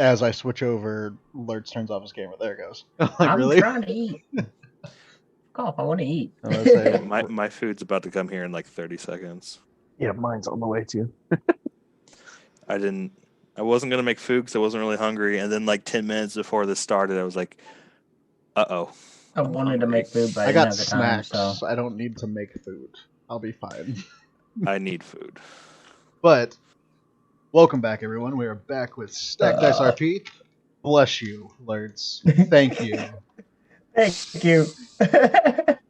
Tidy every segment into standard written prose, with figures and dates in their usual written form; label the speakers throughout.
Speaker 1: As I switch over, Lurtz turns off his camera. There it goes. Like,
Speaker 2: I'm
Speaker 1: really?
Speaker 2: trying to eat. Fuck off, I want to eat.
Speaker 1: I'm gonna say,
Speaker 3: My food's about to come here in like 30 seconds.
Speaker 4: Yeah, mine's on the way too.
Speaker 3: I wasn't gonna make food because I wasn't really hungry, and then like 10 minutes before this started, I was like, "Uh-oh."
Speaker 2: I wanted to make food, but
Speaker 1: I
Speaker 2: I
Speaker 1: got
Speaker 2: didn't have the time,
Speaker 1: snacks.
Speaker 2: so
Speaker 1: I don't need to make food. I'll be fine.
Speaker 3: I need food.
Speaker 1: But welcome back, everyone. We are back with StackedDiceRP. Bless you, Lurtz. Thank you.
Speaker 2: Thank you.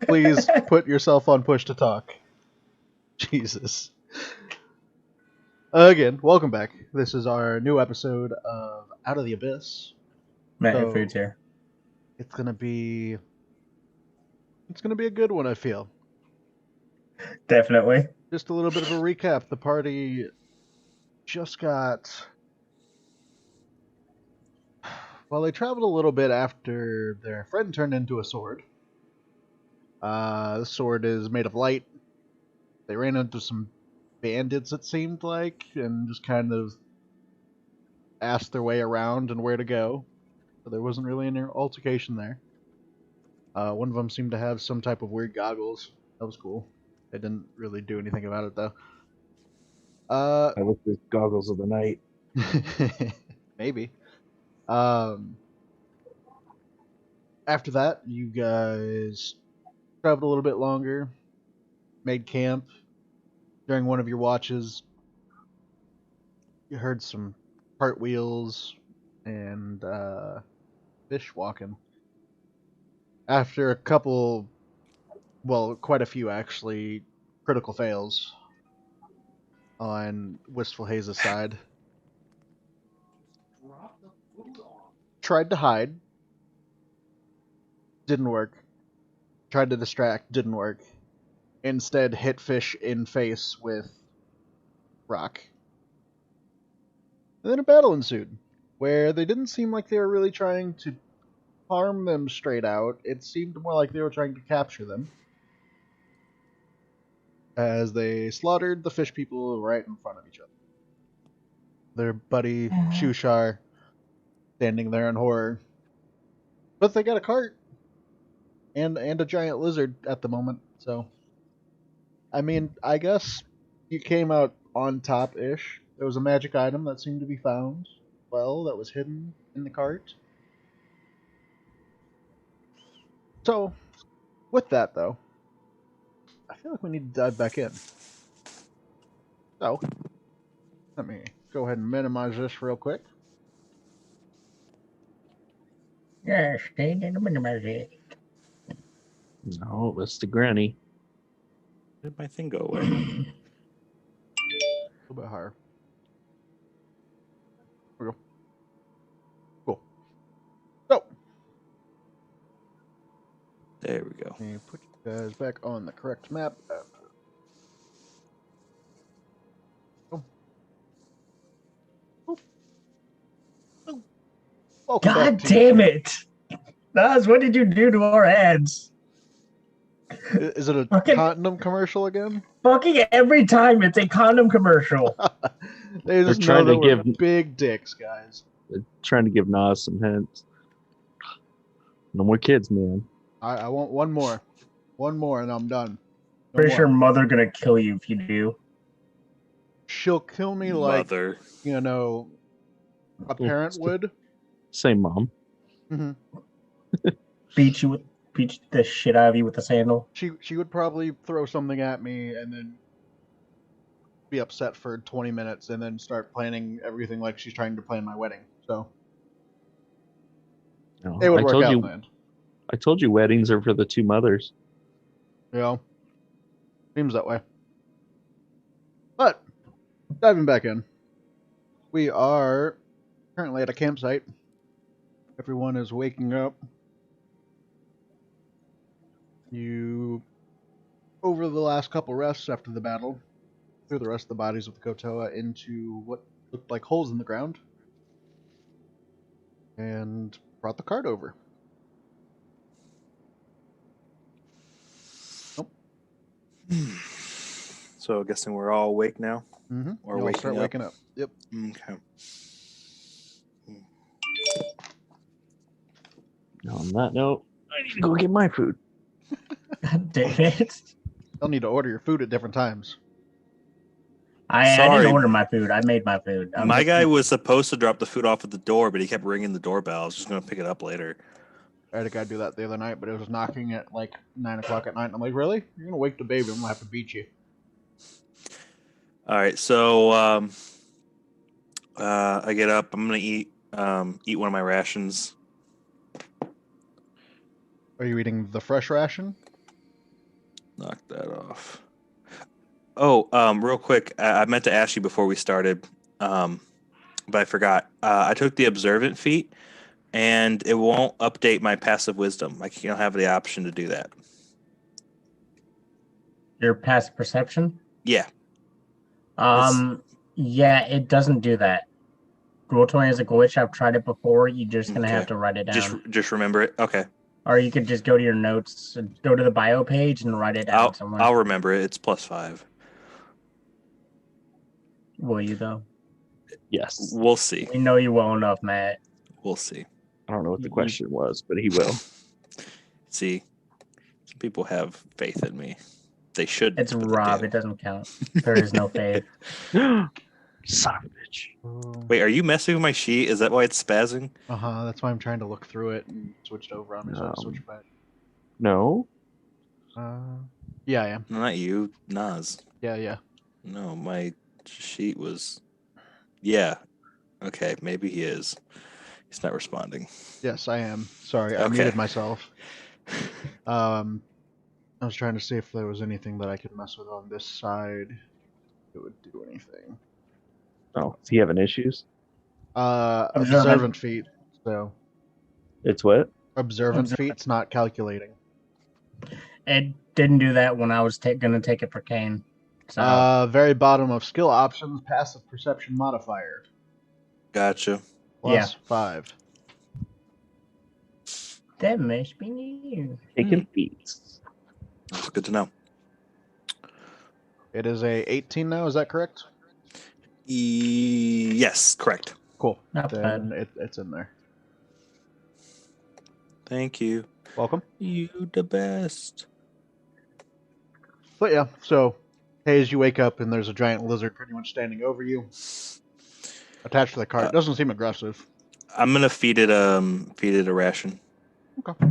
Speaker 1: Please put yourself on push to talk. Jesus. Again, welcome back. This is our new episode of Out of the Abyss.
Speaker 2: Matt, your food's here.
Speaker 1: It's gonna be a good one, I feel.
Speaker 2: Definitely.
Speaker 1: Just a little bit of a recap. The party just got... Well, they traveled a little bit after their friend turned into a sword. The sword is made of light. They ran into some bandits, it seemed like, and just kind of asked their way around and where to go. So there wasn't really any altercation there. One of them seemed to have some type of weird goggles. That was cool. They didn't really do anything about it, though.
Speaker 4: I looked at goggles of the night.
Speaker 1: Maybe. After that, you guys traveled a little bit longer, made camp. During one of your watches, you heard some cartwheels and fish walking. After a couple, well, quite a few actually, critical fails on Wistful Haze's side. Tried to hide. Didn't work. Tried to distract. Didn't work. Instead, hit fish in face with rock. And then a battle ensued, where they didn't seem like they were really trying to harm them straight out. It seemed more like they were trying to capture them, as they slaughtered the fish people right in front of each other. Their buddy Shushar standing there in horror. But they got a cart and a giant lizard at the moment, so I mean, I guess you came out on top-ish. There was a magic item that seemed to be found, well, that was hidden in the cart. So, with that, though, I feel like we need to dive back in. So, let me go ahead and minimize this real quick.
Speaker 2: Yeah, stay in the minimize it.
Speaker 4: No, it was the granny.
Speaker 3: Where did my thing go away?
Speaker 1: A little bit higher. There we go. Cool. So,
Speaker 3: There we go.
Speaker 1: let me put you guys back on the correct map. Welcome
Speaker 2: God
Speaker 1: back to
Speaker 2: damn it! Nas, what did you do to our ads?
Speaker 1: Is it a
Speaker 2: Fucking-
Speaker 1: condom commercial again?
Speaker 2: Fucking every time it's a condom commercial.
Speaker 1: They just know
Speaker 4: trying
Speaker 1: that
Speaker 4: to
Speaker 1: we're
Speaker 4: give-
Speaker 1: big dicks, guys.
Speaker 4: They're trying to give Nas some hints. No more kids, man.
Speaker 1: I want one more. One more and I'm done. No
Speaker 2: Pretty
Speaker 1: more.
Speaker 2: sure mother gonna kill you if you do.
Speaker 1: She'll kill me like,
Speaker 3: Mother.
Speaker 1: you know, a parent would.
Speaker 4: Same mom.
Speaker 1: Mm-hmm.
Speaker 2: Beat the shit out of you with a sandal.
Speaker 1: She would probably throw something at me and then be upset for 20 minutes and then start planning everything like she's trying to plan my wedding. So
Speaker 4: No,
Speaker 1: it would
Speaker 4: I
Speaker 1: work
Speaker 4: told
Speaker 1: out
Speaker 4: you.
Speaker 1: in the end.
Speaker 4: I told you weddings are for the two mothers.
Speaker 1: You know? Seems that way. But, diving back in. We are currently at a campsite. Everyone is waking up. You, over the last couple rests after the battle, threw the rest of the bodies of the Kotoa into what looked like holes in the ground. And brought the cart over.
Speaker 3: So guessing we're all awake now?
Speaker 1: Mm-hmm.
Speaker 3: Or
Speaker 1: You'll
Speaker 3: waking
Speaker 1: start
Speaker 3: up.
Speaker 1: waking up. Yep.
Speaker 3: Okay.
Speaker 4: Now, on that note, I need to go get my food.
Speaker 2: God damn it.
Speaker 1: You'll need to order your food at different times.
Speaker 2: I
Speaker 3: Sorry.
Speaker 2: didn't order my food. I made my food. I'm
Speaker 3: My
Speaker 2: just
Speaker 3: guy
Speaker 2: eating.
Speaker 3: was supposed to drop the food off at the door, but he kept ringing the doorbell. I was just gonna pick it up later.
Speaker 1: I had a guy do that the other night, but it was knocking at like 9 o'clock at night. And I'm like, really? You're gonna wake the baby? I'm gonna have to beat you.
Speaker 3: All right, so I get up. I'm gonna eat one of my rations.
Speaker 1: Are you eating the fresh ration?
Speaker 3: Knock that off. Oh, real quick, I meant to ask you before we started, but I forgot. I took the observant feat, and it won't update my passive wisdom. I can't have the option to do that.
Speaker 2: Your passive perception?
Speaker 3: Yeah.
Speaker 2: Yeah, it doesn't do that. Roll20 is a glitch. I've tried it before. You're just gonna have
Speaker 3: Okay.
Speaker 2: to write it down.
Speaker 3: Just remember it. Okay.
Speaker 2: Or you could just go to your notes, go to the bio page, and write it down somewhere.
Speaker 3: I'll remember it. It's +5.
Speaker 2: Will you though?
Speaker 4: Yes.
Speaker 3: We'll see.
Speaker 2: We know you well enough, Matt.
Speaker 3: We'll see.
Speaker 4: I don't know what the question was, but he will.
Speaker 3: See, some people have faith in me. They should.
Speaker 2: It's
Speaker 3: but they
Speaker 2: Rob.
Speaker 3: do.
Speaker 2: It doesn't count. There is no faith.
Speaker 4: Son of a bitch.
Speaker 3: Wait, are you messing with my sheet? Is that why it's spazzing?
Speaker 1: That's why I'm trying to look through it and switched over on me, so I switched back.
Speaker 4: No.
Speaker 1: Yeah, I am.
Speaker 3: No, not you, Nas.
Speaker 1: Yeah.
Speaker 3: No, my sheet was. Yeah. Okay, maybe he is. He's not responding.
Speaker 1: Yes, I am. Sorry, I
Speaker 3: Okay.
Speaker 1: muted myself. I was trying to see if there was anything that I could mess with on this side that would do anything.
Speaker 4: Oh, is he having issues?
Speaker 1: Observant feat. So
Speaker 4: It's what?
Speaker 1: observant feat's not calculating.
Speaker 2: It didn't do that when I was gonna take it for Kane. So
Speaker 1: Very bottom of skill options, passive perception modifier.
Speaker 3: Gotcha.
Speaker 1: Plus 5.
Speaker 2: that must be new.
Speaker 4: Taking feats.
Speaker 3: That's good to know.
Speaker 1: It is a 18 now, is that correct?
Speaker 3: Yes, correct.
Speaker 1: Cool.
Speaker 2: Not
Speaker 1: Then it's in there.
Speaker 3: Thank you.
Speaker 1: Welcome.
Speaker 3: You the best.
Speaker 1: But yeah, so hey, as you wake up and there's a giant lizard pretty much standing over you, attached to the cart. Doesn't seem aggressive.
Speaker 3: I'm gonna feed it a ration.
Speaker 1: Okay.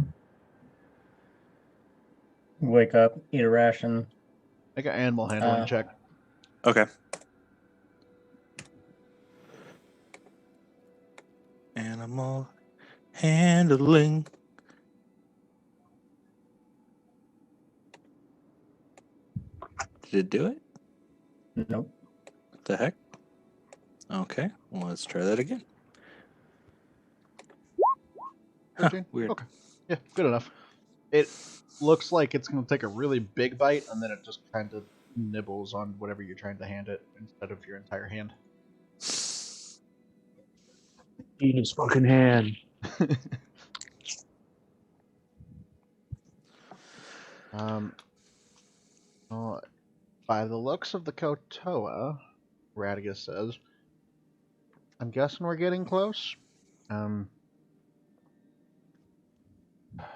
Speaker 2: Wake up, eat a ration.
Speaker 1: Make an animal handling check.
Speaker 3: Okay. Animal handling. Did it do it?
Speaker 2: Nope.
Speaker 3: What the heck? Okay, well, let's try that again.
Speaker 1: 13?
Speaker 3: Weird.
Speaker 1: Okay. Yeah, good enough. It looks like it's going to take a really big bite, and then it just kind of nibbles on whatever you're trying to hand it instead of your entire hand.
Speaker 4: Eat his fucking hand.
Speaker 1: Well, by the looks of the Kotoa, Radigus says, I'm guessing we're getting close.
Speaker 4: So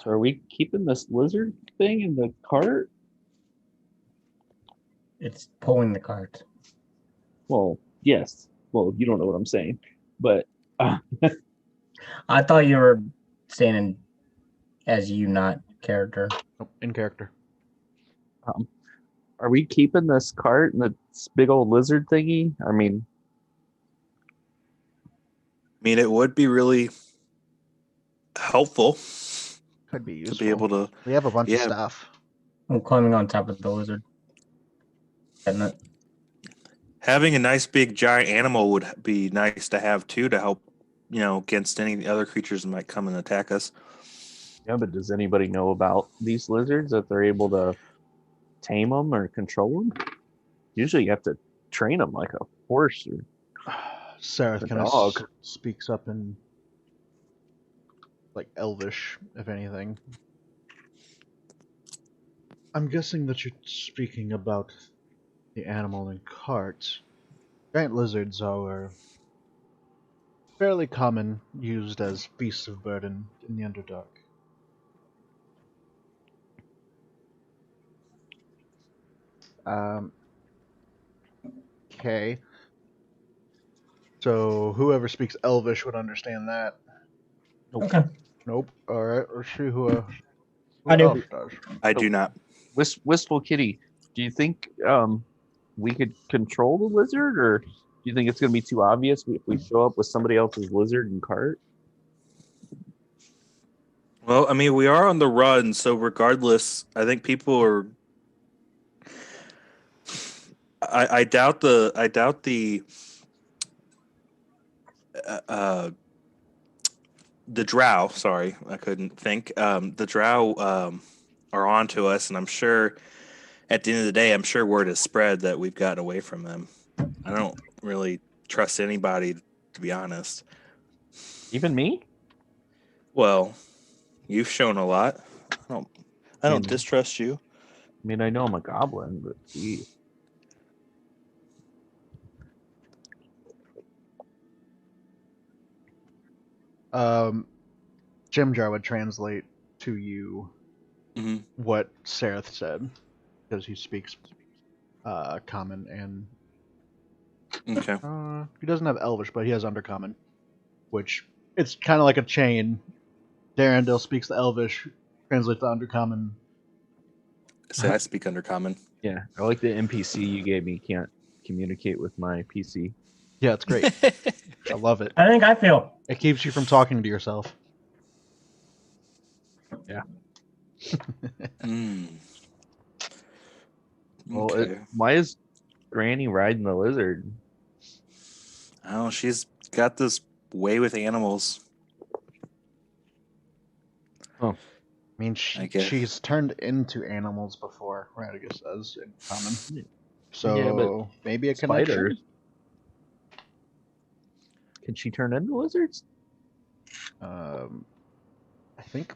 Speaker 4: are we keeping this lizard thing in the cart?
Speaker 2: It's pulling the cart.
Speaker 4: Well, yes. Well, you don't know what I'm saying, but
Speaker 2: I thought you were saying as you, not character.
Speaker 1: Nope, in character.
Speaker 4: are we keeping this cart and this big old lizard thingy? I mean,
Speaker 3: it would be really helpful
Speaker 1: Could be useful.
Speaker 3: to be able to.
Speaker 1: We have a bunch of
Speaker 3: Yeah.
Speaker 1: stuff.
Speaker 2: I'm climbing on top of the lizard. Isn't it?
Speaker 3: Having a nice big giant animal would be nice to have too, to help, against any other creatures that might come and attack us.
Speaker 4: yeah, but does anybody know about these lizards, that they're able to tame them or control them? Usually you have to train them like a horse or
Speaker 1: Sarah
Speaker 4: The
Speaker 1: kind of
Speaker 4: dog.
Speaker 1: speaks up in like Elvish, if anything. I'm guessing that you're speaking about the animal in carts. Giant lizards are fairly common, used as beasts of burden in the Underdark. Okay. So whoever speaks Elvish would understand that.
Speaker 2: Okay.
Speaker 1: Nope. All right. Or who
Speaker 2: I do.
Speaker 1: else does?
Speaker 3: I do not.
Speaker 4: Wistful Kitty, do you think we could control the lizard, or do you think it's going to be too obvious if we show up with somebody else's lizard and cart?
Speaker 3: Well, I mean, we are on the run, so regardless, I think people are. I doubt uh, the drow. Sorry, I couldn't think. The drow are on to us, and I'm sure at the end of the day, I'm sure word has spread that we've gotten away from them. I don't really trust anybody, to be honest.
Speaker 4: Even me?
Speaker 3: Well, you've shown a lot. I don't
Speaker 4: mean-
Speaker 3: distrust you.
Speaker 4: I mean, I know I'm a goblin, but gee.
Speaker 1: Jimjar would translate to you
Speaker 3: Hmm.
Speaker 1: what Sereth said because he speaks common and
Speaker 3: Okay.
Speaker 1: he doesn't have Elvish, but he has Undercommon, which it's kind of like a chain. Darendale speaks the Elvish, translates the Undercommon.
Speaker 3: Say I speak Undercommon.
Speaker 4: Yeah, I like the NPC you gave me can't communicate with my PC.
Speaker 1: Yeah, it's great. I love it.
Speaker 2: I think I feel.
Speaker 1: It keeps you from talking to yourself.
Speaker 3: Mm.
Speaker 4: Well,
Speaker 3: Okay.
Speaker 4: why is Granny riding the lizard?
Speaker 3: Oh, she's got this way with animals.
Speaker 1: I mean,
Speaker 3: I guess.
Speaker 1: she's turned into animals before, Radigus says in common. So
Speaker 4: Yeah, but
Speaker 1: maybe a connection.
Speaker 4: Spiders. Can she turn into lizards?
Speaker 1: I think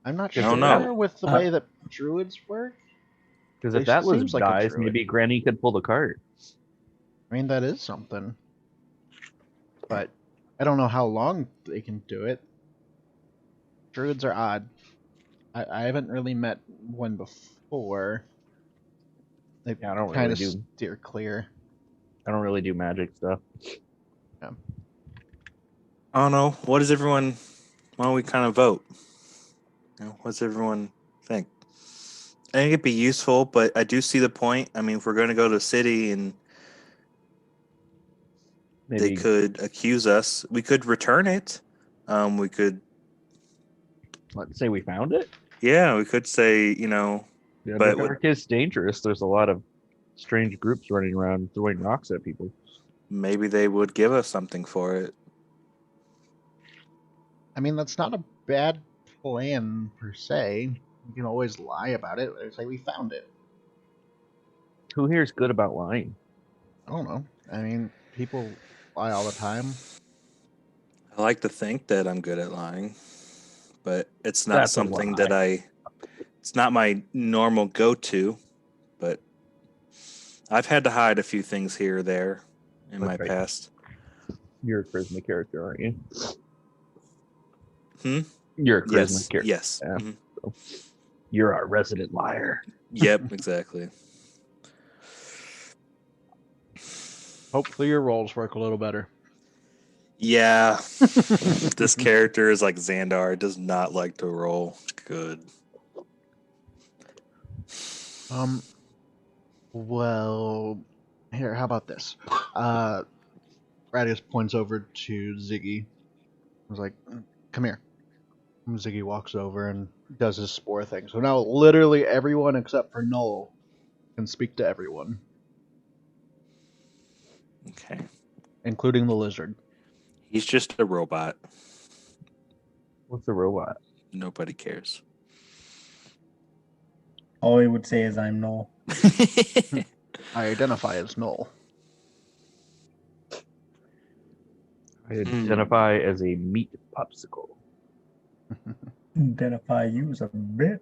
Speaker 1: I'm not
Speaker 3: I
Speaker 1: sure
Speaker 3: don't know.
Speaker 1: with the way that druids work.
Speaker 4: Because
Speaker 1: They
Speaker 4: if that lizard
Speaker 1: seems like a
Speaker 4: dies,
Speaker 1: druid.
Speaker 4: maybe Granny could pull the cart.
Speaker 1: I mean, that is something, but I don't know how long they can do it. Druids are odd. I haven't really met one before. They
Speaker 4: Yeah, I don't
Speaker 1: kind
Speaker 4: really
Speaker 1: of
Speaker 4: do.
Speaker 1: steer clear.
Speaker 4: I don't really do magic stuff.
Speaker 3: I don't know. What does everyone? Why don't we kind of vote? What's everyone think? I think it'd be useful, but I do see the point. I mean, if we're going to go to the city and they
Speaker 4: Maybe
Speaker 3: could accuse us, we could return it. We could,
Speaker 4: let's say we found it.
Speaker 3: yeah, we could say,
Speaker 4: The
Speaker 3: but
Speaker 4: Underdark is dangerous. There's a lot of strange groups running around throwing rocks at people.
Speaker 3: maybe they would give us something for it.
Speaker 1: I mean, that's not a bad plan per se. You can always lie about it. It's like we found it.
Speaker 4: Who here is good about lying?
Speaker 1: I don't know. I mean, people lie all the time.
Speaker 3: I like to think that I'm good at lying, but it's not
Speaker 4: That's a
Speaker 3: something
Speaker 4: lie.
Speaker 3: that it's not my normal go-to, but I've had to hide a few things here or there in my
Speaker 4: That's right.
Speaker 3: past.
Speaker 4: You're a charisma character, aren't you?
Speaker 3: Hmm?
Speaker 4: You're a charisma
Speaker 3: Yes.
Speaker 4: character.
Speaker 3: Yes.
Speaker 4: Yeah.
Speaker 3: Mhm.
Speaker 4: You're our resident liar.
Speaker 3: Yep, exactly.
Speaker 1: Hopefully, your rolls work a little better.
Speaker 3: Yeah. This character is like Xandar. It does not like to roll good.
Speaker 1: Well, here, how about this? Radius points over to Ziggy. I was like, come here. And Ziggy walks over and does his spore thing. So now literally everyone except for Null can speak to everyone,
Speaker 3: Okay.
Speaker 1: including the lizard.
Speaker 3: He's just a robot.
Speaker 4: What's a robot?
Speaker 3: Nobody cares.
Speaker 2: All he would say is I'm Noel.
Speaker 1: I identify as Null.
Speaker 4: I identify as a meat popsicle.
Speaker 2: Identify you as a bitch.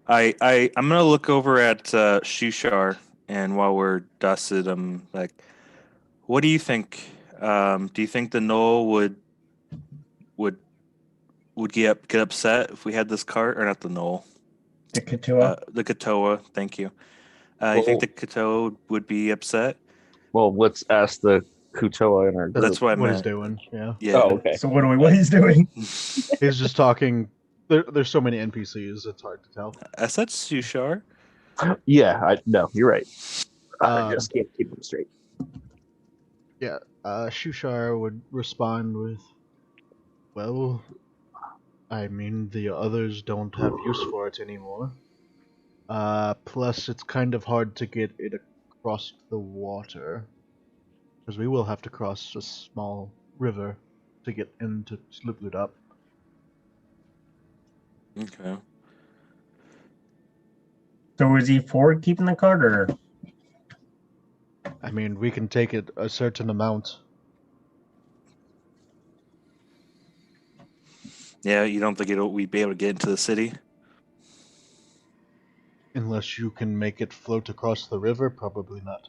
Speaker 3: I'm gonna look over at Shushar, and while we're dusted, I'm like, what do you think? Do you think the Knoll would get upset if we had this cart, or not the Knoll?
Speaker 2: The Katua.
Speaker 3: The Katoa. Thank you. You think the Katoa would be upset?
Speaker 4: Well, let's ask the Kutoa in our group.
Speaker 3: That's what I
Speaker 1: What he's
Speaker 3: meant.
Speaker 1: doing, yeah.
Speaker 3: Yeah.
Speaker 4: Oh, okay.
Speaker 2: So what he's doing?
Speaker 1: He's just talking. There's so many NPCs, it's hard to tell.
Speaker 3: I said Sushar.
Speaker 4: Yeah, no, you're right. I
Speaker 1: Um,
Speaker 4: just can't keep them straight.
Speaker 1: Yeah, Shushar would respond with, well, I mean, the others don't have use for it anymore. Plus, it's kind of hard to get it across the water. Because we will have to cross a small river to get into Sloobludop.
Speaker 3: Okay.
Speaker 2: So is he for keeping the cart, or
Speaker 1: I mean, we can take it a certain amount.
Speaker 3: Yeah, you don't think we'd be able to get into the city?
Speaker 1: Unless you can make it float across the river, probably not.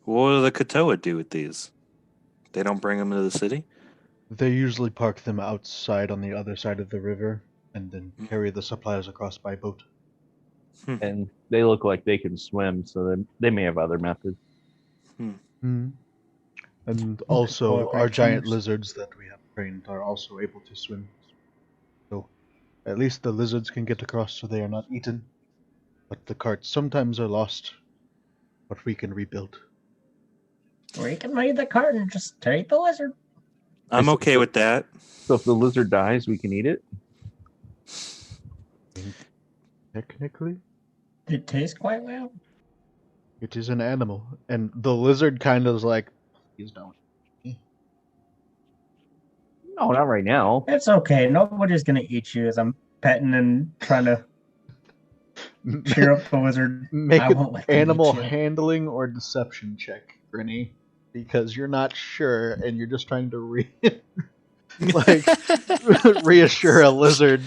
Speaker 3: What do the Katoa do with these? They don't bring them into the city?
Speaker 1: They usually park them outside on the other side of the river, and then carry the supplies across by boat.
Speaker 4: And they look like they can swim, so they may have other methods.
Speaker 1: Hmm. And also,
Speaker 2: Well,
Speaker 1: our giant
Speaker 2: change.
Speaker 1: lizards that we have trained are also able to swim. So, at least the lizards can get across so they are not eaten. But the carts sometimes are lost, but we can rebuild.
Speaker 2: we can move the cart and just take the lizard?
Speaker 3: I'm okay with that.
Speaker 4: So if the lizard dies, we can eat it?
Speaker 1: Technically,
Speaker 2: It tastes quite well.
Speaker 1: it is an animal. And the lizard kind of is like, please don't.
Speaker 4: No, not right now.
Speaker 2: It's okay. Nobody's gonna eat you as I'm petting and trying to cheer up the lizard.
Speaker 1: Make
Speaker 2: I
Speaker 1: an
Speaker 2: won't let them eat
Speaker 1: animal
Speaker 2: you.
Speaker 1: handling or deception check, Grinny. Because you're not sure, and you're just trying to reassure a lizard.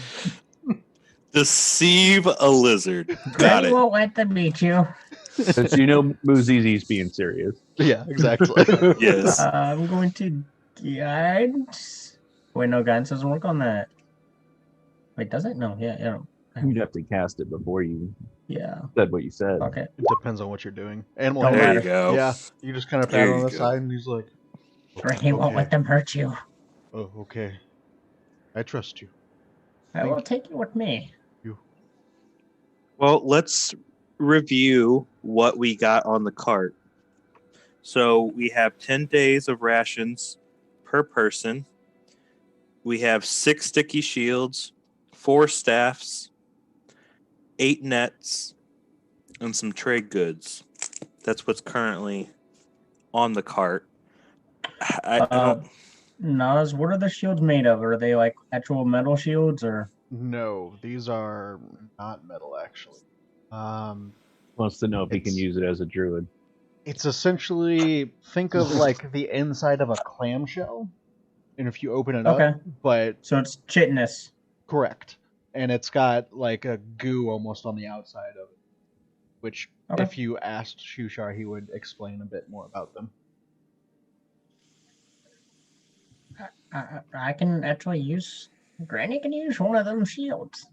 Speaker 3: Deceive a lizard. Got
Speaker 2: Granny
Speaker 3: it.
Speaker 2: won't let them eat you.
Speaker 4: Since you know Muzizi's being serious.
Speaker 1: Yeah, exactly.
Speaker 3: Yes.
Speaker 2: I'm going to guidance. Wait, no, guidance doesn't work on that. Wait, does it? No, yeah.
Speaker 4: You'd have to cast it before you
Speaker 2: Yeah.
Speaker 4: said what you said.
Speaker 2: Okay.
Speaker 1: It depends on what you're doing. Animal
Speaker 2: Don't
Speaker 1: handling.
Speaker 3: There you go.
Speaker 1: Yeah, you just kind of pat
Speaker 3: There
Speaker 1: on
Speaker 3: you
Speaker 1: the
Speaker 3: go.
Speaker 1: side, and he's like,
Speaker 2: Granny won't let them hurt you.
Speaker 1: "Oh, okay. I trust you."
Speaker 2: I will take you with me.
Speaker 3: Well, let's review what we got on the cart. So we have 10 days of rations per person. We have 6 sticky shields, 4 staffs, 8 nets, and some trade goods. That's what's currently on the cart. I don't.
Speaker 2: Nas, what are the shields made of? Are they like actual metal shields, or?
Speaker 1: No, these are not metal, actually.
Speaker 4: Wants to know if he can
Speaker 1: It's-
Speaker 4: use it as a druid.
Speaker 1: It's essentially, think of like the inside of a clamshell, and if you open it
Speaker 2: Okay.
Speaker 1: up, but
Speaker 2: So it's chitinous.
Speaker 1: correct, and it's got like a goo almost on the outside of it, which
Speaker 2: Okay.
Speaker 1: if you asked Shushar, he would explain a bit more about them.
Speaker 2: I can actually use. Granny can use one of them shields.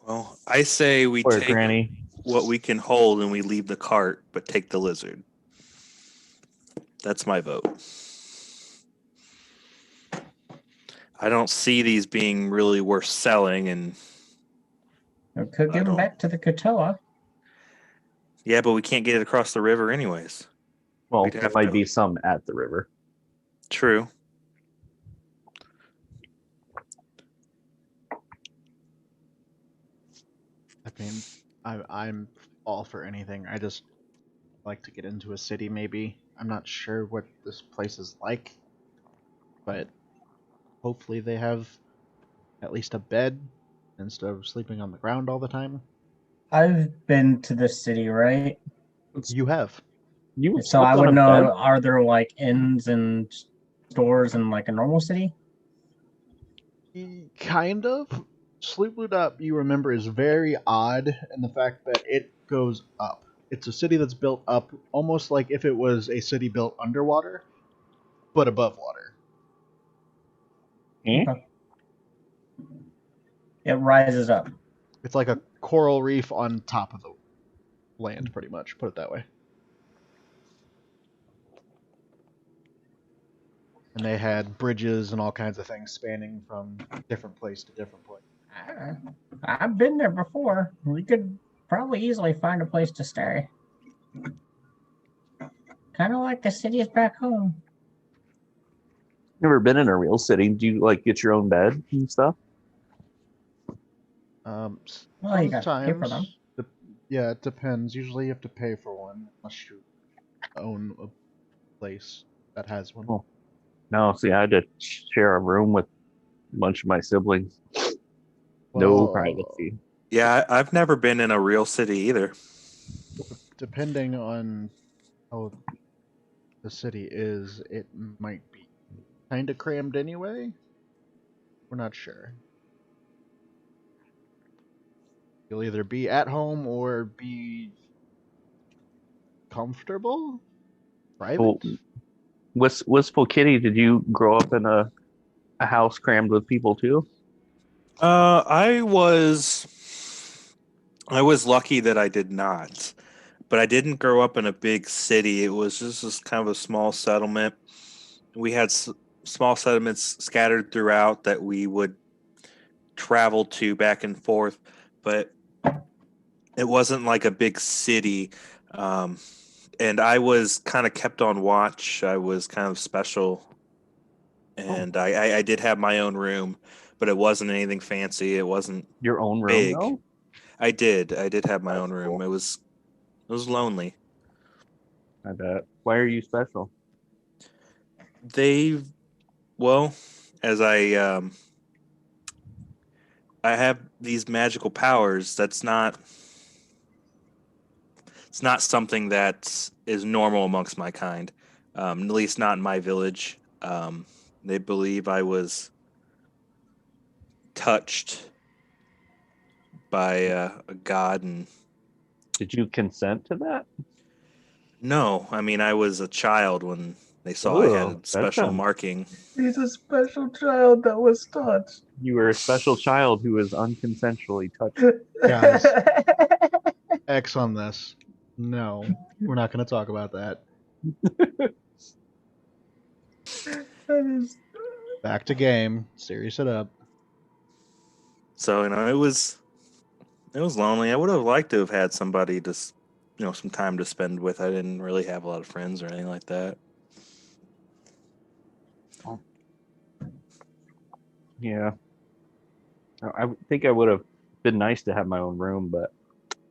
Speaker 3: Well, I say we
Speaker 4: Or
Speaker 3: take
Speaker 4: Granny.
Speaker 3: what we can hold and we leave the cart, but take the lizard. That's my vote. I don't see these being really worth selling, and
Speaker 2: We could give them back to the Katoa.
Speaker 3: yeah, but we can't get it across the river anyways.
Speaker 4: Well,
Speaker 3: We'd
Speaker 4: there
Speaker 3: have
Speaker 4: might
Speaker 3: to.
Speaker 4: be some at the river.
Speaker 3: True.
Speaker 1: I mean, I'm all for anything. I just like to get into a city. Maybe I'm not sure what this place is like, but hopefully they have at least a bed instead of sleeping on the ground all the time.
Speaker 2: I've been to this city, right?
Speaker 1: You have.
Speaker 4: You would
Speaker 2: So
Speaker 4: sleep
Speaker 2: I
Speaker 4: on
Speaker 2: would
Speaker 4: a
Speaker 2: know,
Speaker 4: bed?
Speaker 2: are there like inns and stores in like a normal city?
Speaker 1: Kind of. Sloobludop, you remember, is very odd in the fact that it goes up. It's a city that's built up almost like if it was a city built underwater, but above water.
Speaker 4: Eh?
Speaker 2: Okay. It rises up.
Speaker 1: It's like a coral reef on top of the land, pretty much. Put it that way. And they had bridges and all kinds of things spanning from different place to different place.
Speaker 2: I've been there before. We could probably easily find a place to stay. Kind of like the cities back home.
Speaker 4: Never been in a real city. Do you like get your own bed and stuff?
Speaker 2: Well, you got to pay for them.
Speaker 1: Sometimes, yeah, it depends. Usually, you have to pay for one unless you own a place that has one.
Speaker 4: Oh. No, see, I had to share a room with a bunch of my siblings. No
Speaker 1: Well,
Speaker 4: privacy.
Speaker 3: Yeah, I've never been in a real city either.
Speaker 1: Depending on how the city is, it might be kind of crammed anyway. We're not sure. You'll either be at home or be comfortable, private.
Speaker 4: Wistful Kitty, did you grow up in a house crammed with people too?
Speaker 3: I was lucky that I did not, but I didn't grow up in a big city. It was just kind of a small settlement. We had small settlements scattered throughout that we would travel to back and forth, but it wasn't like a big city. And I was kind of kept on watch. I was kind of special, and I did have my own room, but it wasn't anything fancy. It wasn't
Speaker 4: Your own room,
Speaker 3: big.
Speaker 4: though?
Speaker 3: I did have my
Speaker 4: That's
Speaker 3: own room.
Speaker 4: cool.
Speaker 3: It was lonely.
Speaker 4: I bet. Why are you special?
Speaker 3: Well, as I have these magical powers. It's not something that is normal amongst my kind. At least not in my village. They believe I was touched by a god, and
Speaker 4: Did you consent to that?
Speaker 3: no, I mean I was a child when they saw I had a
Speaker 4: That
Speaker 3: special
Speaker 4: sounds-
Speaker 3: marking.
Speaker 2: He's a special child that was touched.
Speaker 4: You were a special child who was unconsensually touched.
Speaker 1: Guys. X on this. No, we're not going to talk about that. Back to game. Serious it up.
Speaker 3: So it was lonely. I would have liked to have had somebody to some time to spend with. I didn't really have a lot of friends or anything like that.
Speaker 4: Yeah. I think I would have been nice to have my own room, but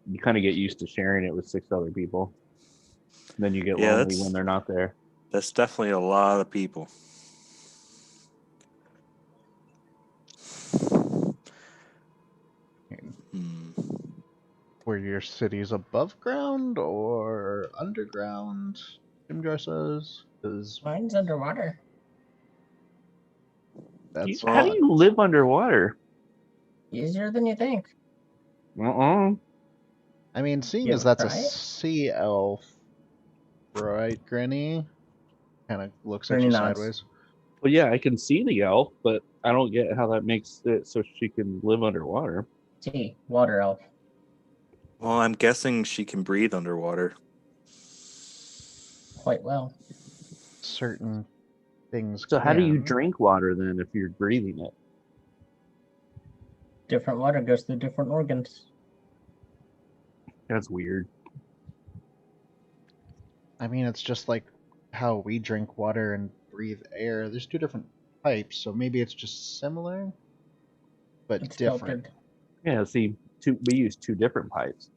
Speaker 4: you kind of get used to sharing it with 6 other people. Then you get lonely when they're not there.
Speaker 3: That's definitely a lot of people.
Speaker 1: Were your cities above ground or underground? Jimjar says.
Speaker 2: Mine's underwater.
Speaker 1: That's
Speaker 4: How do you live underwater?
Speaker 2: Easier than you think.
Speaker 1: I mean, seeing
Speaker 2: You
Speaker 1: as
Speaker 2: ever
Speaker 1: that's a
Speaker 2: try it?
Speaker 1: sea elf, right, Granny? Kind of looks at
Speaker 2: Granny
Speaker 1: you
Speaker 2: nods.
Speaker 1: sideways.
Speaker 4: Well, yeah, I can see the elf, but I don't get how that makes it so she can live underwater.
Speaker 2: T, water elf.
Speaker 3: Well, I'm guessing she can breathe underwater.
Speaker 2: Quite well.
Speaker 1: Certain things.
Speaker 4: So how do you
Speaker 1: can.
Speaker 4: drink water then if you're breathing it?
Speaker 2: Different water goes through different organs.
Speaker 4: That's weird.
Speaker 1: I mean, it's just like how we drink water and breathe air. There's 2 different pipes, so maybe it's just similar, but
Speaker 2: It's
Speaker 1: different.
Speaker 2: filtered.
Speaker 4: Yeah, see, we use 2 different pipes.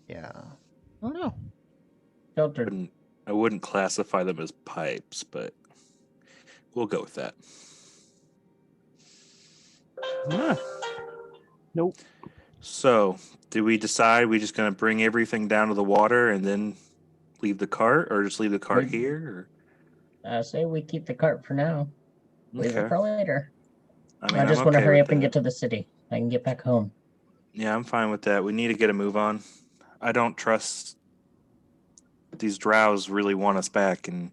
Speaker 1: Yeah. I don't know.
Speaker 2: Filtered.
Speaker 3: I wouldn't classify them as pipes, but we'll go with that.
Speaker 4: Nope.
Speaker 3: So, did we decide we're just going to bring everything down to the water and then leave the cart, or just leave the cart here?
Speaker 2: I say we keep the cart for now. Leave it for later.
Speaker 3: I mean,
Speaker 2: I just
Speaker 3: I'm
Speaker 2: want to
Speaker 3: okay
Speaker 2: hurry
Speaker 3: with
Speaker 2: up and
Speaker 3: that.
Speaker 2: get to the city. I can get back home.
Speaker 3: Yeah, I'm fine with that. We need to get a move on. I don't trust these drows really want us back, and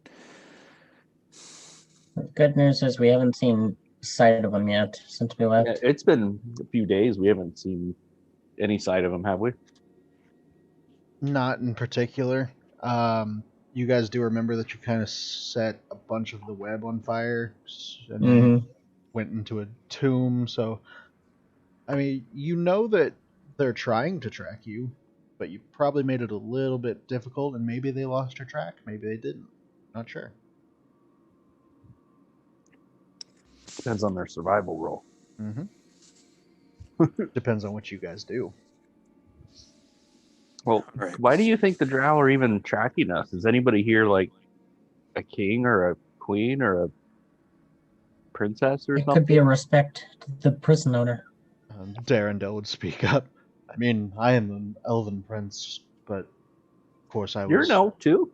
Speaker 2: The good news is we haven't seen sight of them yet since we left.
Speaker 4: Yeah, it's been a few days. We haven't seen any sight of him, have we?
Speaker 1: Not in particular. You guys do remember that you kind of set a bunch of the web on fire and then went into a tomb. So, I mean, you know that they're trying to track you, but you probably made it a little bit difficult, and maybe they lost your track. Maybe they didn't. Not sure.
Speaker 4: Depends on their survival roll.
Speaker 1: Mm-hmm. Depends on what you guys do.
Speaker 4: Well,
Speaker 3: Right.
Speaker 4: why do you think the drow are even tracking us? Is anybody here like a king or a queen or a princess or
Speaker 2: It
Speaker 4: something?
Speaker 2: could be a respect to the prison owner.
Speaker 1: Darendel would speak up. I mean, I am an elven prince, but of course I
Speaker 4: You're
Speaker 1: was.
Speaker 4: an elf too.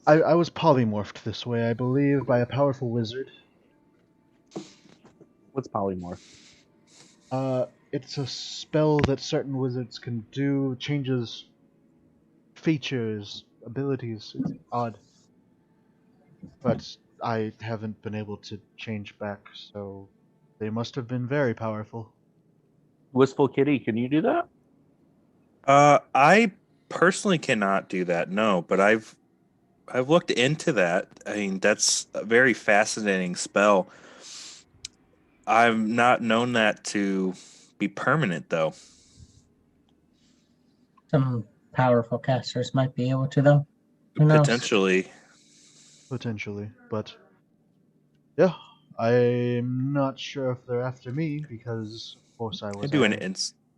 Speaker 1: I was polymorphed this way, I believe, by a powerful wizard.
Speaker 4: What's polymorph?
Speaker 1: It's a spell that certain wizards can do. Changes features, abilities. It's odd. But I haven't been able to change back, so they must have been very powerful.
Speaker 4: Wistful Kitty, can you do that?
Speaker 3: I personally cannot do that. No, but I've looked into that. I mean, that's a very fascinating spell. I've not known that to be permanent, though.
Speaker 2: Some powerful casters might be able to, though. Who knows?
Speaker 1: Potentially, but yeah, I'm not sure if they're after me because, of course, I
Speaker 3: Can
Speaker 1: was.
Speaker 3: do an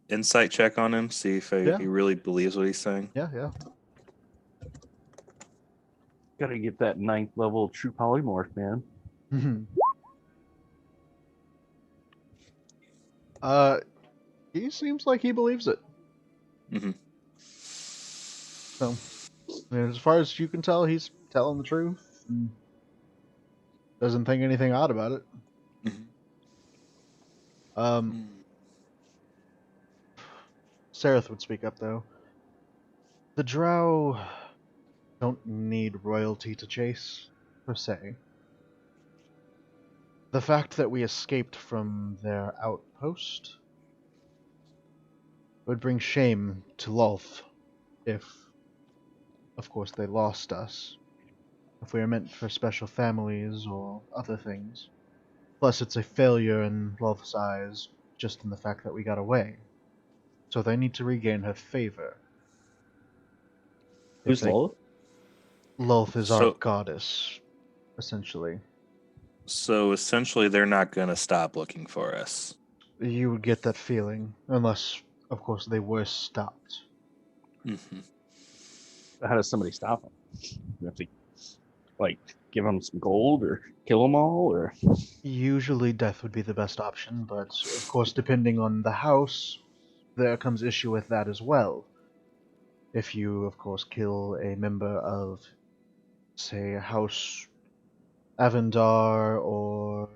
Speaker 3: insight check on him, see if
Speaker 1: Yeah.
Speaker 3: he really believes what he's saying.
Speaker 1: Yeah.
Speaker 4: Gotta get that 9th level true polymorph, man.
Speaker 1: He seems like he believes it.
Speaker 3: Mm-hmm.
Speaker 1: So, as far as you can tell, he's telling the truth and doesn't think anything odd about it.
Speaker 3: Mm-hmm.
Speaker 1: Sereth would speak up, though. The drow don't need royalty to chase, per se. The fact that we escaped from their outpost would bring shame to Lolth if, of course, they lost us. If we are meant for special families or other things. Plus, it's a failure in Lolth's eyes just in the fact that we got away. So they need to regain her favor.
Speaker 4: Who's Lolth?
Speaker 1: Lolth is our
Speaker 3: So-
Speaker 1: goddess, essentially.
Speaker 3: So essentially, they're not going to stop looking for us.
Speaker 1: You would get that feeling, unless, of course, they were stopped.
Speaker 3: Mm-hmm.
Speaker 4: How does somebody stop them? You have to, like, give them some gold or kill them all, or
Speaker 1: Usually death would be the best option, but of course, depending on the house, there comes issue with that as well. If you, of course, kill a member of, say, House Avendar or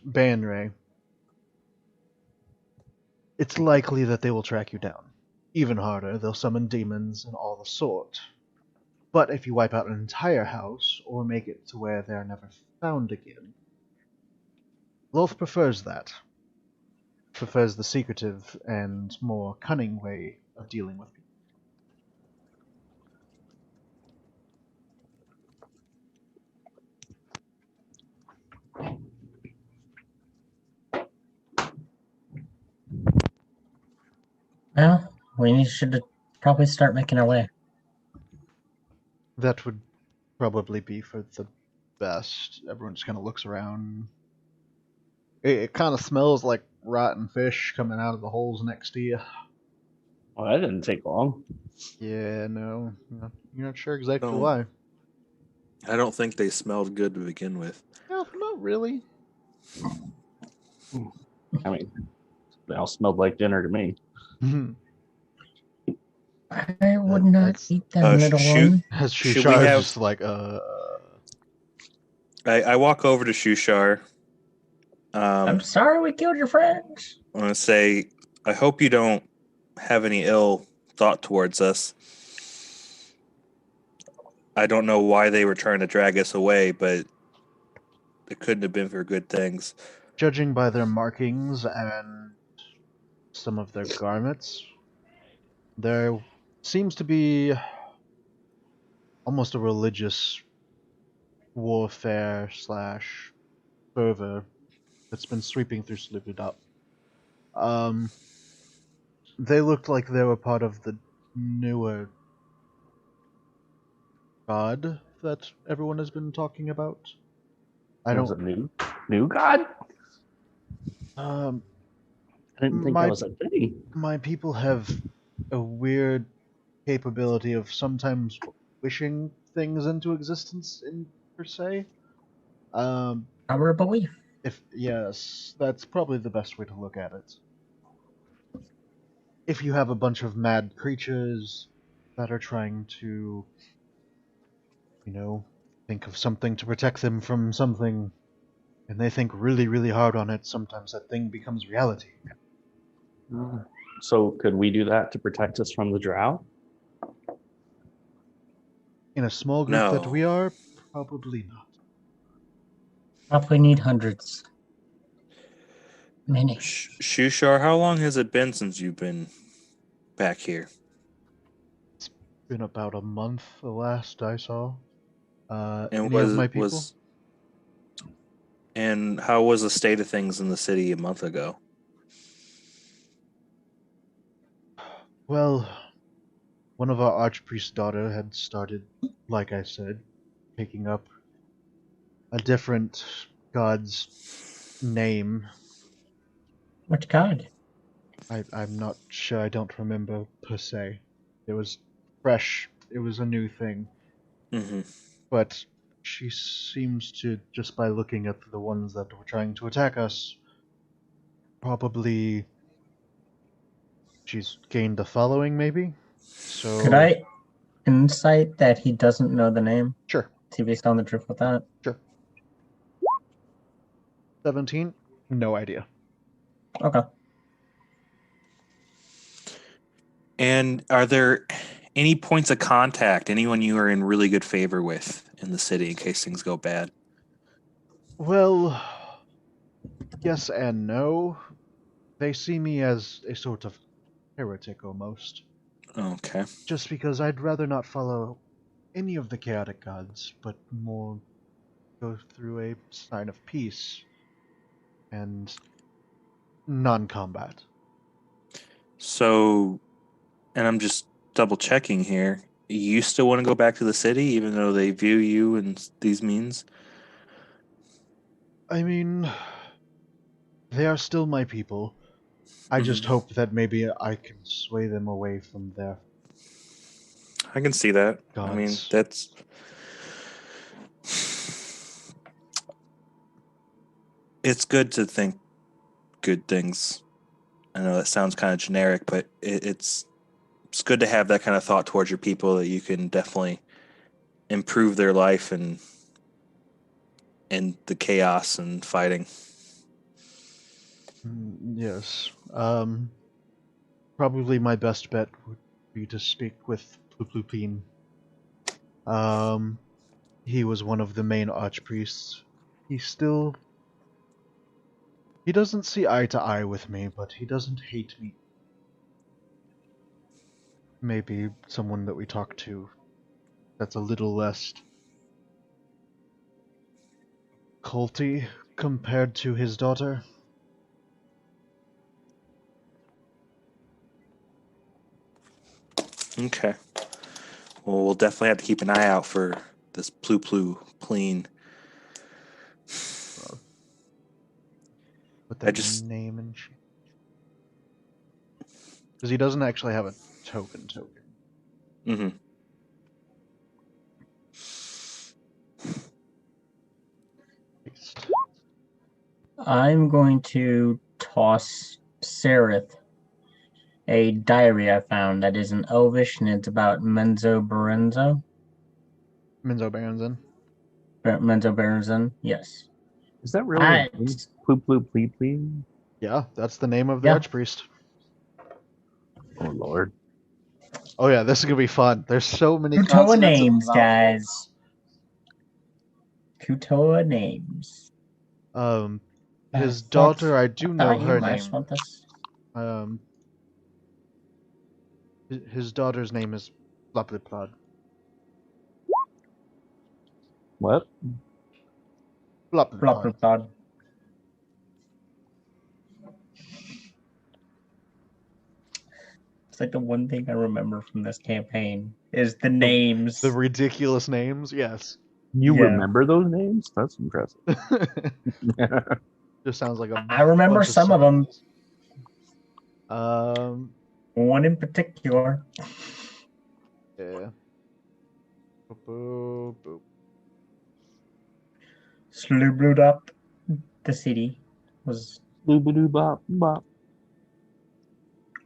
Speaker 1: Banray, it's likely that they will track you down. Even harder, they'll summon demons and all the sort. But if you wipe out an entire house, or make it to where they're never found again, Lolth prefers that. Prefers the secretive and more cunning way of dealing with people.
Speaker 2: Well, we should probably start making our way.
Speaker 1: That would probably be for the best. Everyone just kind of looks around. It kind of smells like rotten fish coming out of the holes next to you.
Speaker 4: well, that didn't take long.
Speaker 1: Yeah, no. You're not sure exactly
Speaker 3: No.
Speaker 1: why.
Speaker 3: I don't think they smelled good to begin with.
Speaker 1: No, not really.
Speaker 4: I mean, they all smelled like dinner to me.
Speaker 2: I would not
Speaker 1: That's-
Speaker 2: eat that little
Speaker 3: shoot.
Speaker 2: one.
Speaker 1: As
Speaker 3: Should we
Speaker 1: Shushar
Speaker 3: have-
Speaker 1: just like,
Speaker 3: I walk over to Shushar.
Speaker 2: I'm sorry we killed your friends.
Speaker 3: I want to say, I hope you don't have any ill thought towards us. I don't know why they were trying to drag us away, but it couldn't have been for good things.
Speaker 1: judging by their markings and some of their garments. There seems to be almost a religious warfare / fervor that's been sweeping through Sloobludop. They looked like they were part of the newer god that everyone has been talking about. I
Speaker 4: Was
Speaker 1: don't.
Speaker 4: it new god?
Speaker 1: Um,
Speaker 4: I didn't think that was a thing.
Speaker 1: my people have a weird capability of sometimes wishing things into existence in per se.
Speaker 2: Our belief.
Speaker 1: If yes, that's probably the best way to look at it. If you have a bunch of mad creatures that are trying to, think of something to protect them from something, and they think really, really hard on it, sometimes that thing becomes reality.
Speaker 4: So could we do that to protect us from the drow?
Speaker 1: In a small group that
Speaker 3: No.
Speaker 1: we are, probably not.
Speaker 2: Probably need hundreds. Many.
Speaker 3: Shushar, how long has it been since you've been back here?
Speaker 1: It's been about a month, the last I saw.
Speaker 3: And
Speaker 1: Any of my people?
Speaker 3: And how was the state of things in the city a month ago?
Speaker 1: Well, one of our archpriest's daughter had started, like I said, picking up a different god's name.
Speaker 2: Which god?
Speaker 1: I'm not sure, I don't remember per se. It was fresh, it was a new thing.
Speaker 3: Mm-hmm.
Speaker 1: But she seems to, just by looking at the ones that were trying to attack us, probably she's gained a following, maybe? So.
Speaker 2: Could I insight that he doesn't know the name?
Speaker 1: Sure,
Speaker 2: See if he's telling the truth with that.
Speaker 1: sure. 17? No idea.
Speaker 2: Okay.
Speaker 3: And are there any points of contact, anyone you are in really good favor with in the city in case things go bad?
Speaker 1: Well, yes and no. They see me as a sort of heretic almost.
Speaker 3: Okay.
Speaker 1: Just because I'd rather not follow any of the chaotic gods, but more go through a sign of peace and non-combat.
Speaker 3: So, and I'm just double checking here. You still want to go back to the city, even though they view you in these means?
Speaker 1: I mean, they are still my people. I just hope that maybe I can sway them away from their
Speaker 3: I can see that.
Speaker 1: gods.
Speaker 3: I mean, that's. It's good to think good things. I know that sounds kind of generic, but it's good to have that kind of thought towards your people that you can definitely improve their life and the chaos and fighting.
Speaker 1: Yes. Probably my best bet would be to speak with Plupin. He was one of the main archpriests. He doesn't see eye to eye with me, but he doesn't hate me. Maybe someone that we talk to that's a little less culty compared to his daughter.
Speaker 3: Okay. Well, we'll definitely have to keep an eye out for this Plupin.
Speaker 1: Put that name and shit. Because he doesn't actually have a token.
Speaker 3: Mm-hmm.
Speaker 2: I'm going to toss Sereth a diary I found that is in Elvish, and it's about Menzo Berenzon. Menzo Berenzon, yes.
Speaker 4: Is that really Ploop Ploop Plee Plee?
Speaker 1: Yeah, that's the name of the archpriest.
Speaker 4: Oh lord.
Speaker 1: Oh yeah, this is gonna be fun. There's so many
Speaker 2: Kutoa names, guys. Kutoa names.
Speaker 1: His daughter, I do know her name. His daughter's name is Sloobludop.
Speaker 4: What?
Speaker 1: Sloobludop.
Speaker 2: Flopperpod. It's like the one thing I remember from this campaign is the names.
Speaker 1: The ridiculous names, yes.
Speaker 4: You
Speaker 2: Yeah.
Speaker 4: remember those names? That's impressive.
Speaker 1: Just sounds like a
Speaker 2: I remember
Speaker 1: bunch
Speaker 2: some of them.
Speaker 1: circles.
Speaker 2: One in particular.
Speaker 1: Yeah. Boop, boop.
Speaker 2: Sloobludop, the city, was
Speaker 4: Sloobludop, bop.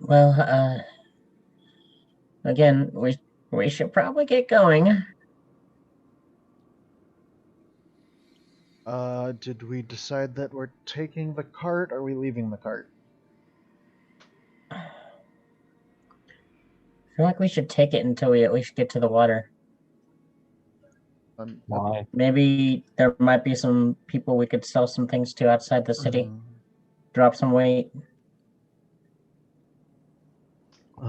Speaker 2: well. Again, we should probably get going.
Speaker 1: Did we decide that we're taking the cart or are we leaving the cart?
Speaker 2: I feel like we should take it until we at least get to the water.
Speaker 4: Why?
Speaker 2: Maybe there might be some people we could sell some things to outside the city. Drop some weight.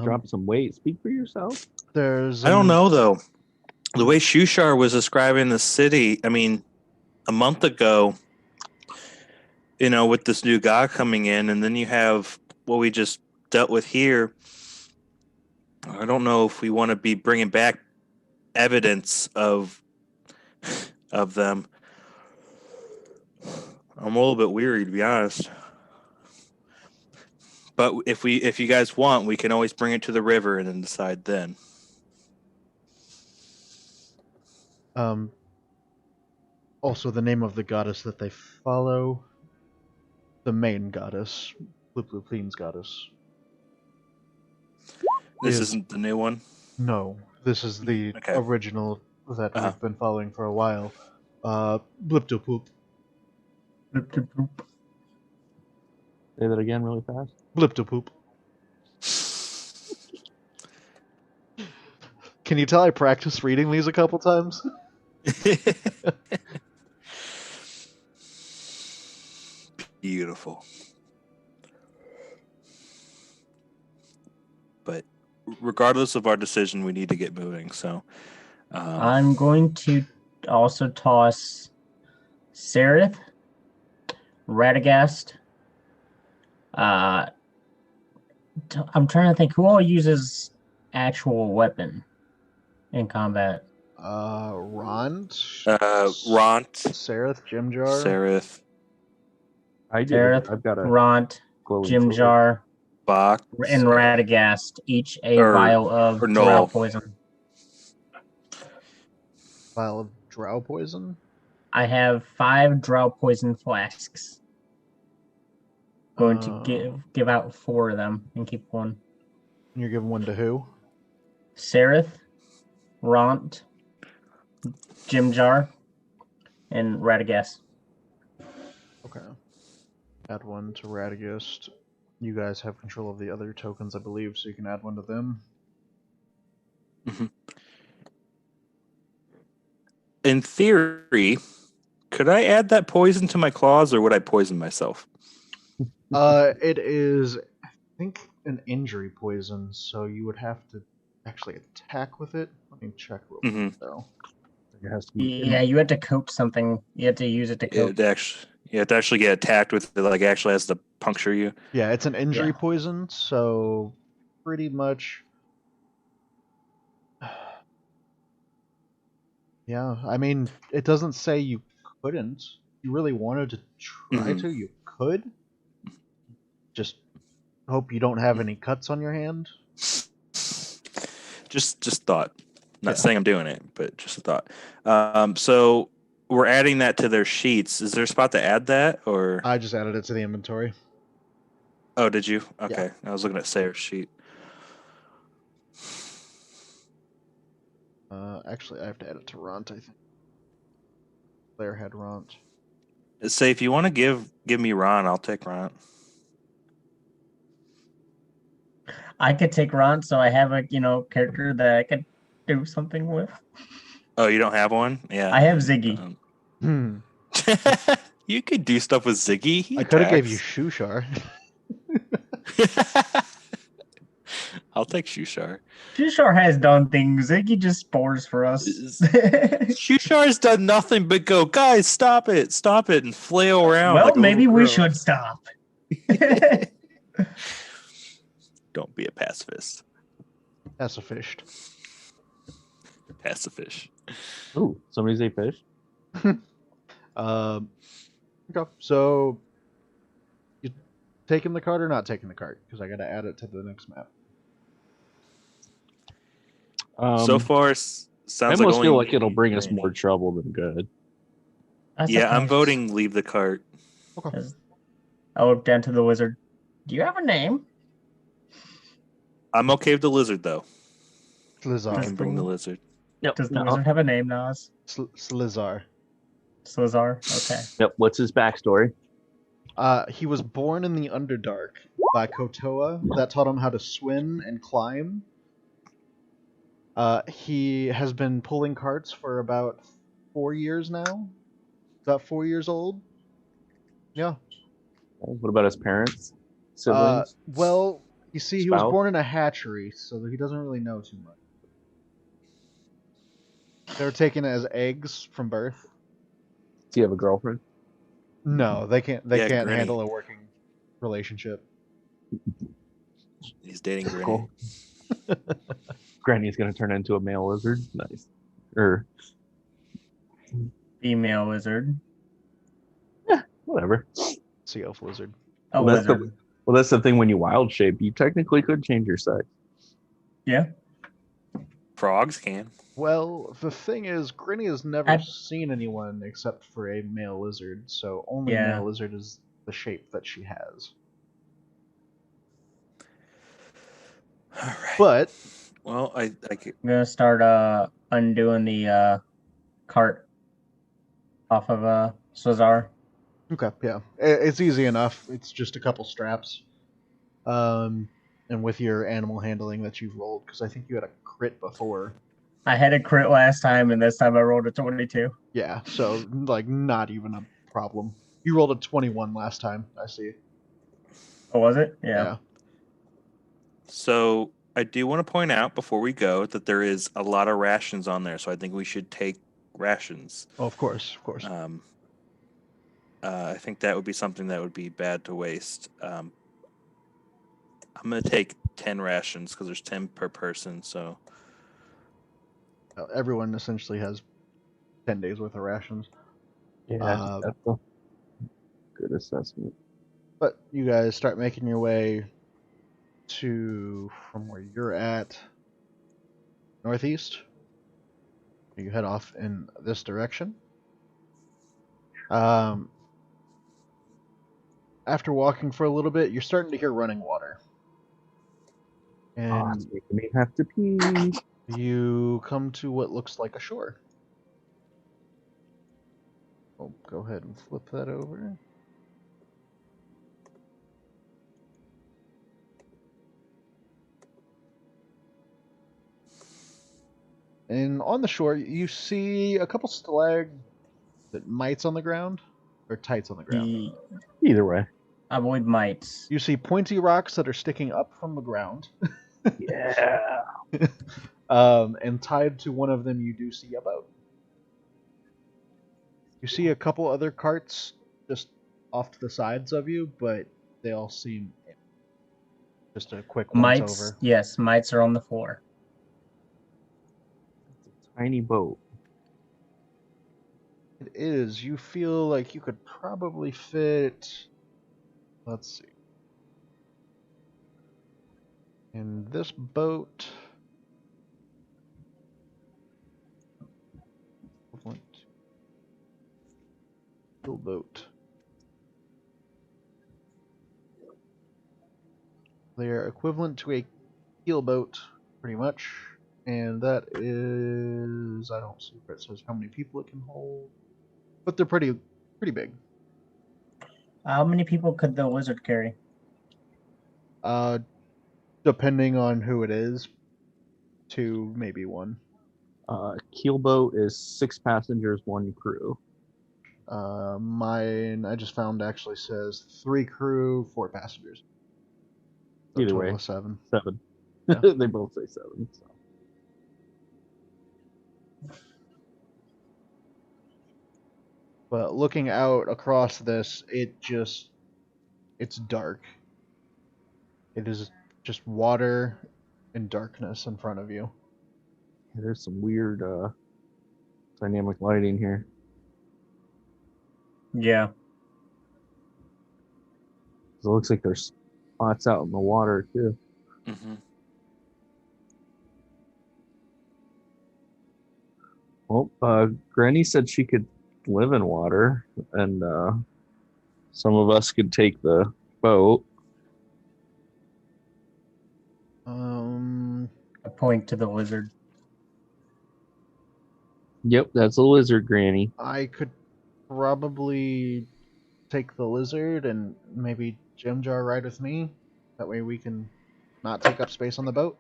Speaker 4: Drop some weight. Speak for yourself.
Speaker 1: There's
Speaker 3: I don't know though. The way Shushar was describing the city, I mean, a month ago, with this new guy coming in, and then you have what we just dealt with here. I don't know if we want to be bringing back evidence of them. I'm a little bit weary, to be honest. But if you guys want, we can always bring it to the river and then decide then.
Speaker 1: Also the name of the goddess that they follow, the main goddess, Sloobludop's goddess.
Speaker 3: This isn't the new one?
Speaker 1: No, this is the original that we've been following for a while. Bliptopoop.
Speaker 2: Bliptopoop.
Speaker 4: Say that again really fast.
Speaker 1: Bliptopoop. Can you tell I practiced reading these a couple times?
Speaker 3: Beautiful. But regardless of our decision, we need to get moving. So
Speaker 2: I'm going to also toss Sereth, Radagast. I'm trying to think who all uses actual weapon in combat.
Speaker 1: Ront.
Speaker 3: Ront.
Speaker 1: Sereth, Jimjar.
Speaker 3: Sereth.
Speaker 4: I did.
Speaker 2: Sereth,
Speaker 4: I've got a
Speaker 2: Ront,
Speaker 4: glowing sword.
Speaker 2: Jimjar,
Speaker 3: Bach.
Speaker 2: and Radagast, each a vial of drow poison.
Speaker 1: Vial of drow poison?
Speaker 2: I have 5 drow poison flasks. Going to give out 4 of them and keep one.
Speaker 1: You're giving one to who?
Speaker 2: Sereth, Ront, Jimjar, and Radagast.
Speaker 1: Okay. Add one to Radagast. You guys have control of the other tokens, I believe, so you can add one to them.
Speaker 3: Mm-hmm. In theory, could I add that poison to my claws, or would I poison myself?
Speaker 1: It is, I think, an injury poison, so you would have to actually attack with it. Let me check real quick, though.
Speaker 4: It has to be
Speaker 2: you had to coat something. You had to use it to coat.
Speaker 3: You have to actually get attacked with it, like actually has to puncture you.
Speaker 1: Yeah, it's an injury poison, so pretty much. Yeah, I mean, it doesn't say you couldn't. If you really wanted to try to, you could. Just hope you don't have any cuts on your hand.
Speaker 3: Just thought. Not saying I'm doing it, but just a thought. So we're adding that to their sheets. Is there a spot to add that, or?
Speaker 1: I just added it to the inventory.
Speaker 3: Oh, did you? Okay,
Speaker 1: Yeah.
Speaker 3: I was looking at Sarah's sheet.
Speaker 1: Actually, I have to add it to Ront, I think. Claire had Ront.
Speaker 3: Say, if you want to give me Ron, I'll take Ron.
Speaker 2: I could take Ront, so I have a character that I could do something with.
Speaker 3: Oh, you don't have one? Yeah.
Speaker 2: I have Ziggy.
Speaker 3: You could do stuff with Ziggy.
Speaker 1: I could have gave you Shushar.
Speaker 3: I'll take Shushar.
Speaker 2: Shushar has done things. He just spores for us.
Speaker 3: Shushar's done nothing but go, guys, stop it, and flail around.
Speaker 2: Well,
Speaker 3: like a
Speaker 2: maybe
Speaker 3: little
Speaker 2: we
Speaker 3: girl.
Speaker 2: should stop.
Speaker 3: Don't be a pacifist.
Speaker 1: Pacifist.
Speaker 3: Pacifist.
Speaker 4: Ooh, somebody say fish.
Speaker 1: Okay, so you taking the cart or not taking the cart? Because I got to add it to the next map.
Speaker 3: So far,
Speaker 4: I
Speaker 3: sounds like
Speaker 4: almost
Speaker 3: only
Speaker 4: feel like
Speaker 3: me
Speaker 4: it'll
Speaker 3: and
Speaker 4: bring us
Speaker 3: Granny.
Speaker 4: more trouble than good.
Speaker 3: Yeah, I'm voting leave the cart.
Speaker 1: Okay.
Speaker 2: I look down to the wizard. Do you have a name?
Speaker 3: I'm okay with the lizard, though. You
Speaker 1: Slizar.
Speaker 3: can bring the lizard.
Speaker 4: Yep.
Speaker 2: Does the wizard have a name, Nas?
Speaker 1: Slizar.
Speaker 2: Slizar? Okay.
Speaker 4: Yep. What's his backstory?
Speaker 1: He was born in the Underdark by Kotoa that taught him how to swim and climb. He has been pulling carts for about 4 years now. About 4 years old. Yeah.
Speaker 4: What about his parents? Siblings?
Speaker 1: Well, you see, he was
Speaker 4: Spouse?
Speaker 1: born in a hatchery, so he doesn't really know too much. They were taken as eggs from birth.
Speaker 4: Does he have a girlfriend?
Speaker 1: No, they can't. They
Speaker 3: Yeah,
Speaker 1: can't
Speaker 3: Granny.
Speaker 1: handle a working relationship.
Speaker 3: He's dating Granny.
Speaker 4: Cool. Granny's gonna turn into a male lizard. Nice. Or
Speaker 2: Female wizard.
Speaker 4: whatever.
Speaker 1: Sea elf lizard.
Speaker 2: A
Speaker 4: Well, that's the-
Speaker 2: wizard.
Speaker 4: Well, that's the thing. When you wild shape, you technically could change your sex.
Speaker 2: Yeah.
Speaker 3: Frogs can.
Speaker 1: Well, the thing is, Granny has never
Speaker 2: I-
Speaker 1: seen anyone except for a male lizard, so only
Speaker 2: Yeah.
Speaker 1: male lizard is the shape that she has.
Speaker 3: All right.
Speaker 1: But
Speaker 3: Well, I
Speaker 2: I'm gonna start undoing the cart off of Slizar.
Speaker 1: okay, yeah, it's easy enough. It's just a couple straps, and with your animal handling that you've rolled, because I think you had a crit before.
Speaker 2: I had a crit last time, and this time I rolled a 22.
Speaker 1: Yeah, so like not even a problem. You rolled a 21 last time. I see.
Speaker 2: Oh, was it? Yeah.
Speaker 3: So I do want to point out before we go that there is a lot of rations on there, so I think we should take rations.
Speaker 1: Oh, of course, of course.
Speaker 3: I think that would be something that would be bad to waste. I'm going to take 10 rations because there's 10 per person. So
Speaker 1: Everyone essentially has 10 days worth of rations.
Speaker 4: Yeah, that's a good assessment.
Speaker 1: But you guys start making your way from where you're at, northeast. You head off in this direction. After walking for a little bit, you're starting to hear running water.
Speaker 4: Oh, it's
Speaker 1: And
Speaker 4: making me have to pee.
Speaker 1: you come to what looks like a shore. Oh, go ahead and flip that over. And on the shore, you see a couple mites on the ground, or tights on the ground.
Speaker 4: Either way.
Speaker 2: I believe mites.
Speaker 1: You see pointy rocks that are sticking up from the ground.
Speaker 4: Yeah.
Speaker 1: And tied to one of them, you do see a boat. You see a couple other carts just off to the sides of you, but they all seem just a quick once
Speaker 2: Mites,
Speaker 1: over.
Speaker 2: yes, mites are on the floor.
Speaker 4: It's a tiny boat.
Speaker 1: It is. You feel like you could probably fit. Let's see. In this boat. Boat. They are equivalent to a keelboat, pretty much, and that is, I don't see where it says how many people it can hold, but they're pretty big.
Speaker 2: How many people could the wizard carry?
Speaker 1: Depending on who it is, 2, maybe 1.
Speaker 4: Keelboat is 6 passengers, 1 crew.
Speaker 1: Mine, I just found, actually says 3 crew, 4 passengers. So
Speaker 4: Either
Speaker 1: total
Speaker 4: way.
Speaker 1: of 7.
Speaker 4: 7.
Speaker 1: Yeah.
Speaker 4: They both say 7. So.
Speaker 1: But looking out across this, it's dark. It is just water and darkness in front of you.
Speaker 4: There's some weird dynamic lighting here.
Speaker 2: Yeah.
Speaker 4: It looks like there's spots out in the water too.
Speaker 3: Mm-hmm.
Speaker 4: Well, Granny said she could live in water, and some of us could take the boat.
Speaker 2: I point to the lizard.
Speaker 4: Yep, that's a lizard, Granny.
Speaker 1: I could probably take the lizard and maybe Jim Jar ride with me. That way we can not take up space on the boat.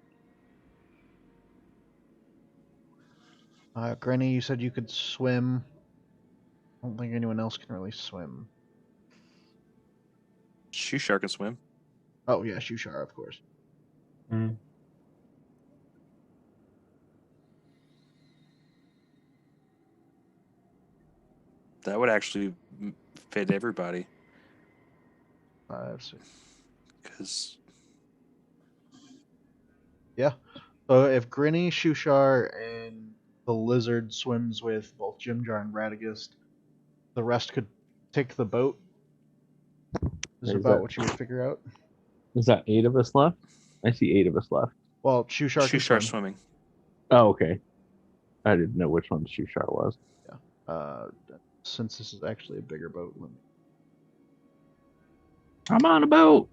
Speaker 1: Granny, you said you could swim. I don't think anyone else can really swim.
Speaker 3: Shoe Shark can swim.
Speaker 1: Oh yeah, Shushar, of course.
Speaker 2: Mm.
Speaker 3: That would actually fit everybody.
Speaker 1: 5, 6.
Speaker 3: Because
Speaker 1: Yeah. So if Grinny, Shushar, and the lizard swims with both Jimjar and Radagast, the rest could take the boat. Is about what you would figure out.
Speaker 4: Is that 8 of us left? I see 8 of us left.
Speaker 1: Well, Shushar
Speaker 3: Shoe
Speaker 1: can
Speaker 3: Shark
Speaker 1: swim.
Speaker 3: swimming.
Speaker 4: Oh, okay. I didn't know which one Shushar was.
Speaker 1: Since this is actually a bigger boat.
Speaker 4: I'm on a boat.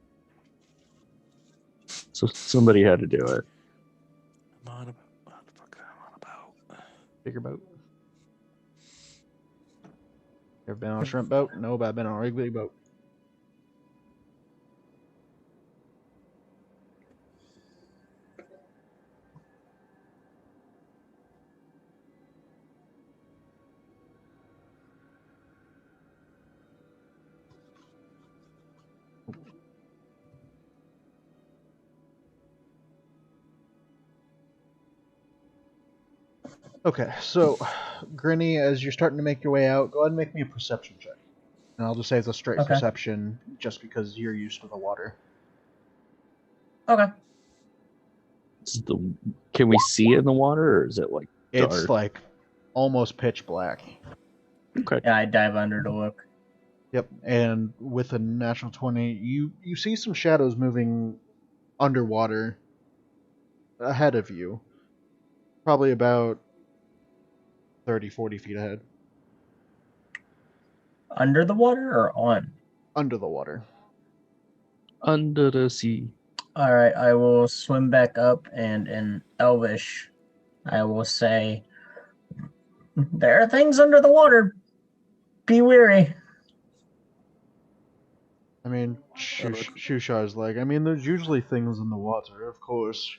Speaker 4: So somebody had to do it.
Speaker 3: I'm on a boat.
Speaker 1: Bigger boat. Ever been on a shrimp boat? No, but I've been on a Wrigley boat. Okay, so Grinny, as you're starting to make your way out, go ahead and make me a perception check. And I'll just say it's a straight
Speaker 2: Okay.
Speaker 1: perception just because you're used to the water.
Speaker 2: Okay.
Speaker 4: Can we see in the water, or is it like dark?
Speaker 1: It's like almost pitch black.
Speaker 4: Okay.
Speaker 2: Yeah, I dive under to look.
Speaker 1: Yep, and with a natural 20, you see some shadows moving underwater ahead of you. Probably about 30, 40 feet ahead.
Speaker 2: Under the water or on?
Speaker 1: Under the water.
Speaker 4: Under the sea.
Speaker 2: Alright, I will swim back up, and in Elvish, I will say, there are things under the water. Be wary.
Speaker 1: I mean, Shushar's like, I mean, there's usually things in the water, of course.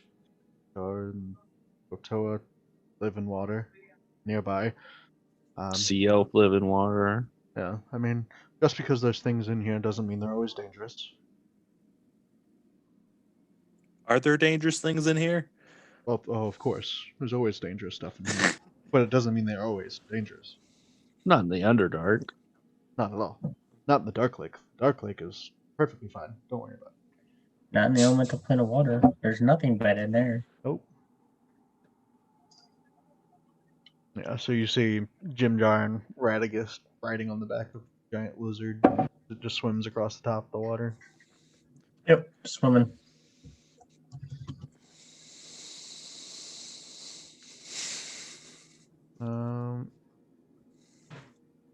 Speaker 1: Shar and Otoa live in water nearby.
Speaker 4: Sea elf live in water.
Speaker 1: Yeah, I mean, just because there's things in here doesn't mean they're always dangerous.
Speaker 3: Are there dangerous things in here?
Speaker 1: Well, oh, of course, there's always dangerous stuff in here, but it doesn't mean they're always dangerous.
Speaker 4: Not in the Underdark.
Speaker 1: Not at all. Not in the Dark Lake. Dark Lake is perfectly fine. Don't worry about it.
Speaker 2: Not in the elemental plane of water. There's nothing bad in there.
Speaker 1: Nope. Yeah, so you see Jimjar and Radagast riding on the back of a giant lizard that just swims across the top of the water.
Speaker 2: Yep, swimming.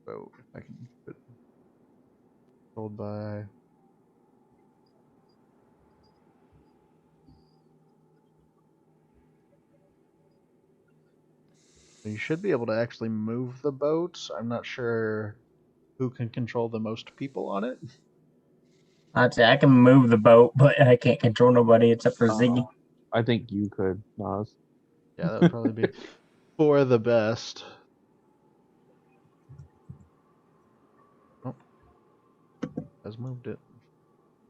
Speaker 1: So if I can put told by you should be able to actually move the boat. I'm not sure who can control the most people on it.
Speaker 2: I'd say I can move the boat, but I can't control nobody except for Ziggy.
Speaker 4: I think you could, Nas.
Speaker 1: Yeah, that would probably be for the best. Oh, has moved it.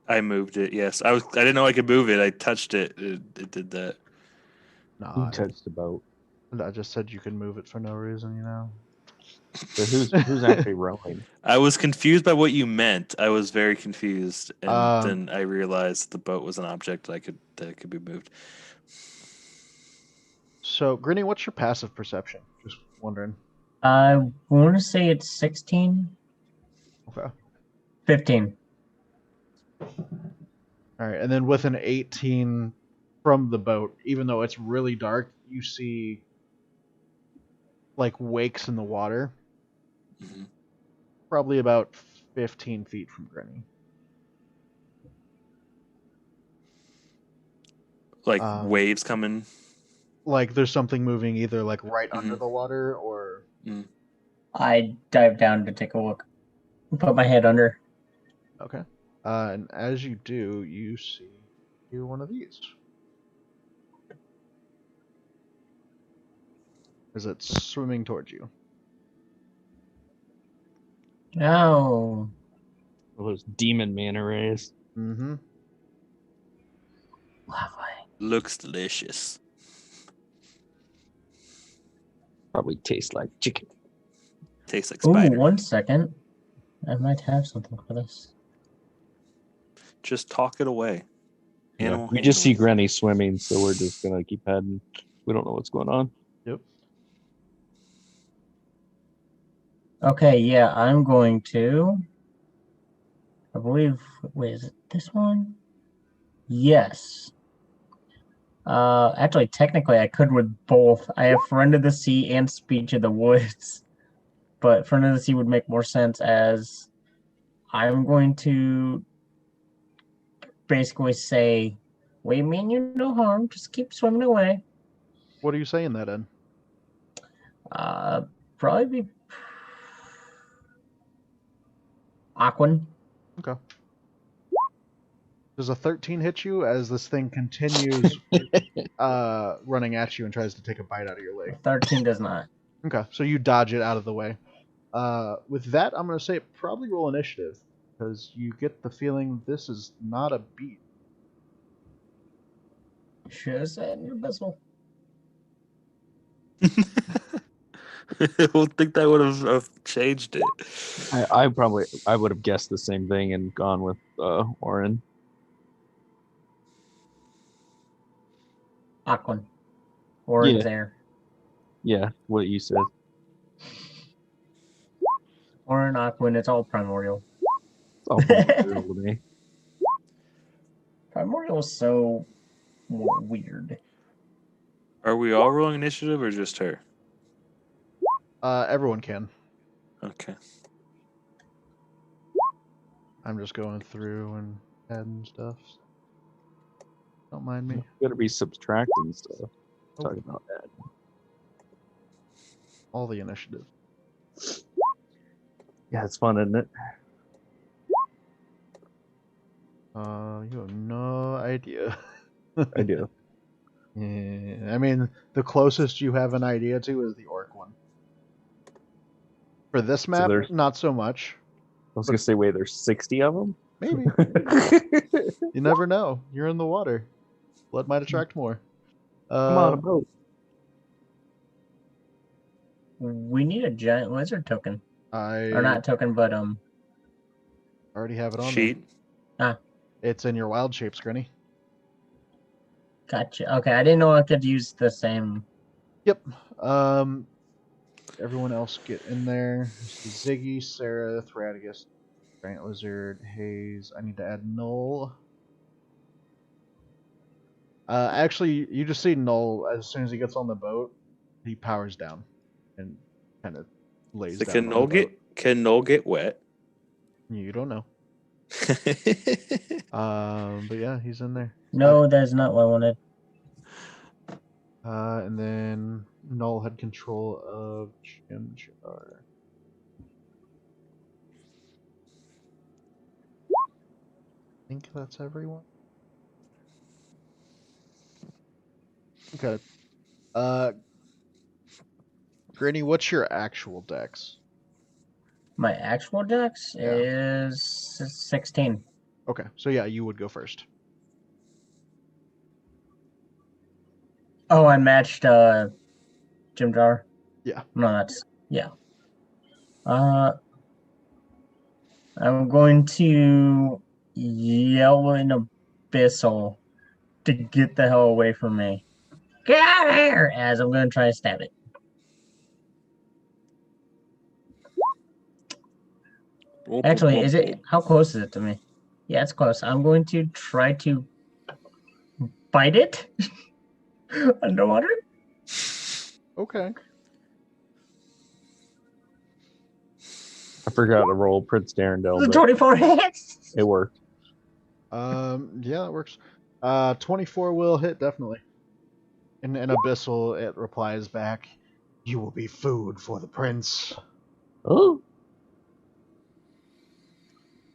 Speaker 3: I moved it. Yes, I didn't know I could move it. I touched it. It did that.
Speaker 1: No,
Speaker 4: Who touched the boat?
Speaker 1: I just said you can move it for no reason, you know.
Speaker 4: So who's actually rowing?
Speaker 3: I was confused by what you meant. I was very confused, and
Speaker 1: Um,
Speaker 3: then I realized the boat was an object that could be moved.
Speaker 1: So, Grinny, what's your passive perception? Just wondering.
Speaker 2: I want to say it's 16,
Speaker 1: Okay.
Speaker 2: 15.
Speaker 1: All right, and then with an 18 from the boat, even though it's really dark, you see like wakes in the water,
Speaker 3: hmm
Speaker 1: probably about 15 feet from Grinny.
Speaker 3: Like
Speaker 1: Um,
Speaker 3: waves coming.
Speaker 1: like there's something moving either like right under
Speaker 3: Mhm.
Speaker 1: the water or
Speaker 2: I dive down to take a look. Put my head under.
Speaker 1: okay. And as you do, you see one of these. As it's swimming towards you.
Speaker 2: Oh.
Speaker 4: Those demon manta rays.
Speaker 1: Mm-hmm.
Speaker 2: Lovely.
Speaker 3: Looks delicious.
Speaker 4: Probably taste like chicken.
Speaker 3: Tastes like
Speaker 2: Ooh,
Speaker 3: spider.
Speaker 2: 1 second. I might have something for this.
Speaker 3: Just talk it away.
Speaker 4: Yeah.
Speaker 3: Animal
Speaker 4: We just see
Speaker 3: handling.
Speaker 4: Granny swimming, so we're just gonna keep heading. We don't know what's going on.
Speaker 1: Yep.
Speaker 2: Okay, yeah, I'm going to. I believe. Wait, is it this one? Yes. Actually, technically, I could with both. I have Friend of the Sea and Speech of the Woods, but Friend of the Sea would make more sense as I'm going to basically say, "We mean you no harm. Just keep swimming away."
Speaker 1: What are you saying that in?
Speaker 2: Probably be Aquan.
Speaker 1: Okay. Does a 13 hit you as this thing continues running at you and tries to take a bite out of your leg?
Speaker 2: 13 does not.
Speaker 1: Okay, so you dodge it out of the way. With that, I'm going to say probably roll initiative, because you get the feeling this is not a beat.
Speaker 2: Should have said your vessel.
Speaker 3: I don't think that would have changed it.
Speaker 4: I would have guessed the same thing and gone with Orin.
Speaker 2: Aquan. Orange there.
Speaker 4: Yeah, what you said.
Speaker 2: Orin, Aquan, it's all primordial.
Speaker 4: It's all primordial to me.
Speaker 2: Primordial is so weird.
Speaker 3: Are we all rolling initiative or just her?
Speaker 1: Everyone can.
Speaker 3: Okay.
Speaker 1: I'm just going through and adding stuff. Don't mind me.
Speaker 4: You gotta be subtracting stuff.
Speaker 1: Oh.
Speaker 4: Talking about that.
Speaker 1: All the initiative.
Speaker 4: Yeah, it's fun, isn't it?
Speaker 1: You have no idea.
Speaker 4: I do.
Speaker 1: Yeah, I mean, the closest you have an idea to is the orc one. For this map,
Speaker 4: there's-
Speaker 1: not so much.
Speaker 4: I was gonna say, wait, there's 60 of them?
Speaker 1: Maybe. You never know. You're in the water. Blood might attract more.
Speaker 4: Come on, a boat.
Speaker 2: We need a giant lizard token.
Speaker 1: I
Speaker 2: Or not token, but
Speaker 1: already have it on
Speaker 3: Sheet.
Speaker 1: there. It's in your wild shapes, Grinny.
Speaker 2: Gotcha. Okay, I didn't know I could use the same.
Speaker 1: Yep. Everyone else get in there. Ziggy, Sarah, Thradigus, Giant Lizard, Haze. I need to add Null. Actually, you just see Null as soon as he gets on the boat. He powers down and kind of lays
Speaker 3: So
Speaker 1: down.
Speaker 3: can
Speaker 1: on
Speaker 3: Noel
Speaker 1: the boat.
Speaker 3: can Noel get wet?
Speaker 1: You don't know. But yeah, he's in there.
Speaker 2: No, that is not what I wanted.
Speaker 1: And then Null had control of Chimchar. I think that's everyone. Okay. Granny, what's your actual dex?
Speaker 2: My actual dex
Speaker 1: Yeah.
Speaker 2: is 16.
Speaker 1: Okay, so yeah, you would go first.
Speaker 2: Oh, I matched Jim Jar.
Speaker 1: Yeah.
Speaker 2: No, that's yeah. I'm going to yell in Abyssal to get the hell away from me. Get out of here! As I'm going to try to stab it. Actually, is it? How close is it to me? Yeah, it's close. I'm going to try to bite it underwater.
Speaker 1: Okay.
Speaker 4: I forgot to roll Prince Darendelle,
Speaker 2: The
Speaker 4: but
Speaker 2: 24 hits.
Speaker 4: it worked.
Speaker 1: Yeah, that works. 24 will hit, definitely. In Abyssal, it replies back, "You will be food for the prince."
Speaker 4: Oh,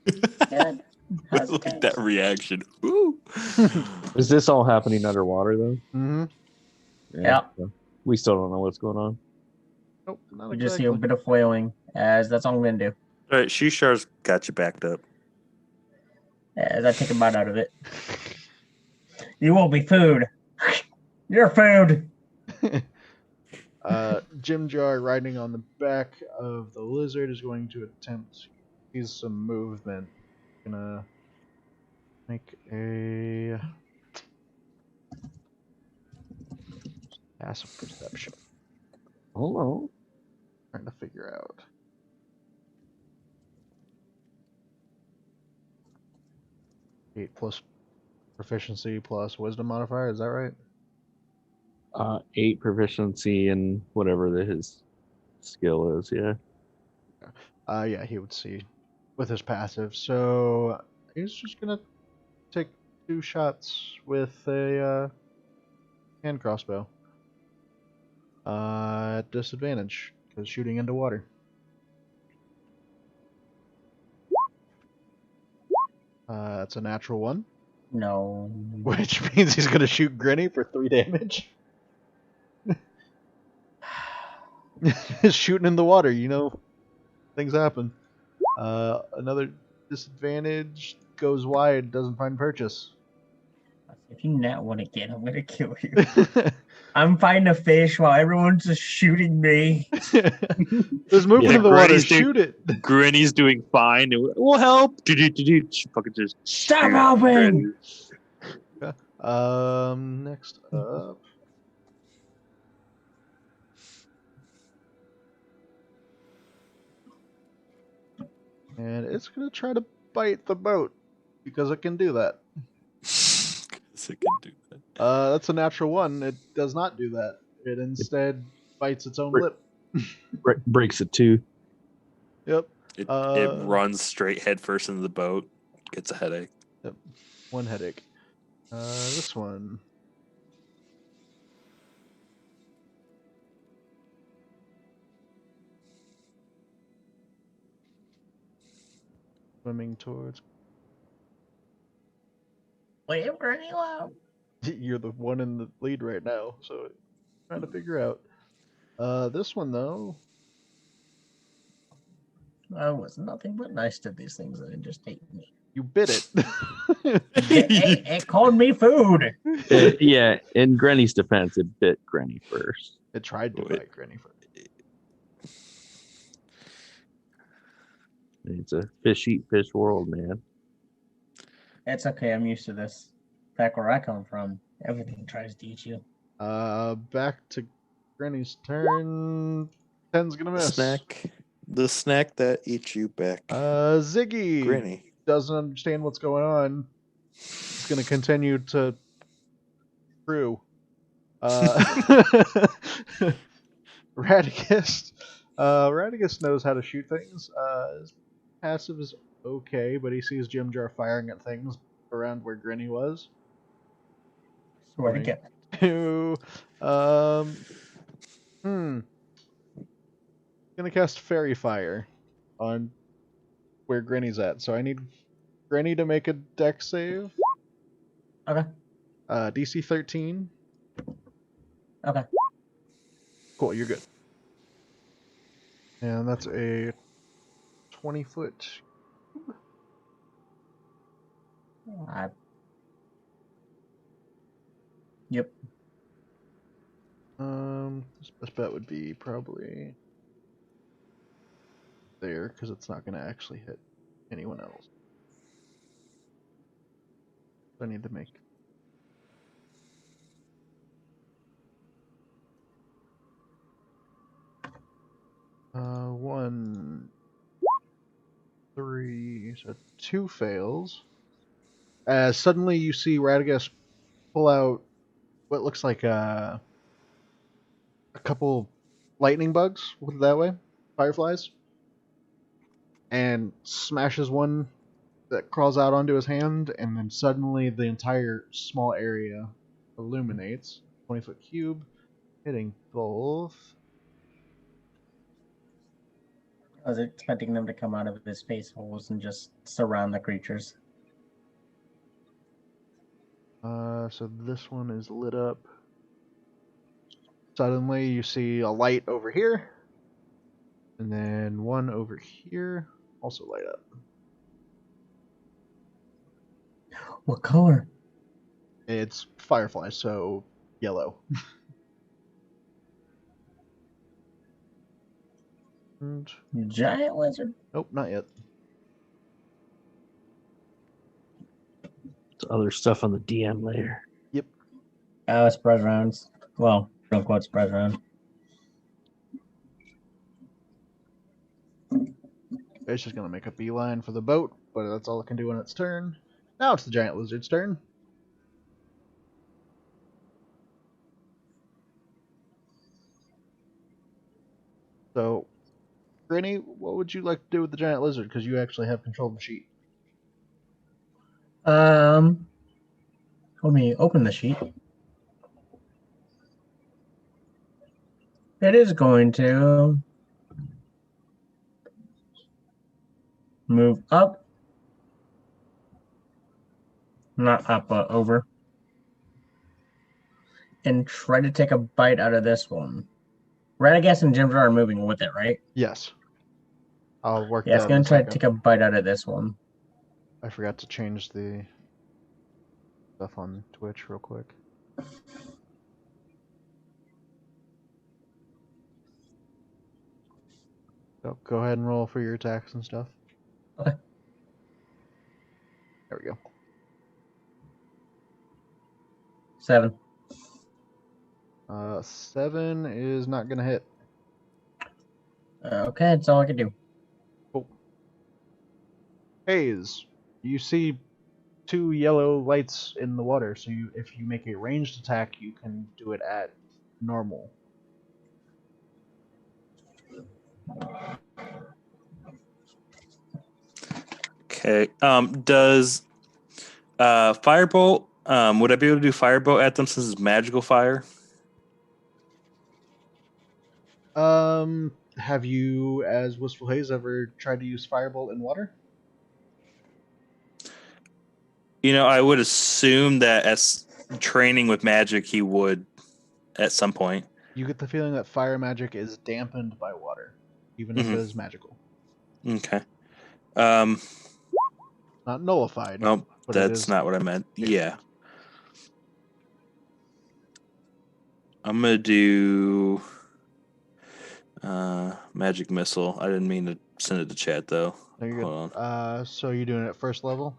Speaker 2: Good. How's it
Speaker 3: Look at
Speaker 2: taste?
Speaker 3: that reaction. Ooh.
Speaker 4: is this all happening underwater though?
Speaker 1: Mm-hmm.
Speaker 2: Yeah.
Speaker 4: So we still don't know what's going on.
Speaker 1: Nope, not
Speaker 2: We just see a
Speaker 1: exactly.
Speaker 2: bit of flailing, as that's all I'm going to do.
Speaker 3: All right, Shishar's got you backed up.
Speaker 2: As I take a bite out of it. You will be food. You're food.
Speaker 1: Jim Jar riding on the back of the lizard is going to attempt to use some movement. Gonna make a passive perception.
Speaker 4: Hold on.
Speaker 1: Trying to figure out. Eight plus proficiency plus wisdom modifier. Is that right?
Speaker 4: 8 proficiency in whatever his skill is. Yeah.
Speaker 1: Yeah, he would see with his passive. So he's just gonna take 2 shots with a hand crossbow. At disadvantage because shooting into water. That's a natural 1,
Speaker 2: No.
Speaker 1: which means he's gonna shoot Grinny for 3 damage. Shooting in the water, you know, things happen. Another disadvantage goes wide, doesn't find purchase.
Speaker 2: If you nat one again, I'm going to kill you. I'm fighting a fish while everyone's just shooting me.
Speaker 1: There's movement
Speaker 4: Yeah,
Speaker 1: in the water.
Speaker 3: Granny's
Speaker 1: Shoot it.
Speaker 3: Granny's doing fine. We'll help. She fucking just
Speaker 2: Stop
Speaker 3: shoot
Speaker 2: helping!
Speaker 3: Granny.
Speaker 1: Next up. And it's gonna try to bite the boat because it can do that.
Speaker 3: Because it can do that.
Speaker 1: That's a natural 1. It does not do that. It instead bites its own
Speaker 4: Break-
Speaker 1: lip.
Speaker 4: breaks it too.
Speaker 1: Yep.
Speaker 3: It runs straight headfirst into the boat. Gets a headache.
Speaker 1: Yep. 1 headache. This one. Swimming towards.
Speaker 2: Wait for any loud.
Speaker 1: You're the one in the lead right now, so trying to figure out. This one though.
Speaker 2: I was nothing but nice to these things that just hate me.
Speaker 1: You bit it.
Speaker 2: It called me food.
Speaker 4: Yeah, in Granny's defense, it bit Granny first.
Speaker 1: It tried to bite Granny first.
Speaker 4: It's a fish eat fish world, man.
Speaker 2: It's okay. I'm used to this. Back where I come from, everything tries to eat you.
Speaker 1: Back to Granny's turn. 10's gonna miss.
Speaker 3: The snack that eats you back.
Speaker 1: Ziggy
Speaker 3: Granny.
Speaker 1: doesn't understand what's going on. He's gonna continue to crew. Radicus. Radicus knows how to shoot things. His passive is okay, but he sees Jim Jar firing at things around where Grinny was.
Speaker 2: Swear to God.
Speaker 1: To gonna cast Fairy Fire on where Grinny's at. So I need Grinny to make a dex save.
Speaker 2: Okay.
Speaker 1: DC 13.
Speaker 2: Okay.
Speaker 1: Cool, you're good. And that's a 20-foot.
Speaker 2: Yep.
Speaker 1: This best bet would be probably there because it's not going to actually hit anyone else. I need to make. One, three, so 2 fails. As suddenly you see Radagast pull out what looks like a couple lightning bugs, put it that way, fireflies, and smashes one that crawls out onto his hand, and then suddenly the entire small area illuminates. 20-foot cube, hitting both.
Speaker 2: I was expecting them to come out of his space holes and just surround the creatures.
Speaker 1: So this one is lit up. Suddenly you see a light over here, and then one over here also light up.
Speaker 2: What color?
Speaker 1: It's fireflies, so yellow. And,
Speaker 2: Giant lizard?
Speaker 1: nope, not yet.
Speaker 4: Other stuff on the DM later.
Speaker 1: Yep.
Speaker 2: Oh, spread rounds. Well, don't quote spread round.
Speaker 1: It's just gonna make a beeline for the boat, but that's all it can do on its turn. Now it's the giant lizard's turn. So, Granny, what would you like to do with the giant lizard? Because you actually have control of the sheet.
Speaker 2: Let me open the sheet. It is going to move up. Not up, but over. And try to take a bite out of this one. Radagast and Jimdra are moving with it, right?
Speaker 1: Yes. I'll work
Speaker 2: Yeah, it's
Speaker 1: that
Speaker 2: going
Speaker 1: in
Speaker 2: to try
Speaker 1: a
Speaker 2: to
Speaker 1: second.
Speaker 2: take a bite out of this one.
Speaker 1: I forgot to change the stuff on Twitch real quick. So go ahead and roll for your attacks and stuff.
Speaker 2: Okay.
Speaker 1: There we go.
Speaker 2: 7.
Speaker 1: 7 is not gonna hit.
Speaker 2: Okay, that's all I can do.
Speaker 1: Cool. Haze, you see 2 yellow lights in the water, so if you make a ranged attack, you can do it at normal.
Speaker 3: Okay. Does firebolt? Would I be able to do firebolt at them since it's magical fire?
Speaker 1: Have you, as Wistful Haze, ever tried to use Firebolt in water?
Speaker 3: You know, I would assume that as training with magic, he would at some point.
Speaker 1: You get the feeling that fire magic is dampened by water, even if it is magical.
Speaker 3: Okay.
Speaker 1: Not nullified.
Speaker 3: Well,
Speaker 1: but it
Speaker 3: that's
Speaker 1: is
Speaker 3: not what I meant. Yeah. I'm gonna do magic missile. I didn't mean to send it to chat though.
Speaker 1: No, you're
Speaker 3: Hold
Speaker 1: good.
Speaker 3: on.
Speaker 1: So you're doing it at first level?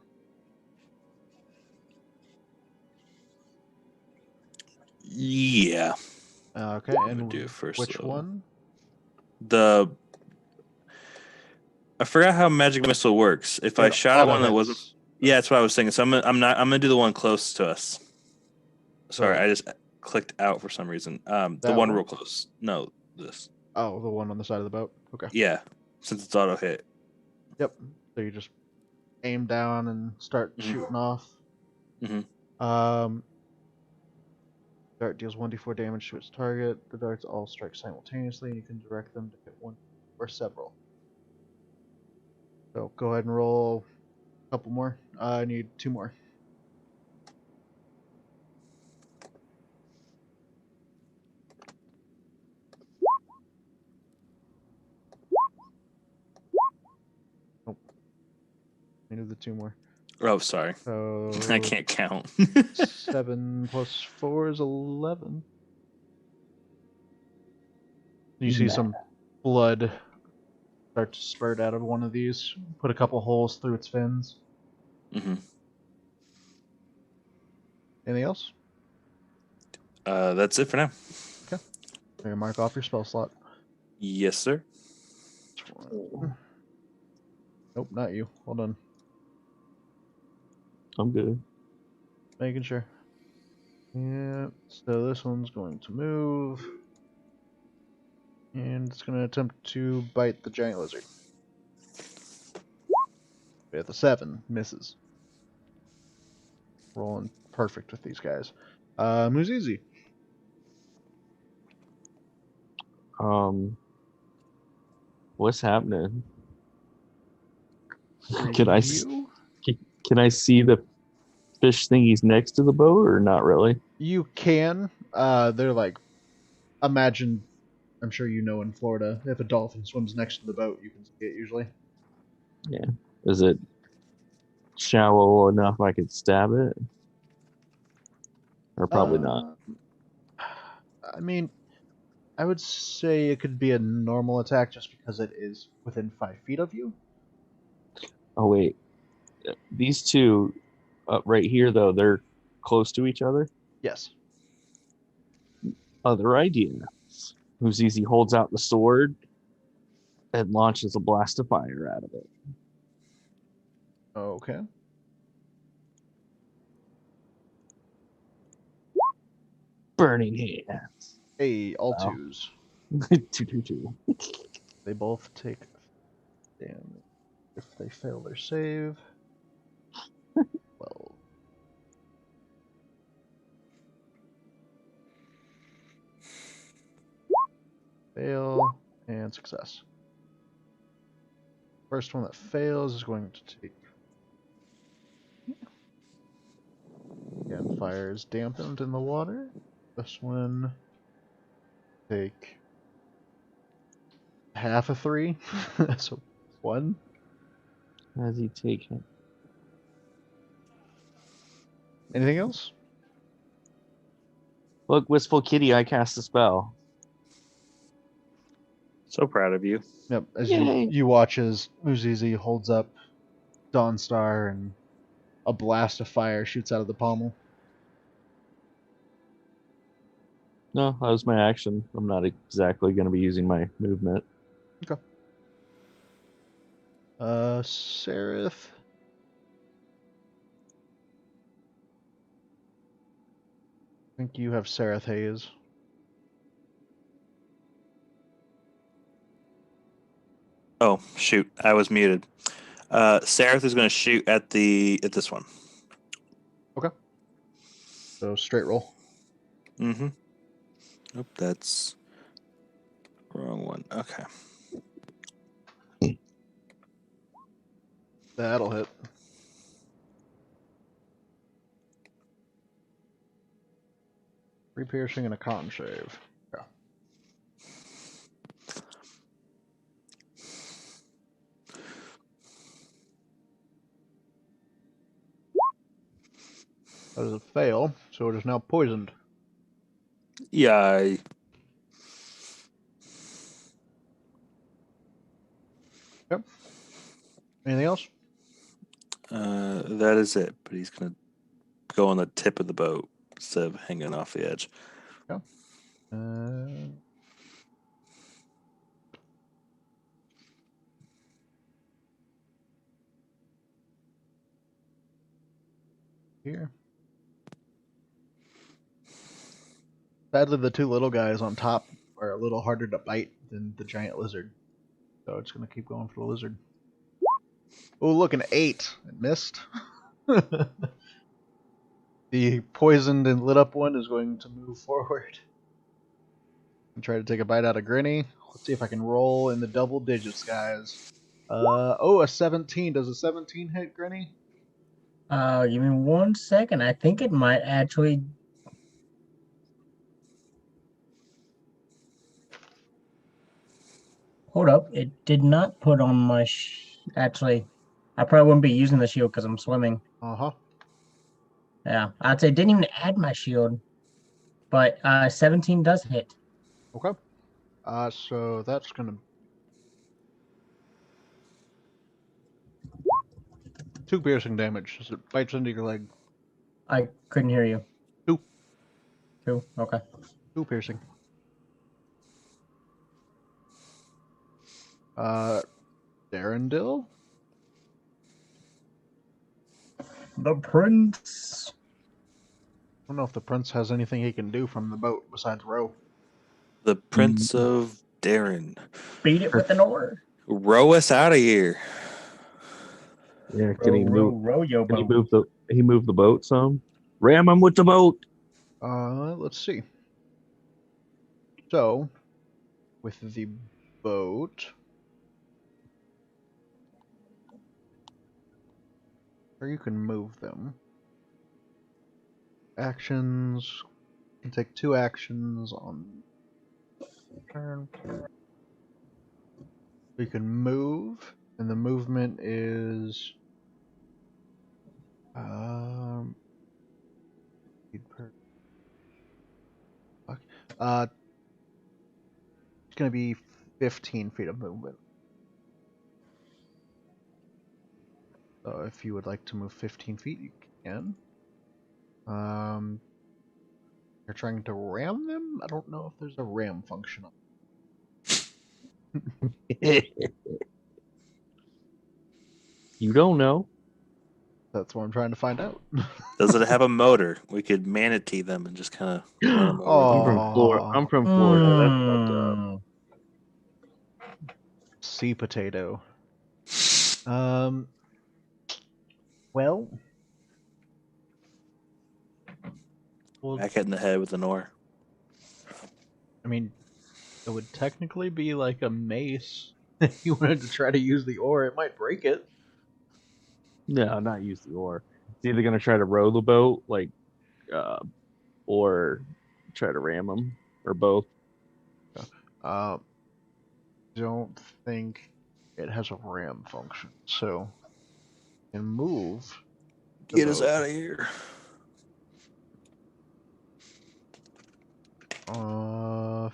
Speaker 3: Yeah.
Speaker 1: Okay,
Speaker 3: I'm
Speaker 1: and
Speaker 3: gonna do it first
Speaker 1: which
Speaker 3: level.
Speaker 1: one?
Speaker 3: I forgot how magic missile works. If I shot at one that wasn't, yeah, that's what I was thinking. So I'm gonna do the one close to us. Sorry, I just clicked out for some reason. The one real close. No, this.
Speaker 1: Oh, the one on the side of the boat. Okay.
Speaker 3: Yeah, since it's auto hit.
Speaker 1: Yep. So you just aim down and start shooting off. Dart deals 1d4 damage to its target. The darts all strike simultaneously, and you can direct them to hit one or several. So go ahead and roll a couple more. I need 2 more. Nope. I need the 2 more.
Speaker 3: Oh, sorry.
Speaker 1: So
Speaker 3: I can't count.
Speaker 1: 7 plus 4 is 11. You see some blood start to spurt out of one of these. Put a couple holes through its fins.
Speaker 3: Hmm.
Speaker 1: Anything else?
Speaker 3: That's it for now.
Speaker 1: Okay. Here, mark off your spell slot.
Speaker 3: Yes, sir.
Speaker 1: Nope, not you. Hold on.
Speaker 4: I'm good.
Speaker 1: Making sure. Yeah, so this one's going to move. And it's going to attempt to bite the giant lizard. With a 7, misses. Rolling perfect with these guys. Muzizi.
Speaker 4: What's happening? Can I
Speaker 1: You?
Speaker 4: can I see the fish thingies next to the boat or not really?
Speaker 1: You can. They're like, imagine, I'm sure you know in Florida, if a dolphin swims next to the boat, you can see it usually.
Speaker 4: Yeah. Is it shallow enough I could stab it? Or probably not.
Speaker 1: I mean, I would say it could be a normal attack just because it is within 5 feet of you.
Speaker 4: Oh wait. These two right here though, they're close to each other.
Speaker 1: Yes.
Speaker 4: Other idea. Uzizi holds out the sword and launches a blast of fire out of it.
Speaker 1: Okay.
Speaker 4: Burning hands.
Speaker 1: Hey, all
Speaker 4: Wow.
Speaker 1: twos.
Speaker 4: 2.
Speaker 1: They both take damage if they fail their save. 12. Fail and success. First one that fails is going to take. Again, fire is dampened in the water. This one take half a 3, so 1.
Speaker 4: As he take him.
Speaker 1: Anything else?
Speaker 4: Look, Wistful Kitty, I cast a spell.
Speaker 3: So proud of you.
Speaker 1: Yep. As
Speaker 4: Yay.
Speaker 1: you watch as Uzizi holds up Dawnstar and a blast of fire shoots out of the pommel.
Speaker 4: No, that was my action. I'm not exactly going to be using my movement.
Speaker 1: Okay. Seraph. I think you have Seraph Haze.
Speaker 3: Oh shoot, I was muted. Sareth is going to shoot at this one.
Speaker 1: Okay. So straight roll.
Speaker 3: Mm-hmm. Nope, that's wrong one. Okay.
Speaker 1: That'll hit. Three piercing and a con shave. Yeah. That is a fail, so it is now poisoned.
Speaker 3: Yeah.
Speaker 1: Yep. Anything else?
Speaker 3: That is it. But he's going to go on the tip of the boat instead of hanging off the edge.
Speaker 1: Yeah. Here. Sadly, the two little guys on top are a little harder to bite than the giant lizard. So it's going to keep going for the lizard. Oh, look, an 8. It missed. The poisoned and lit up one is going to move forward and try to take a bite out of Grinny. Let's see if I can roll in the double digits, guys. A 17. Does a 17 hit Grinny?
Speaker 2: Give me 1 second. I think it might actually. Hold up. It did not put on my. Actually, I probably wouldn't be using the shield because I'm swimming.
Speaker 1: Uh-huh.
Speaker 2: Yeah, I'd say didn't even add my shield, but 17 does hit.
Speaker 1: Okay. So that's gonna 2 piercing damage as it bites into your leg.
Speaker 2: I couldn't hear you.
Speaker 1: 2.
Speaker 2: 2. Okay.
Speaker 1: 2 piercing. Darendil?
Speaker 2: The prince.
Speaker 1: I don't know if the prince has anything he can do from the boat besides row.
Speaker 3: The Prince of Darren.
Speaker 2: Beat it with an oar.
Speaker 3: Row us out of here.
Speaker 4: Yeah, can he move?
Speaker 2: Row your
Speaker 4: Can he
Speaker 2: boat.
Speaker 4: move the boat some? Ram him with the boat.
Speaker 1: Let's see. So, with the boat, or you can move them. Actions. You can take 2 actions on turn. We can move, and the movement is it's gonna be 15 feet of movement. So if you would like to move 15 feet, you can. You're trying to ram them? I don't know if there's a ram function on.
Speaker 4: You don't know.
Speaker 1: That's what I'm trying to find out.
Speaker 3: Does it have a motor? We could manatee them and just kind of run them over.
Speaker 1: Oh,
Speaker 4: I'm from Florida. That's fucked up.
Speaker 1: sea potato. Well,
Speaker 3: Back it in the head with an oar.
Speaker 1: I mean, it would technically be like a mace. If you wanted to try to use the oar, it might break it.
Speaker 4: No, not use the oar. It's either gonna try to row the boat, or try to ram them, or both.
Speaker 1: Don't think it has a ram function, so you can move.
Speaker 3: Get us out of here.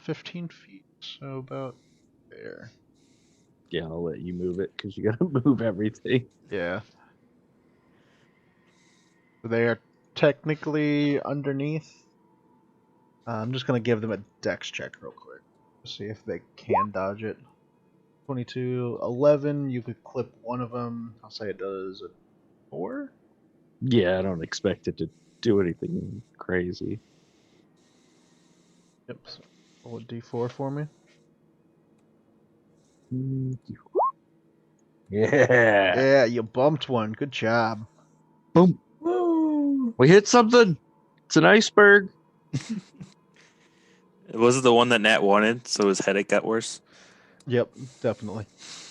Speaker 1: 15 feet, so about there.
Speaker 4: Yeah, I'll let you move it because you gotta move everything.
Speaker 1: Yeah. They are technically underneath. I'm just gonna give them a dex check real quick to see if they can dodge it. 22, 11. You could clip one of them. I'll say it does a 4.
Speaker 4: Yeah, I don't expect it to do anything crazy.
Speaker 1: Yep. So roll a d4 for me.
Speaker 4: Yeah.
Speaker 1: Yeah, you bumped one. Good job.
Speaker 4: Boom.
Speaker 2: Woo!
Speaker 4: We hit something. It's an iceberg.
Speaker 3: Was it the one that Nat wanted, so his headache got worse?
Speaker 1: Yep, definitely.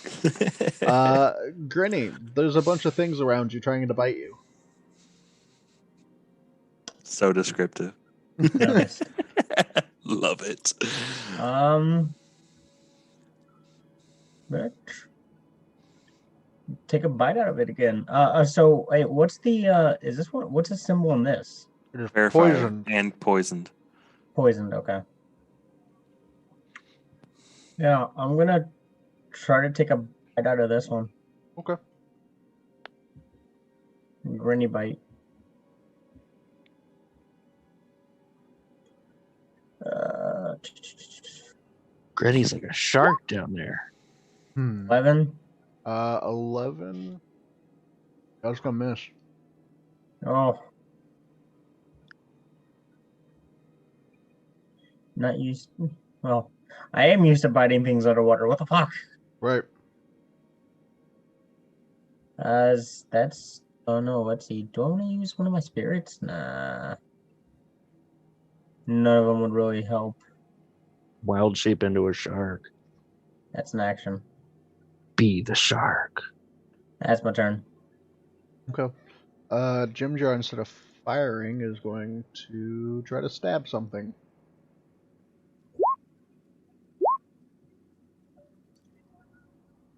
Speaker 1: Grinny, there's a bunch of things around you trying to bite you.
Speaker 3: So descriptive.
Speaker 2: Noticed.
Speaker 3: Love it.
Speaker 2: But take a bite out of it again. So wait, what's the is this one? What's the symbol on this?
Speaker 1: It is
Speaker 3: Fair
Speaker 1: poisoned.
Speaker 3: fire and poisoned.
Speaker 2: Poisoned. Okay. Yeah, I'm gonna try to take a bite out of this one.
Speaker 1: Okay.
Speaker 2: Grinny bite.
Speaker 4: Granny's like a shark down there.
Speaker 2: 11.
Speaker 1: 11. I was gonna miss.
Speaker 2: Oh. Not used. Well, I am used to biting things underwater. What the fuck?
Speaker 1: Right.
Speaker 2: That's. Oh no, let's see. Do I want to use one of my spirits? Nah. None of them would really help.
Speaker 4: Wild shape into a shark.
Speaker 2: That's an action.
Speaker 4: Be the shark.
Speaker 2: That's my turn.
Speaker 1: Okay. Jim Jar, instead of firing, is going to try to stab something.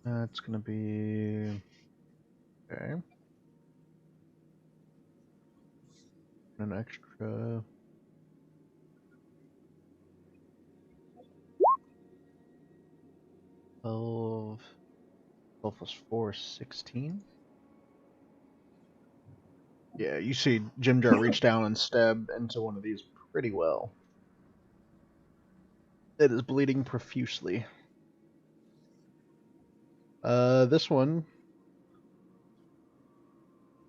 Speaker 1: That's gonna be okay. An extra. Twelve. 12 plus 4, 16. Yeah, you see Jim Jar reach down and stab into one of these pretty well. It is bleeding profusely. This one,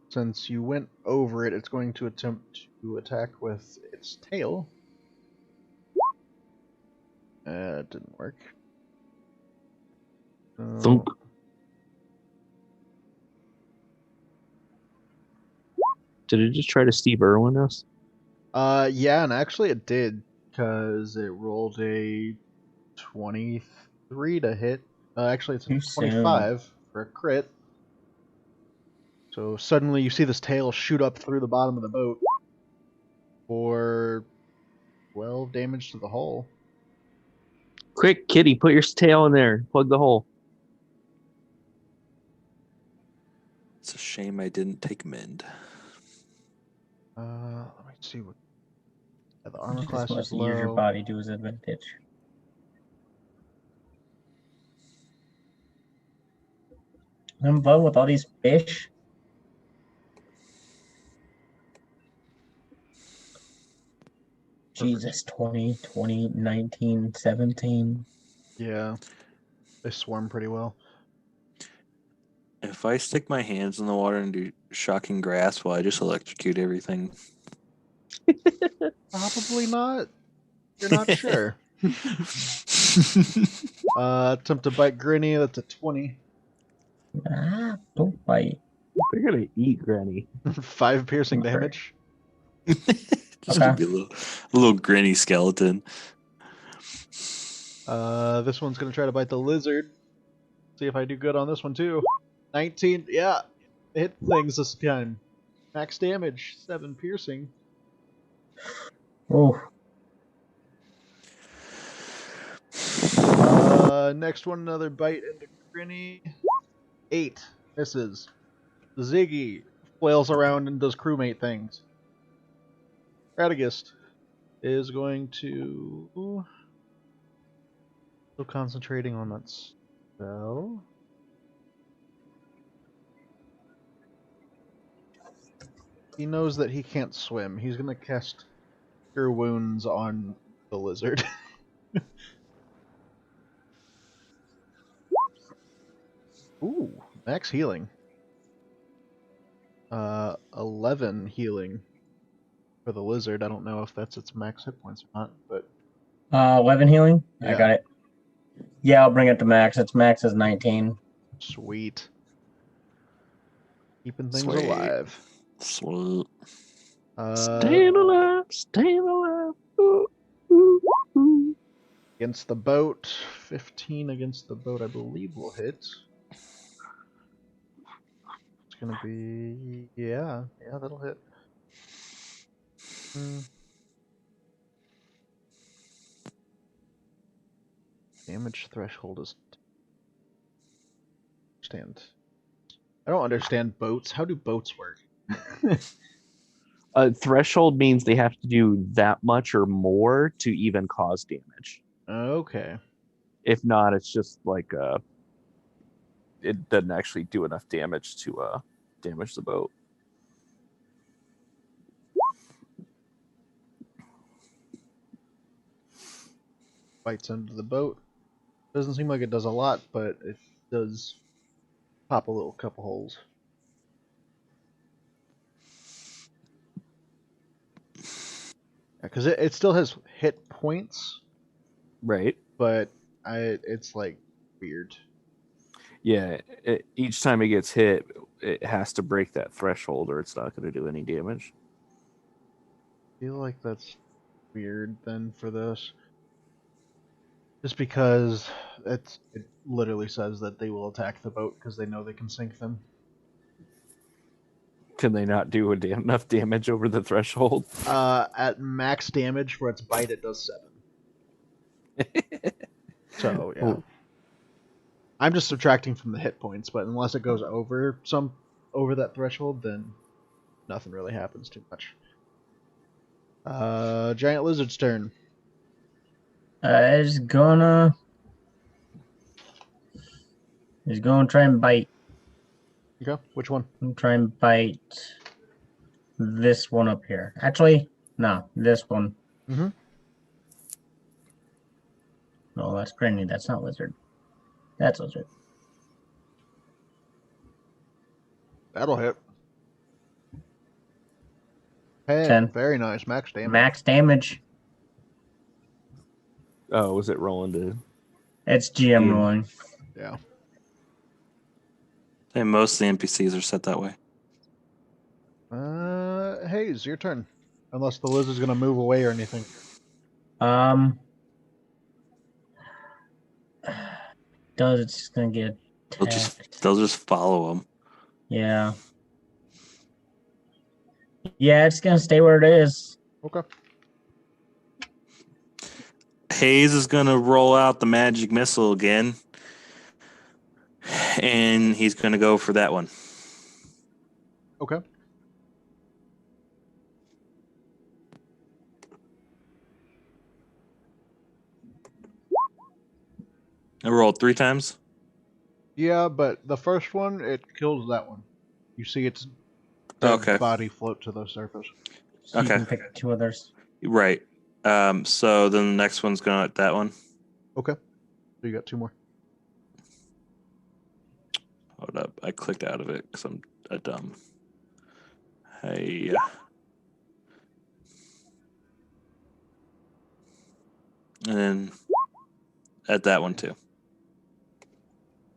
Speaker 1: since you went over it, it's going to attempt to attack with its tail. It didn't work.
Speaker 4: Thunk. Did it just try to Steve Irwin us?
Speaker 1: Yeah, and actually it did, because it rolled a 23 to hit. Actually, it's a
Speaker 2: Too
Speaker 1: 25 for a crit. So suddenly you see this tail shoot up through the bottom of the boat for 12 damage to the hull.
Speaker 4: Quick, Kitty, put your tail in there. Plug the hole.
Speaker 3: It's a shame I didn't take mend.
Speaker 1: Let me see what. Yeah, the armor
Speaker 2: Just
Speaker 1: class is
Speaker 2: must use your
Speaker 1: low.
Speaker 2: body to his advantage. I'm involved with all these fish. Jesus, 20, 20, 19, 17.
Speaker 1: Yeah, they swarm pretty well.
Speaker 3: If I stick my hands in the water and do shocking grasp, will I just electrocute everything?
Speaker 1: Probably not. You're not sure. Attempt to bite Grinny. That's a 20.
Speaker 2: Ah, don't bite.
Speaker 4: They're gonna eat Granny.
Speaker 1: 5 piercing
Speaker 2: Okay.
Speaker 1: damage.
Speaker 3: Just gonna be a little grinny skeleton.
Speaker 1: This one's gonna try to bite the lizard. See if I do good on this one too. 19. Yeah, hit things this time. Max damage. 7 piercing.
Speaker 2: Oh,
Speaker 1: Next one, another bite into Grinny. 8 misses. Ziggy flails around and does crewmate things. Radagast is going to. Still concentrating on that spell. He knows that he can't swim. He's going to cast Cure Wounds on the lizard. Ooh, max healing. 11 healing for the lizard. I don't know if that's its max hit points or not, but
Speaker 2: 11 healing?
Speaker 1: Yeah.
Speaker 2: I got it. Yeah, I'll bring it to max. Its max is 19.
Speaker 1: sweet. Keeping things
Speaker 3: Sweet.
Speaker 1: alive.
Speaker 3: Sweet.
Speaker 4: Staying alive, staying alive. Ooh, ooh, ooh.
Speaker 1: Against the boat. 15 against the boat, I believe, will hit. It's gonna be. Yeah, that'll hit. Damage threshold is. I don't understand boats. How do boats work?
Speaker 4: Threshold means they have to do that much or more to even cause damage.
Speaker 1: Okay.
Speaker 4: If not, it's just like it doesn't actually do enough damage to damage the boat.
Speaker 1: Bites into the boat. Doesn't seem like it does a lot, but it does pop a little couple holes. Because it still has hit points,
Speaker 4: Right.
Speaker 1: but it's like weird.
Speaker 4: Yeah. Each time it gets hit, it has to break that threshold, or it's not going to do any damage.
Speaker 1: I feel like that's weird then for this. Just because it literally says that they will attack the boat because they know they can sink them.
Speaker 4: Can they not do enough damage over the threshold?
Speaker 1: At max damage for its bite, it does 7. So yeah,
Speaker 4: Ooh.
Speaker 1: I'm just subtracting from the hit points, but unless it goes over that threshold, then nothing really happens too much. Giant lizard's turn.
Speaker 2: It's gonna try and bite.
Speaker 1: Okay, which one?
Speaker 2: Try and bite this one up here. Actually, no, this one.
Speaker 1: Mm-hmm.
Speaker 2: No, that's Granny. That's not lizard. That's lizard.
Speaker 1: That'll hit. 10.
Speaker 2: 10.
Speaker 1: Very nice. Max damage.
Speaker 2: Max damage.
Speaker 4: Oh, was it rolling to?
Speaker 2: It's GM rolling.
Speaker 1: Yeah.
Speaker 3: And most of the NPCs are set that way.
Speaker 1: Hayes, your turn. Unless the lizard's gonna move away or anything.
Speaker 2: Does it's just gonna get attacked?
Speaker 3: They'll just follow them.
Speaker 2: Yeah. Yeah, it's gonna stay where it is.
Speaker 1: Okay.
Speaker 3: Hayes is gonna roll out the magic missile again, and he's gonna go for that one.
Speaker 1: Okay.
Speaker 3: I rolled 3 times.
Speaker 1: Yeah, but the first one, it kills that one. You see its dead
Speaker 3: Okay.
Speaker 1: body float to the surface.
Speaker 2: So
Speaker 3: Okay.
Speaker 2: You can pick 2 others.
Speaker 3: Right. So then the next one's going at that one.
Speaker 1: Okay. So you got 2 more.
Speaker 3: Hold up. I clicked out of it because I'm a dumb. Hey. And then at that one too.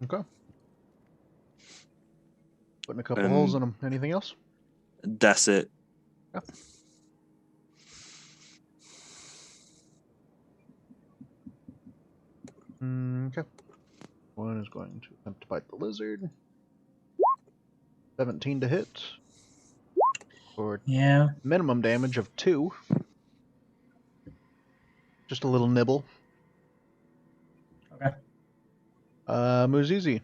Speaker 1: Okay. Putting a couple holes in them. Anything else?
Speaker 3: That's it.
Speaker 1: Yeah. Okay. One is going to attempt to bite the lizard. 17 to hit. For minimum damage of 2. Just a little nibble.
Speaker 2: Okay.
Speaker 1: Muzizi.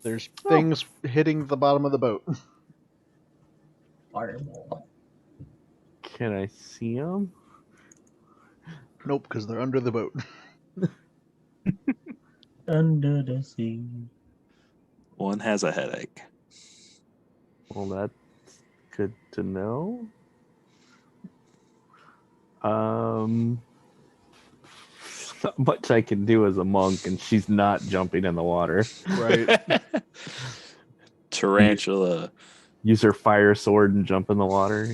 Speaker 1: There's things hitting the bottom of the boat.
Speaker 2: Fireball.
Speaker 4: Can I see them?
Speaker 1: Nope, because they're under the boat.
Speaker 2: Under the sea.
Speaker 3: One has a headache.
Speaker 4: Well, that's good to know. Not much I can do as a monk, and she's not jumping in the water.
Speaker 1: Right.
Speaker 3: Tarantula.
Speaker 4: Use her fire sword and jump in the water.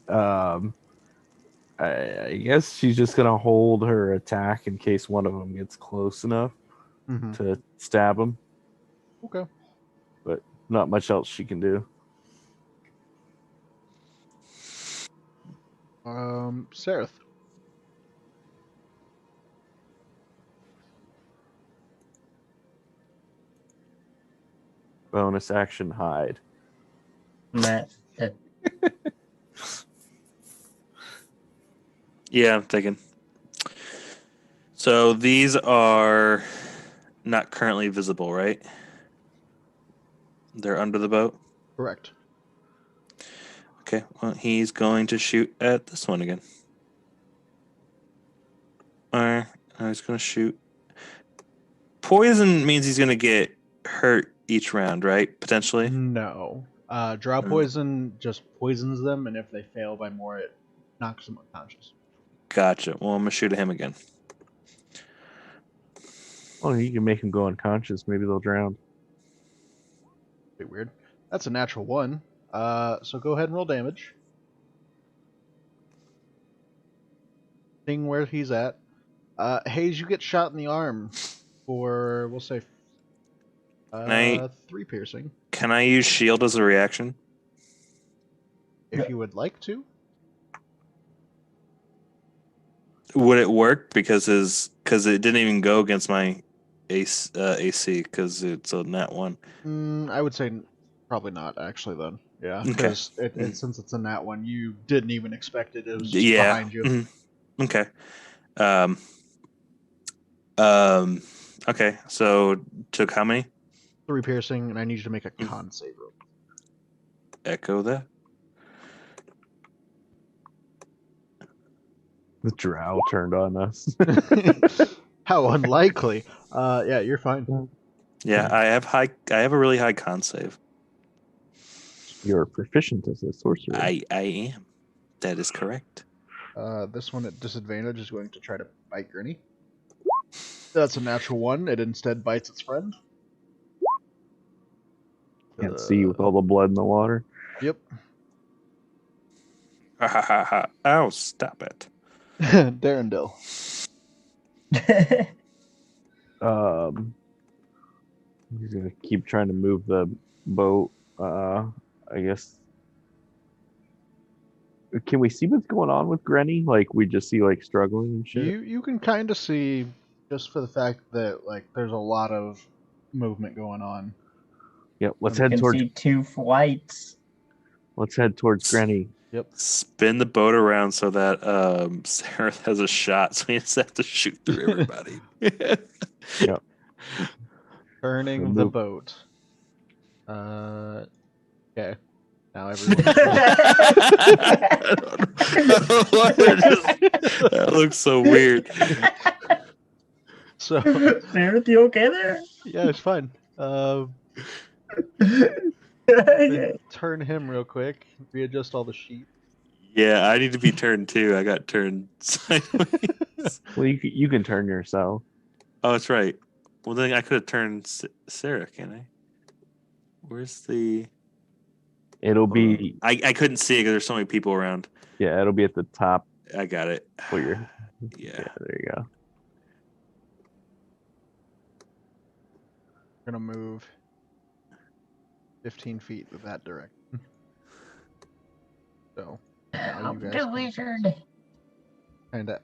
Speaker 4: Yeah. I guess she's just gonna hold her attack in case one of them gets close enough to stab him.
Speaker 1: Okay.
Speaker 4: But not much else she can do.
Speaker 1: Sareth.
Speaker 4: Bonus action hide.
Speaker 2: Matt.
Speaker 3: Yeah, I'm thinking. So these are not currently visible, right? They're under the boat?
Speaker 1: Correct.
Speaker 3: Okay, well, he's going to shoot at this one again. Alright, he's going to shoot. Poison means he's going to get hurt each round, right? Potentially?
Speaker 1: No. Draw poison just poisons them, and if they fail by more, it knocks them unconscious.
Speaker 3: Gotcha. Well, I'm going to shoot at him again.
Speaker 4: Oh, you can make them go unconscious. Maybe they'll drown.
Speaker 1: Pretty weird. That's a natural 1. So go ahead and roll damage. Seeing where he's at. Hayes, you get shot in the arm for, we'll say, 3 piercing.
Speaker 3: Can I use shield as a reaction?
Speaker 1: If you would like to.
Speaker 3: Would it work? Because it didn't even go against my AC because it's a nat 1.
Speaker 1: I would say probably not, actually, then. Yeah,
Speaker 3: Okay.
Speaker 1: because since it's a nat 1, you didn't even expect it. It was just behind you.
Speaker 3: Mm-hmm. Okay. Okay, so took how many?
Speaker 1: 3 piercing, and I need you to make a con save roll.
Speaker 3: Echo that.
Speaker 4: The drow turned on us.
Speaker 1: How unlikely. Yeah, you're fine.
Speaker 3: Yeah, I have a really high con save.
Speaker 4: You're proficient as a sorcerer.
Speaker 3: I am. That is correct.
Speaker 1: This one at disadvantage is going to try to bite Grinny. That's a natural one. It instead bites its friend.
Speaker 4: Can't see with all the blood in the water.
Speaker 1: Yep.
Speaker 3: Ha ha ha ha. Oh, stop it.
Speaker 1: Darendil.
Speaker 4: He's gonna keep trying to move the boat. I guess. Can we see what's going on with Granny? Like we just see like struggling and shit.
Speaker 1: You can kind of see, just for the fact that like there's a lot of movement going on.
Speaker 4: Yep. Let's
Speaker 2: You
Speaker 4: head
Speaker 2: can
Speaker 4: towards.
Speaker 2: see 2 flights.
Speaker 4: Let's head towards Granny.
Speaker 1: Yep.
Speaker 3: Spin the boat around so that Sarah has a shot, so he doesn't have to shoot through everybody.
Speaker 4: Yep.
Speaker 1: Turning
Speaker 4: The
Speaker 1: the
Speaker 4: move-
Speaker 1: boat. Okay. Now everyone.
Speaker 3: That looks so weird.
Speaker 1: So
Speaker 2: Sarah, you okay there?
Speaker 1: yeah, it's fine. Turn him real quick. Readjust all the sheets.
Speaker 3: Yeah, I need to be turned too. I got turned sideways.
Speaker 4: Well, you can turn yourself.
Speaker 3: Oh, that's right. Well, then I could have turned Sarah, can I? Where's the...
Speaker 4: It'll be
Speaker 3: I couldn't see it because there's so many people around.
Speaker 4: yeah. It'll be at the top.
Speaker 3: I got it.
Speaker 4: Where you're.
Speaker 3: Yeah.
Speaker 4: There you go.
Speaker 1: Gonna move 15 feet with that direction. So now you guys
Speaker 2: The wizard.
Speaker 1: kind of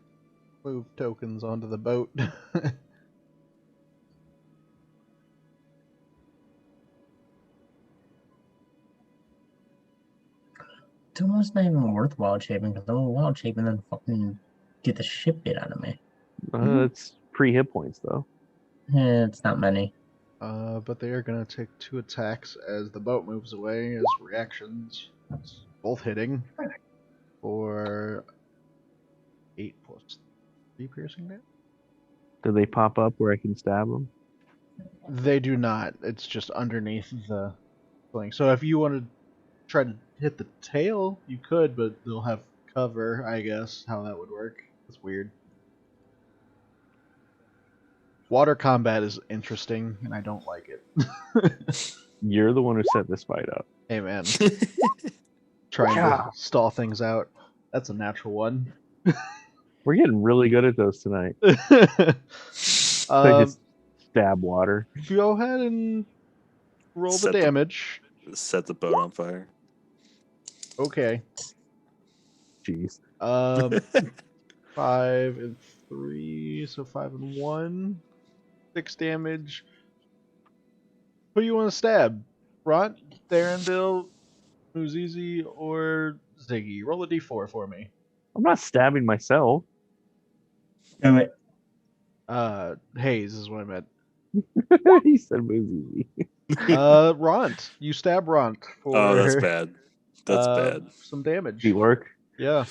Speaker 1: move tokens onto the boat.
Speaker 2: It's almost not even worth wild shaping because I'm wild shaping and then fucking get the shit bit out of me.
Speaker 4: It's pre-hit points though.
Speaker 2: It's not many.
Speaker 1: But they are gonna take 2 attacks as the boat moves away as reactions. Both hitting for 8 plus 3 piercing damage.
Speaker 4: Do they pop up where I can stab them?
Speaker 1: They do not. It's just underneath the thing. So if you want to try to hit the tail, you could, but they'll have cover, I guess, how that would work. It's weird. Water combat is interesting, and I don't like it.
Speaker 4: You're the one who set this fight up.
Speaker 1: Hey, man. Trying to stall things out. That's a natural one.
Speaker 4: We're getting really good at those tonight. They just stab water.
Speaker 1: Go ahead and roll the
Speaker 3: Set the-
Speaker 1: damage.
Speaker 3: Set the boat on fire.
Speaker 1: Okay.
Speaker 4: Jeez.
Speaker 1: 5 and 3, so 5 and 1. 6 damage. Who you want to stab? Ront, Darendil, Muzizi, or Ziggy? Roll a d4 for me.
Speaker 4: I'm not stabbing myself.
Speaker 2: Do it.
Speaker 1: Hayes is what I meant.
Speaker 4: He said it was easy.
Speaker 1: Ront. You stab Ront for
Speaker 3: Oh, that's bad. That's bad.
Speaker 1: some damage.
Speaker 4: Did it work?
Speaker 1: Yeah.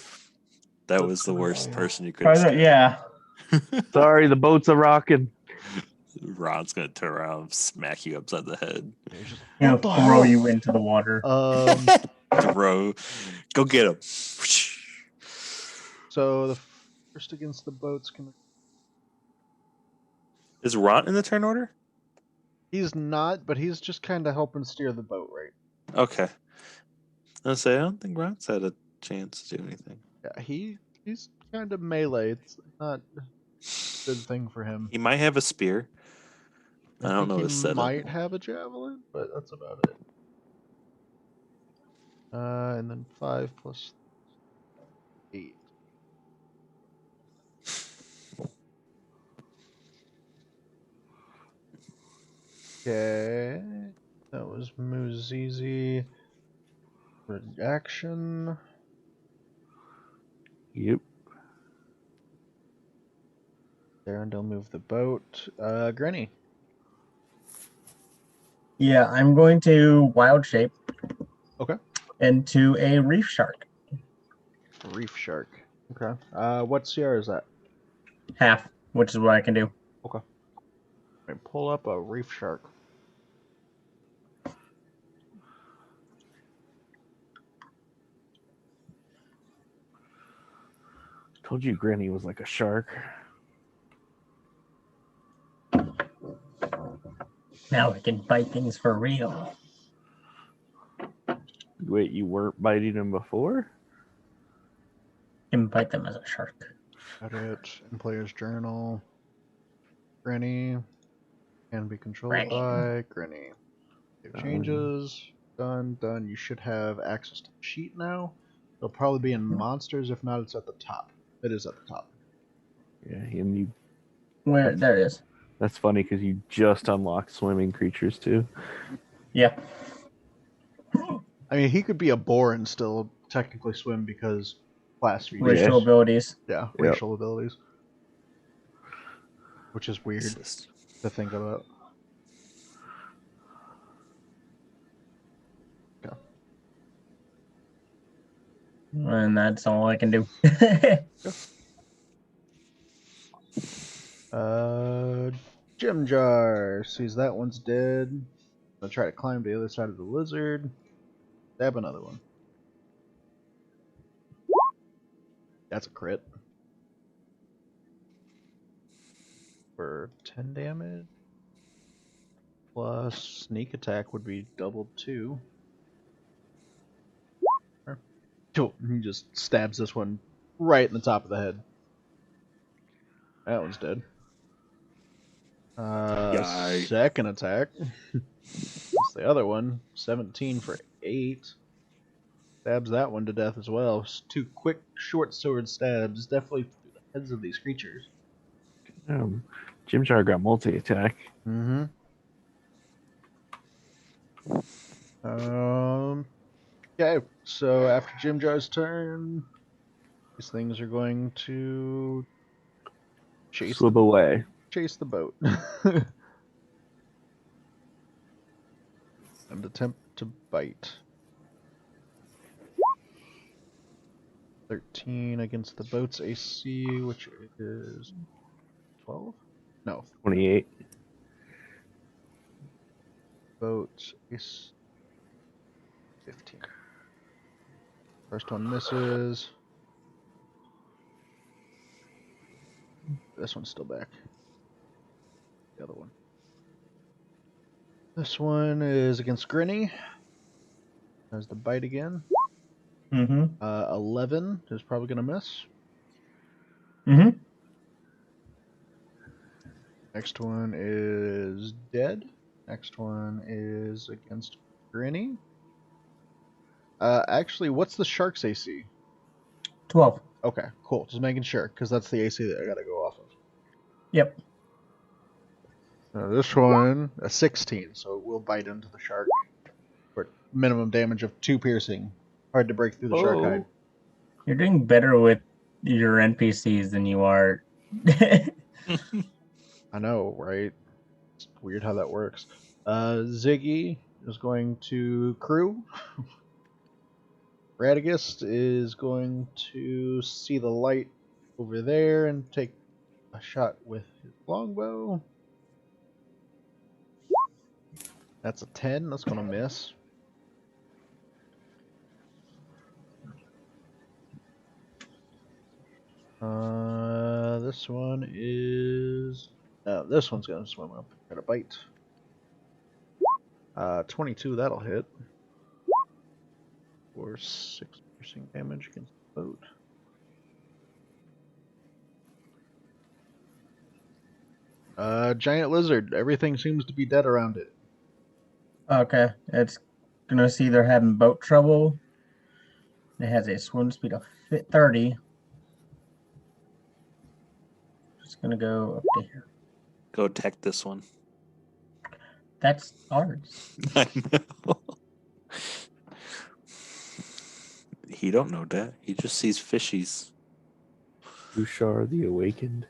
Speaker 3: That was the worst person you could have stabbed.
Speaker 2: Yeah.
Speaker 4: Sorry, the boat's a rocking.
Speaker 3: Ron's gonna turn around and smack you upside the head.
Speaker 2: He'll throw you into the water.
Speaker 3: Throw. Go get him.
Speaker 1: So the first against the boat's gonna.
Speaker 3: Is Ron in the turn order?
Speaker 1: He's not, but he's just kind of helping steer the boat, right?
Speaker 3: Okay. I say I don't think Ron's had a chance to do anything.
Speaker 1: Yeah, he's kind of melee. It's not a good thing for him.
Speaker 3: He might have a spear. I don't know
Speaker 1: He
Speaker 3: his setup.
Speaker 1: might have a javelin, but that's about it. And then 5 plus 8. Okay, that was Muzizi. Reaction.
Speaker 4: Yep.
Speaker 1: Darendil move the boat. Granny.
Speaker 2: Yeah, I'm going to wild shape.
Speaker 1: Okay.
Speaker 2: Into a reef shark.
Speaker 1: Reef shark. Okay. What CR is that?
Speaker 2: Half, which is what I can do.
Speaker 1: Okay. Let me pull up a reef shark.
Speaker 4: Told you Granny was like a shark.
Speaker 2: Now I can bite things for real.
Speaker 4: Wait, you weren't biting him before?
Speaker 2: Can bite them as a shark.
Speaker 1: Edit in player's journal. Granny can be controlled
Speaker 2: Granny.
Speaker 1: by Granny. Save changes. Done. You should have access to the sheet now. It'll probably be in monsters. If not, it's at the top. It is at the top.
Speaker 4: Yeah, and you.
Speaker 2: Where? There it is.
Speaker 4: That's funny because you just unlocked swimming creatures too.
Speaker 2: Yeah.
Speaker 1: I mean, he could be a boar and still technically swim because class features.
Speaker 2: Racial abilities.
Speaker 1: Yeah,
Speaker 4: Yep.
Speaker 1: racial abilities. Which is weird to think about. Yeah.
Speaker 2: And that's all I can do.
Speaker 1: Gem jar. Sees that one's dead. I'll try to climb to the other side of the lizard. Stab another one. That's a crit. For 10 damage. Plus sneak attack would be doubled 2. He just stabs this one right in the top of the head. That one's dead.
Speaker 3: Yikes.
Speaker 1: Second attack. That's the other one. 17 for 8. Stabs that one to death as well. 2 quick, short sword stabs. Definitely through the heads of these creatures.
Speaker 4: Jim Jar got multi attack.
Speaker 1: Mm-hmm. Okay, so after Jim Jar's turn, these things are going to
Speaker 4: Slip away.
Speaker 1: chase the boat. And attempt to bite. 13 against the boat's AC, which is 12? No.
Speaker 4: 28.
Speaker 1: Boat is 15. First one misses. This one's still back. The other one. This one is against Grinny. Has the bite again.
Speaker 2: Mm-hmm.
Speaker 1: 11 is probably going to miss.
Speaker 2: Mm-hmm.
Speaker 1: Next one is dead. Next one is against Grinny. Actually, what's the shark's AC?
Speaker 2: 12.
Speaker 1: Okay, cool. Just making sure, because that's the AC that I gotta go off of.
Speaker 2: Yep.
Speaker 1: This one, a 16, so it will bite into the shark. For minimum damage of 2 piercing. Hard to break through the shark hide.
Speaker 2: You're doing better with your NPCs than you are.
Speaker 1: I know, right? It's weird how that works. Ziggy is going to crew. Radagast is going to see the light over there and take a shot with his longbow. That's a 10. That's going to miss. This one is... this one's going to swim up and try to bite. 22, that'll hit. For 6 piercing damage against the boat. Giant lizard. Everything seems to be dead around it.
Speaker 2: Okay. It's gonna see they're having boat trouble. It has a swim speed of 30. Just gonna go up to here.
Speaker 3: Go tech this one.
Speaker 2: That's ours.
Speaker 3: I know. He don't know that. He just sees fishies.
Speaker 4: Ushar the Awakened.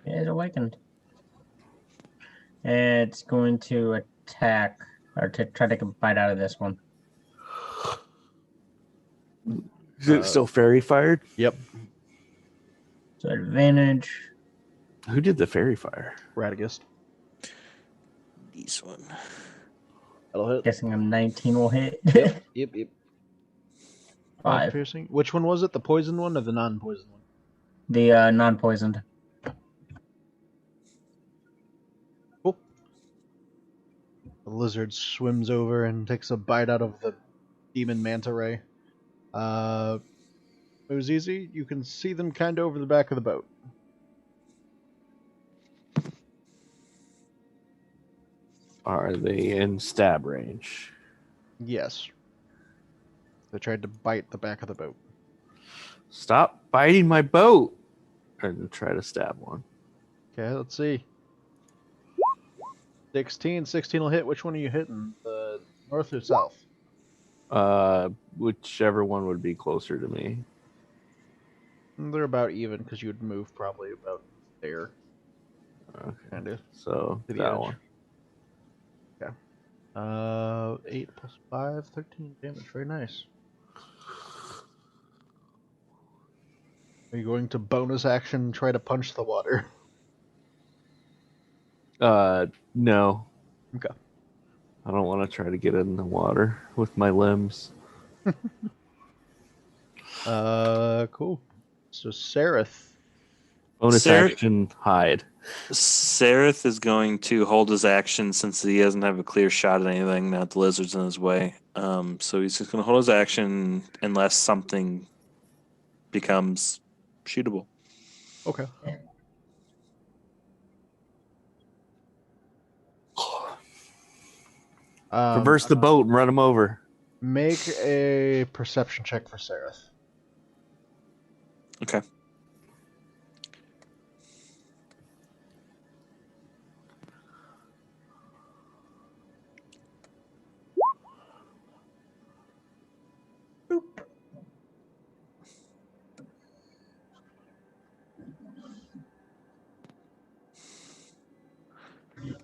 Speaker 2: It awakened. And it's going to attack, or to try to take a bite out of this one.
Speaker 4: Is it still fairy fired?
Speaker 1: Yep.
Speaker 2: So advantage.
Speaker 4: Who did the fairy fire?
Speaker 1: Radagast.
Speaker 3: This one.
Speaker 1: That'll hit.
Speaker 2: Guessing a 19 will hit.
Speaker 1: Yep.
Speaker 2: 5.
Speaker 1: Piercing. Which one was it? The poison one or the non-poison one?
Speaker 2: The non-poisoned.
Speaker 1: Cool. The lizard swims over and takes a bite out of the demon manta ray. It was easy. You can see them kind of over the back of the boat.
Speaker 4: Are they in stab range?
Speaker 1: Yes. They tried to bite the back of the boat.
Speaker 4: Stop biting my boat! And try to stab one.
Speaker 1: Okay, let's see. 16. 16 will hit. Which one are you hitting? The north or south?
Speaker 4: Whichever one would be closer to me.
Speaker 1: They're about even because you would move probably about there.
Speaker 4: Okay.
Speaker 1: Kind of.
Speaker 4: So
Speaker 1: To the
Speaker 4: that
Speaker 1: edge.
Speaker 4: one.
Speaker 1: 8 plus 5, 13 damage. Very nice. Are you going to bonus action try to punch the water?
Speaker 4: No.
Speaker 1: Okay.
Speaker 4: I don't want to try to get in the water with my limbs.
Speaker 1: Cool. So Sereth.
Speaker 4: Bonus action, hide.
Speaker 3: Sereth is going to hold his action since he doesn't have a clear shot at anything. Now the lizard's in his way. So he's just going to hold his action unless something becomes shootable.
Speaker 1: Okay.
Speaker 4: Reverse the boat and run him over.
Speaker 1: Make a perception check for Sereth.
Speaker 3: Okay.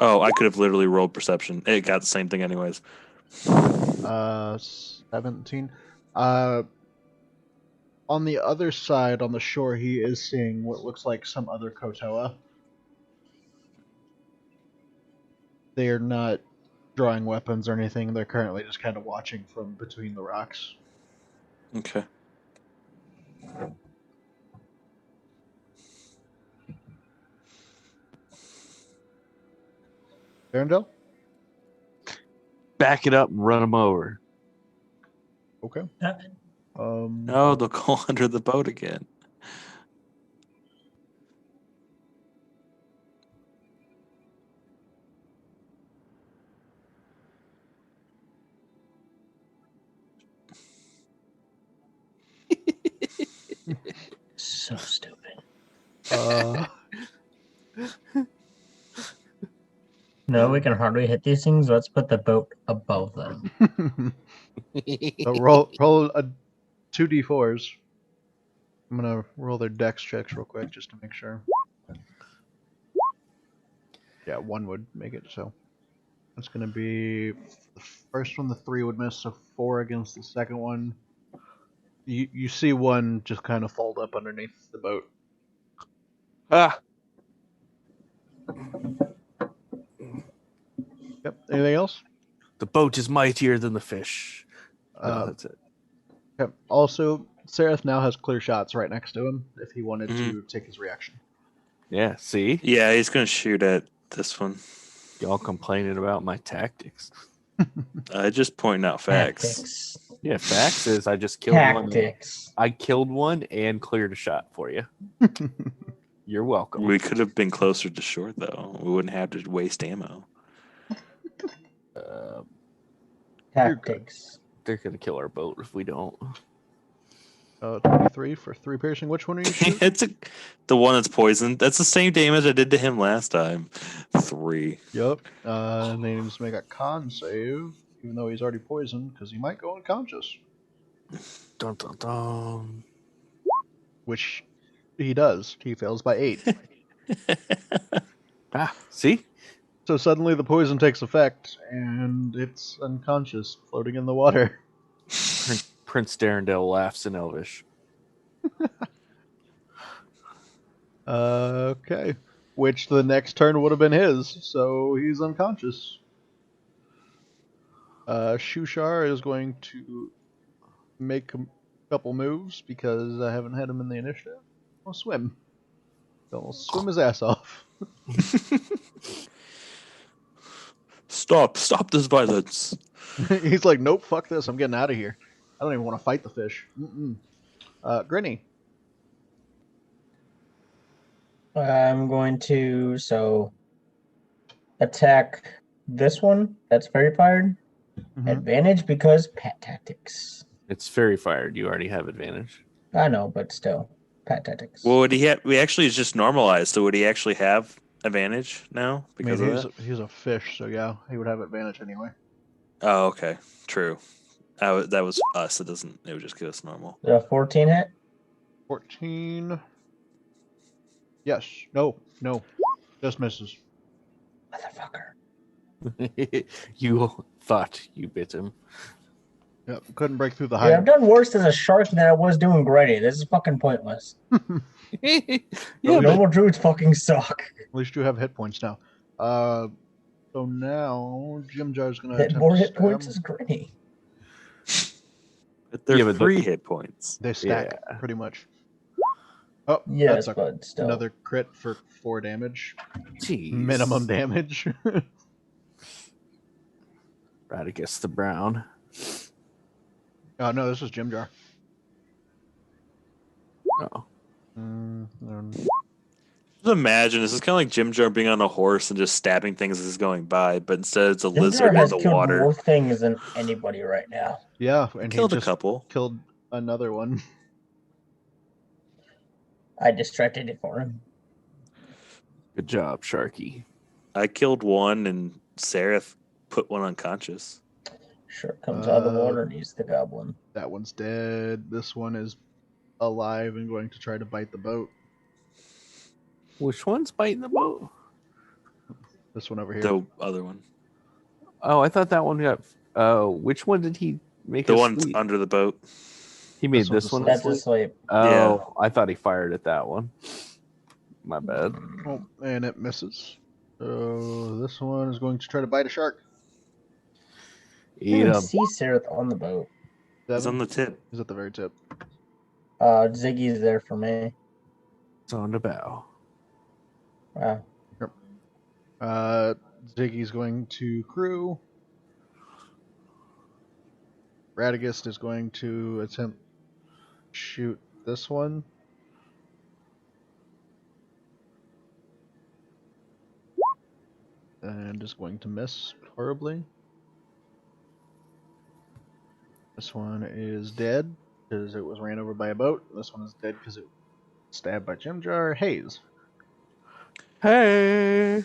Speaker 3: Oh, I could have literally rolled perception. It got the same thing anyways.
Speaker 1: 17. On the other side, on the shore, he is seeing what looks like some other Kotoa. They are not drawing weapons or anything. They're currently just kind of watching from between the rocks.
Speaker 3: Okay.
Speaker 1: Arendelle?
Speaker 4: Back it up and run him over.
Speaker 1: Okay.
Speaker 3: No, they'll go under the boat again.
Speaker 2: So stupid. No, we can hardly hit these things. Let's put the boat above them.
Speaker 1: So roll a 2d4s. I'm gonna roll their dex checks real quick just to make sure. Yeah, one would make it. So that's gonna be the first one. The 3 would miss, so 4 against the second one. You see one just kind of fold up underneath the boat.
Speaker 4: Ah!
Speaker 1: Yep. Anything else?
Speaker 4: The boat is mightier than the fish. No, that's it.
Speaker 1: Okay. Also, Sereth now has clear shots right next to him if he wanted to take his reaction.
Speaker 4: Yeah, see?
Speaker 3: Yeah, he's going to shoot at this one.
Speaker 4: Y'all complaining about my tactics.
Speaker 3: Just pointing out facts.
Speaker 2: Tactics.
Speaker 4: Yeah, facts is I just killed one.
Speaker 2: Tactics.
Speaker 4: I killed one and cleared a shot for you. You're welcome.
Speaker 3: We could have been closer to shore, though. We wouldn't have to waste ammo.
Speaker 2: Tactics.
Speaker 4: They're going to kill our boat if we don't.
Speaker 1: 23 for 3 piercing. Which one are you shooting?
Speaker 3: It's the one that's poisoned. That's the same damage I did to him last time. 3.
Speaker 1: Yep. And they need to make a con save, even though he's already poisoned, because he might go unconscious.
Speaker 4: Dun, dun, dun.
Speaker 1: Which he does. He fails by 8.
Speaker 4: See?
Speaker 1: So suddenly the poison takes effect, and it's unconscious, floating in the water.
Speaker 4: Prince Darendale laughs in Elvish.
Speaker 1: Okay. Which the next turn would have been his, so he's unconscious. Shushar is going to make a couple moves because I haven't had him in the initiative. I'll swim. He'll swim his ass off.
Speaker 3: Stop this violence.
Speaker 1: He's like, nope, fuck this. I'm getting out of here. I don't even want to fight the fish. Grinny.
Speaker 2: I'm going to attack this one that's fairy fired.
Speaker 1: Mhm.
Speaker 2: Advantage because pat tactics.
Speaker 4: It's fairy fired. You already have advantage.
Speaker 2: I know, but still, pat tactics.
Speaker 3: Well, would he have? We actually is just normalized. So would he actually have advantage now
Speaker 1: I mean,
Speaker 3: because of that?
Speaker 1: he's a fish, so yeah, he would have advantage anyway.
Speaker 3: Oh, okay, true. That was us. It doesn't. It would just give us normal.
Speaker 2: The 14 hit.
Speaker 1: 14. Yes. No. Just misses.
Speaker 2: Motherfucker.
Speaker 4: You thought you bit him.
Speaker 1: Yep. Couldn't break through the
Speaker 2: Yeah, I've
Speaker 1: hide.
Speaker 2: done worse as a shark than I was doing Grady. This is fucking pointless.
Speaker 4: Yeah,
Speaker 2: Normal druids fucking suck.
Speaker 1: At least you have hit points now. So now Jim Jar's gonna
Speaker 2: Hit
Speaker 1: attempt
Speaker 2: more
Speaker 1: to
Speaker 2: hit
Speaker 1: stab.
Speaker 2: points as Grady.
Speaker 3: But they're
Speaker 4: Yeah, but
Speaker 3: free hit points.
Speaker 1: They stack pretty much. Oh,
Speaker 2: Yes,
Speaker 1: that's
Speaker 2: but still.
Speaker 1: another crit for 4 damage.
Speaker 4: Jeez.
Speaker 1: Minimum damage.
Speaker 4: Radicus the Brown.
Speaker 1: Oh no, this is Jim Jar.
Speaker 4: Oh.
Speaker 3: Just imagine this is kind of like Jim Jar being on a horse and just stabbing things as he's going by, but instead it's a
Speaker 2: Ginger
Speaker 3: lizard in
Speaker 2: has
Speaker 3: the
Speaker 2: killed
Speaker 3: water.
Speaker 2: more things than anybody right now.
Speaker 1: Yeah, and
Speaker 3: Killed
Speaker 1: he
Speaker 3: a
Speaker 1: just
Speaker 3: couple.
Speaker 1: killed another one.
Speaker 2: I distracted it for him.
Speaker 4: Good job, Sharky.
Speaker 3: I killed one, and Seraph put one unconscious.
Speaker 2: Shark comes out of the water and he's the goblin.
Speaker 1: That one's dead. This one is alive and going to try to bite the boat.
Speaker 4: Which one's biting the boat?
Speaker 1: This one over here.
Speaker 3: The other one.
Speaker 4: Oh, I thought that one got. Which one did he make?
Speaker 3: The
Speaker 4: us
Speaker 3: one's
Speaker 4: sleep?
Speaker 3: under the boat.
Speaker 4: He made
Speaker 1: This one's
Speaker 4: this one.
Speaker 1: asleep.
Speaker 2: That's asleep.
Speaker 4: Oh,
Speaker 3: Yeah.
Speaker 4: I thought he fired at that one. My bad.
Speaker 1: Oh, and it misses. So this one is going to try to bite a shark.
Speaker 2: I
Speaker 4: Eat
Speaker 2: didn't
Speaker 4: him.
Speaker 2: see Seraph on the boat.
Speaker 3: It's on
Speaker 1: Devin?
Speaker 3: the tip.
Speaker 1: He's at the very tip.
Speaker 2: Ziggy's there for me.
Speaker 4: It's on the bow.
Speaker 2: Wow.
Speaker 1: Ziggy's going to crew. Radagast is going to attempt to shoot this one. And is going to miss horribly. This one is dead because it was ran over by a boat. This one is dead because it was stabbed by Jim Jar. Hayes.
Speaker 4: Hey.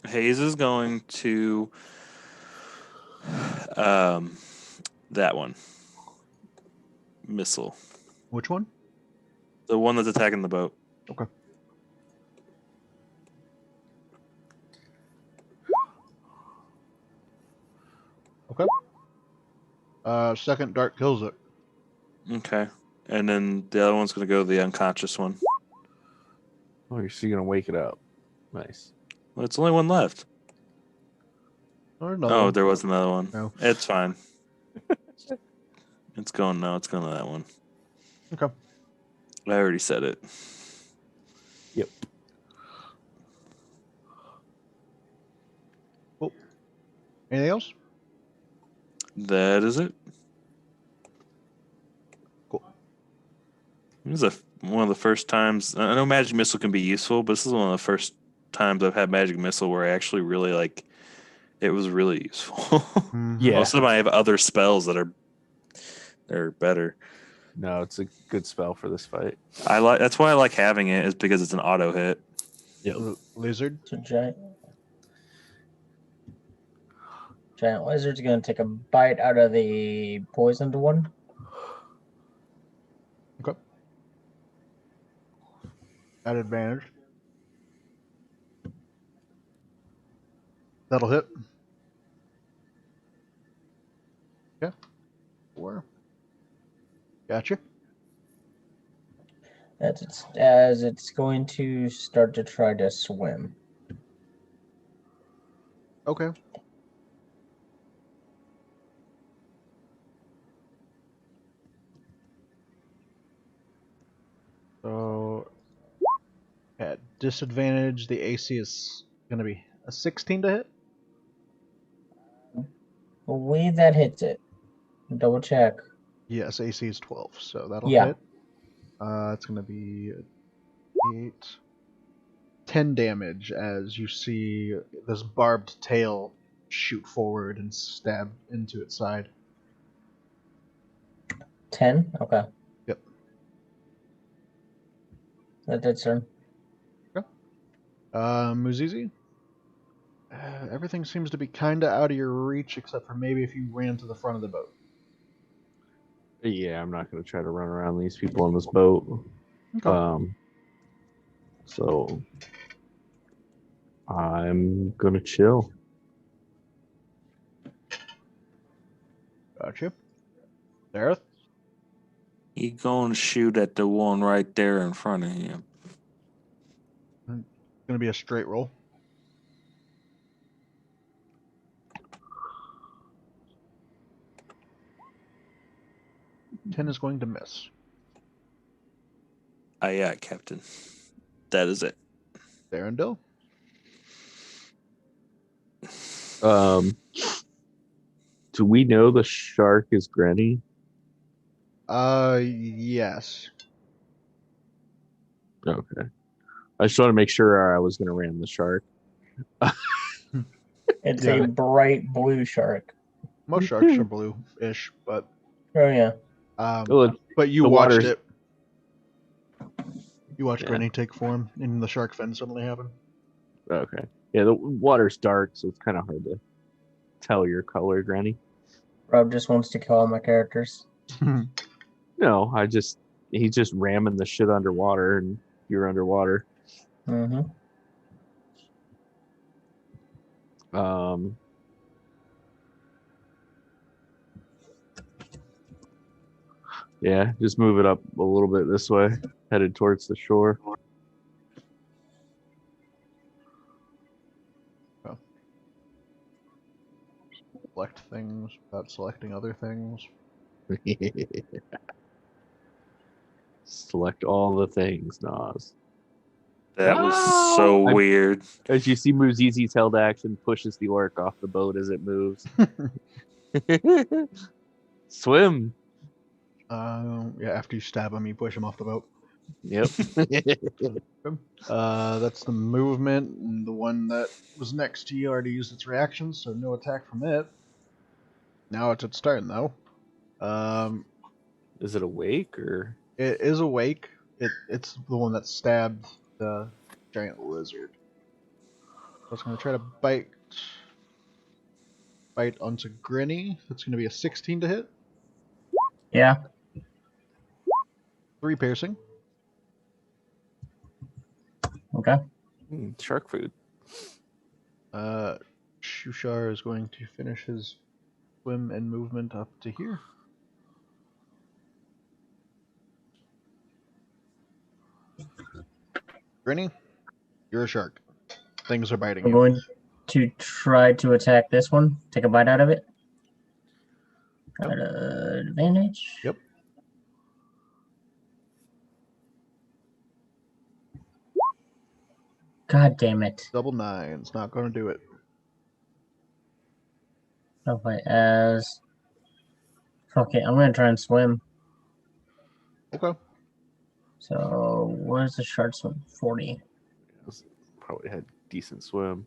Speaker 3: Hayes is going to that one. Missile.
Speaker 1: Which one?
Speaker 3: The one that's attacking the boat.
Speaker 1: Okay. Okay. Second dart kills it.
Speaker 3: Okay. And then the other one's going to go to the unconscious one.
Speaker 4: Oh, you're still gonna wake it up. Nice.
Speaker 3: Well, it's only one left.
Speaker 1: Or another
Speaker 3: Oh,
Speaker 1: one.
Speaker 3: there was another one.
Speaker 1: No.
Speaker 3: It's fine. It's going to that one.
Speaker 1: Okay.
Speaker 3: I already said it.
Speaker 4: Yep.
Speaker 1: Cool. Anything else?
Speaker 3: That is it.
Speaker 1: Cool.
Speaker 3: This is one of the first times. I know Magic Missile can be useful, but this is one of the first times I've had Magic Missile where I actually really like. It was really useful.
Speaker 4: Yeah.
Speaker 3: Most of them I have other spells that are better.
Speaker 4: No, it's a good spell for this fight.
Speaker 3: That's why I like having it, is because it's an auto hit.
Speaker 4: Yep.
Speaker 1: Lizard.
Speaker 2: So giant lizard's gonna take a bite out of the poisoned one.
Speaker 1: Okay. At advantage. That'll hit. Yeah. 4. Gotcha.
Speaker 2: As it's going to start to try to swim.
Speaker 1: Okay. So, at disadvantage, the AC is going to be a 16 to hit.
Speaker 2: Believe that hits it. Double check.
Speaker 1: Yes, AC is 12, so that'll
Speaker 2: Yeah.
Speaker 1: hit. It's going to be 8, 10 damage as you see this barbed tail shoot forward and stab into its side.
Speaker 2: 10? Okay.
Speaker 1: Yep.
Speaker 2: That's turn.
Speaker 1: Muzizi? Everything seems to be kind of out of your reach, except for maybe if you ran to the front of the boat.
Speaker 4: Yeah, I'm not going to try to run around these people on this boat.
Speaker 1: Okay.
Speaker 4: So I'm going to chill.
Speaker 1: Gotcha. Dareth?
Speaker 3: He gonna shoot at the one right there in front of him.
Speaker 1: It's going to be a straight roll. 10 is going to miss.
Speaker 3: Aye, aye, Captain. That is it.
Speaker 1: Darendil?
Speaker 4: Do we know the shark is Granny?
Speaker 1: Yes.
Speaker 4: Okay. I just want to make sure I was going to ram the shark.
Speaker 2: It's
Speaker 1: Yeah.
Speaker 2: a bright blue shark.
Speaker 1: Most sharks are blue-ish, but
Speaker 2: Oh, yeah.
Speaker 1: but you
Speaker 4: the
Speaker 1: watched
Speaker 4: water's-
Speaker 1: it. You watched
Speaker 4: Yeah.
Speaker 1: Granny take form, and the shark fin suddenly happened.
Speaker 4: Okay. Yeah, the water's dark, so it's kind of hard to tell your color, Granny.
Speaker 2: Rob just wants to kill all my characters.
Speaker 4: No, he's just ramming the shit underwater, and you're underwater.
Speaker 2: Mm-hmm.
Speaker 4: Yeah, just move it up a little bit this way, headed towards the shore.
Speaker 1: Select things without selecting other things.
Speaker 4: Select all the things, Nas.
Speaker 3: That was so
Speaker 4: I-
Speaker 3: weird.
Speaker 4: As you see, Muzizi's held action pushes the orc off the boat as it moves. Swim.
Speaker 1: Yeah, after you stab him, you push him off the boat.
Speaker 4: Yep.
Speaker 1: That's the movement, and the one that was next to you already used its reaction, so no attack from it. Now it's its turn, though.
Speaker 4: Is it awake or?
Speaker 1: It is awake. It's the one that stabbed the giant lizard. So it's going to try to bite onto Grinny. That's going to be a 16 to hit.
Speaker 2: Yeah.
Speaker 1: 3 piercing.
Speaker 2: Okay.
Speaker 4: Shark food.
Speaker 1: Shushar is going to finish his swim and movement up to here. Grinny, you're a shark. Things are biting
Speaker 2: I'm
Speaker 1: you.
Speaker 2: going to try to attack this one. Take a bite out of it.
Speaker 1: Yep.
Speaker 2: At advantage.
Speaker 1: Yep.
Speaker 2: God damn it.
Speaker 1: Double 9's not going to do it.
Speaker 2: Okay, as... Fuck it, I'm gonna try and swim.
Speaker 1: Okay.
Speaker 2: So, where's the shark swim? 40.
Speaker 4: Probably had decent swim.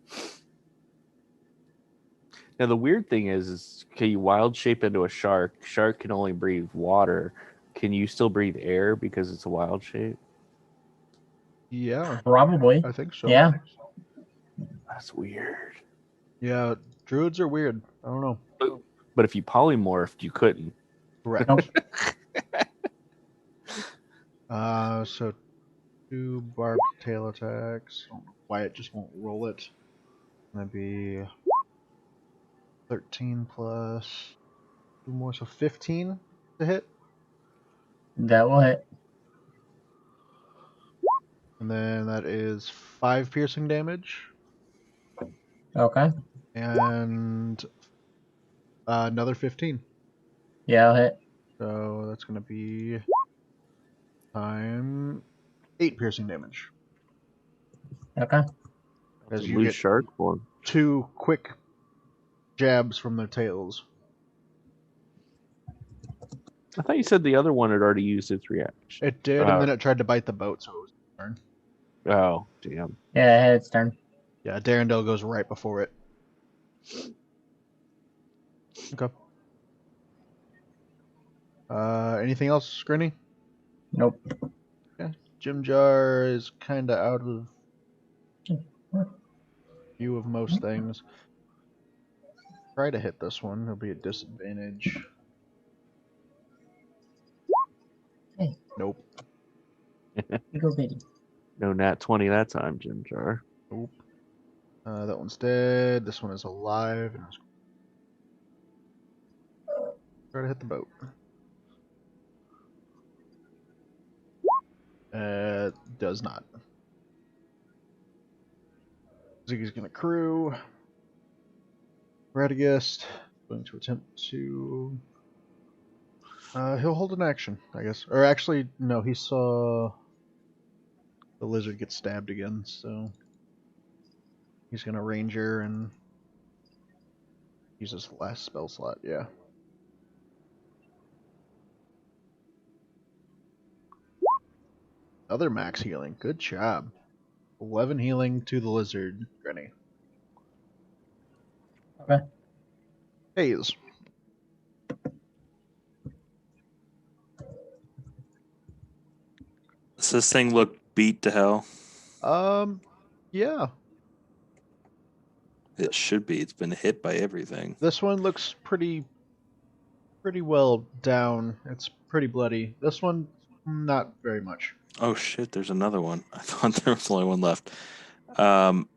Speaker 4: Now the weird thing is can you wild shape into a shark? Shark can only breathe water. Can you still breathe air because it's a wild shape?
Speaker 1: Yeah,
Speaker 2: Probably.
Speaker 1: I think so.
Speaker 2: Yeah.
Speaker 4: That's weird.
Speaker 1: Yeah, druids are weird. I don't know.
Speaker 4: But if you polymorphed, you couldn't.
Speaker 1: Correct.
Speaker 2: Nope.
Speaker 1: So 2 barbed tail attacks. I don't know why it just won't roll it. Gonna be 13 plus 2 more, so 15 to hit.
Speaker 2: That will hit.
Speaker 1: And then that is 5 piercing damage.
Speaker 2: Okay.
Speaker 1: And another 15.
Speaker 2: Yeah, I'll hit.
Speaker 1: So that's going to be time 8 piercing damage.
Speaker 2: Okay.
Speaker 1: As
Speaker 4: That's a
Speaker 1: you
Speaker 4: loose
Speaker 1: get
Speaker 4: shark form.
Speaker 1: 2 quick jabs from their tails.
Speaker 4: I thought you said the other one had already used its reaction.
Speaker 1: It did, and then it tried to bite the boat, so it was its turn.
Speaker 4: Oh, damn.
Speaker 2: Yeah, it hit its turn.
Speaker 1: Yeah, Darendelle goes right before it. Okay. Anything else, Grinny?
Speaker 2: Nope.
Speaker 1: Yeah. Jim Jar is kind of out of view of most things. Try to hit this one. It'll be a disadvantage.
Speaker 2: Hey.
Speaker 1: Nope.
Speaker 2: You go, baby.
Speaker 4: No nat 20 that time, Jim Jar.
Speaker 1: Nope. That one's dead. This one is alive. And try to hit the boat. Does not. Ziggy's gonna crew. Radagast going to attempt to. He'll hold an action, I guess. Or actually, no, he saw the lizard get stabbed again, so he's gonna ranger and use his last spell slot. Yeah. Other max healing. Good job. 11 healing to the lizard, Granny.
Speaker 2: Okay.
Speaker 1: Haze.
Speaker 3: Does this thing look beat to hell?
Speaker 1: Yeah.
Speaker 3: It should be. It's been hit by everything.
Speaker 1: This one looks pretty well down. It's pretty bloody. This one, not very much.
Speaker 3: Oh shit! There's another one. I thought there was only one left. I'm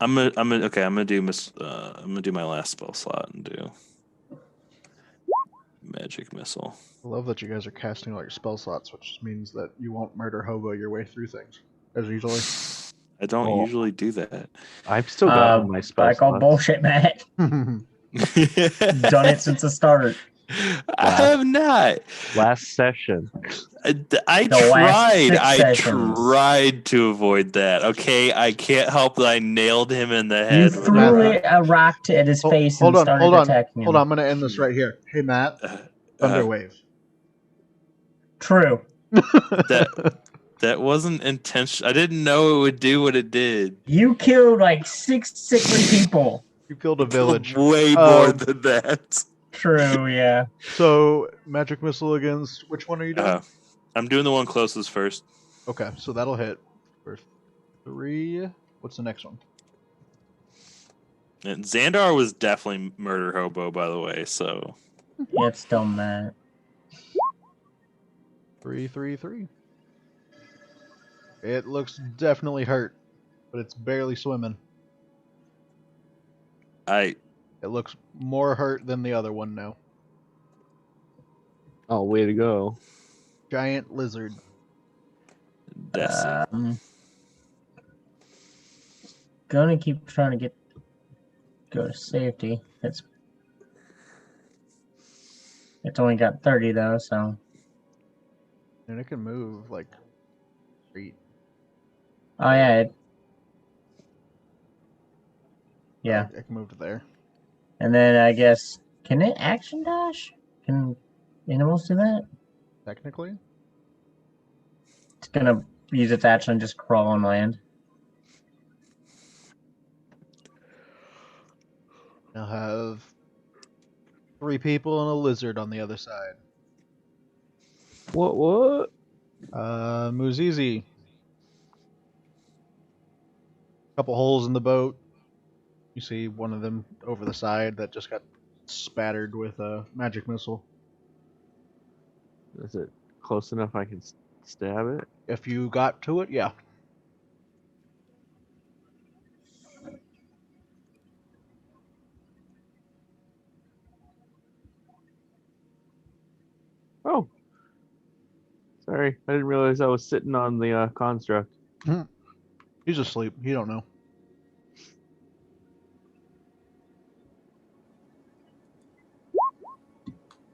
Speaker 3: gonna do my last spell slot and do magic missile.
Speaker 1: I love that you guys are casting all your spell slots, which means that you won't murder hobo your way through things, as usually.
Speaker 3: I don't
Speaker 4: Oh.
Speaker 3: usually do that.
Speaker 4: I've still got all my spell
Speaker 2: I call
Speaker 4: slots.
Speaker 2: bullshit, Matt. Done it since the start.
Speaker 3: I have not.
Speaker 4: Last session.
Speaker 3: I
Speaker 2: The last
Speaker 3: tried.
Speaker 2: 6
Speaker 3: I
Speaker 2: sessions.
Speaker 3: tried to avoid that. Okay, I can't help that I nailed him in the
Speaker 2: You
Speaker 3: head.
Speaker 2: threw a rock at his face and started attacking him.
Speaker 1: Hold on, I'm going to end this right here. Hey, Matt. Thunderwave.
Speaker 2: True.
Speaker 3: That wasn't intentional. I didn't know it would do what it did.
Speaker 2: You killed like 6 sickly people.
Speaker 1: You killed a village.
Speaker 3: Way more than that.
Speaker 2: True, yeah.
Speaker 1: So, magic missile against... Which one are you doing?
Speaker 3: I'm doing the one closest first.
Speaker 1: Okay, so that'll hit for 3. What's the next one?
Speaker 3: And Xandar was definitely murder hobo, by the way, so...
Speaker 2: Yeah, it's still Matt.
Speaker 1: 3, 3, 3. It looks definitely hurt, but it's barely swimming. It looks more hurt than the other one now.
Speaker 4: Oh, way to go.
Speaker 1: Giant lizard.
Speaker 3: That's it.
Speaker 2: Gonna keep trying to go to safety. It's only got 30 though, so.
Speaker 1: And it can move like feet.
Speaker 2: Oh yeah. Yeah.
Speaker 1: It can move to there.
Speaker 2: And then I guess, can it action dash? Can animals do that?
Speaker 1: Technically.
Speaker 2: It's gonna use its action and just crawl on land.
Speaker 1: I'll have 3 people and a lizard on the other side.
Speaker 4: What?
Speaker 1: Muzizi. Couple holes in the boat. You see one of them over the side that just got spattered with a magic missile.
Speaker 4: Is it close enough I can stab it?
Speaker 1: If you got to it, yeah.
Speaker 4: Oh. Sorry, I didn't realize I was sitting on the construct.
Speaker 1: He's asleep. He don't know.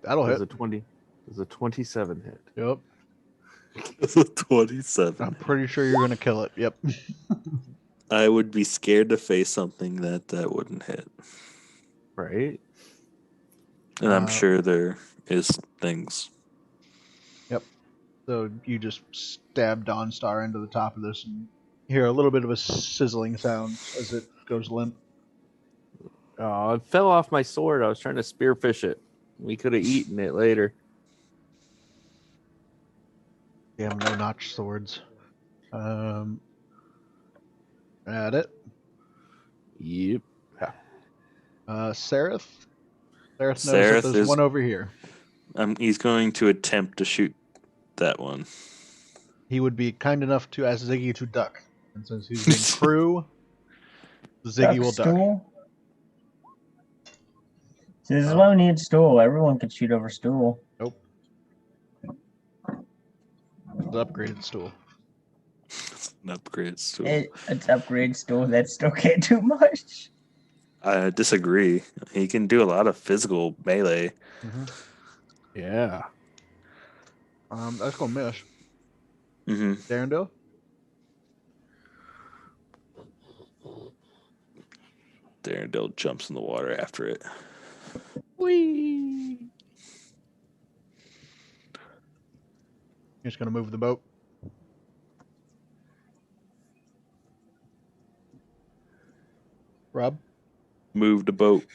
Speaker 1: That'll
Speaker 4: There's
Speaker 1: hit.
Speaker 4: a 20. There's a 27 hit.
Speaker 1: Yep.
Speaker 3: It's a 27.
Speaker 1: I'm pretty sure you're gonna kill it. Yep.
Speaker 3: I would be scared to face something that wouldn't hit.
Speaker 4: Right?
Speaker 3: And I'm sure there is things.
Speaker 1: Yep. So you just stab Dawnstar into the top of this and hear a little bit of a sizzling sound as it goes limp.
Speaker 4: Oh, it fell off my sword. I was trying to spearfish it. We could have eaten it later.
Speaker 1: Damn, no notch swords. At it.
Speaker 4: Yep.
Speaker 1: Sereth. Sereth knows that
Speaker 3: Sereth
Speaker 1: there's
Speaker 3: is-
Speaker 1: one over here.
Speaker 3: He's going to attempt to shoot that one.
Speaker 1: He would be kind enough to ask Ziggy to duck. And since he's in crew, Ziggy will duck.
Speaker 2: Stool. See, this is why we need stool. Everyone can shoot over stool.
Speaker 1: Nope. The upgraded stool.
Speaker 3: It's an upgrade stool.
Speaker 2: It's upgrade stool. That still can't do much.
Speaker 3: I disagree. He can do a lot of physical melee.
Speaker 1: Mm-hmm.
Speaker 4: Yeah.
Speaker 1: That's gonna miss.
Speaker 3: Mm-hmm.
Speaker 1: Darendale?
Speaker 3: Darendale jumps in the water after it.
Speaker 4: Whee!
Speaker 1: You're just gonna move the boat. Rob?
Speaker 3: Move the boat.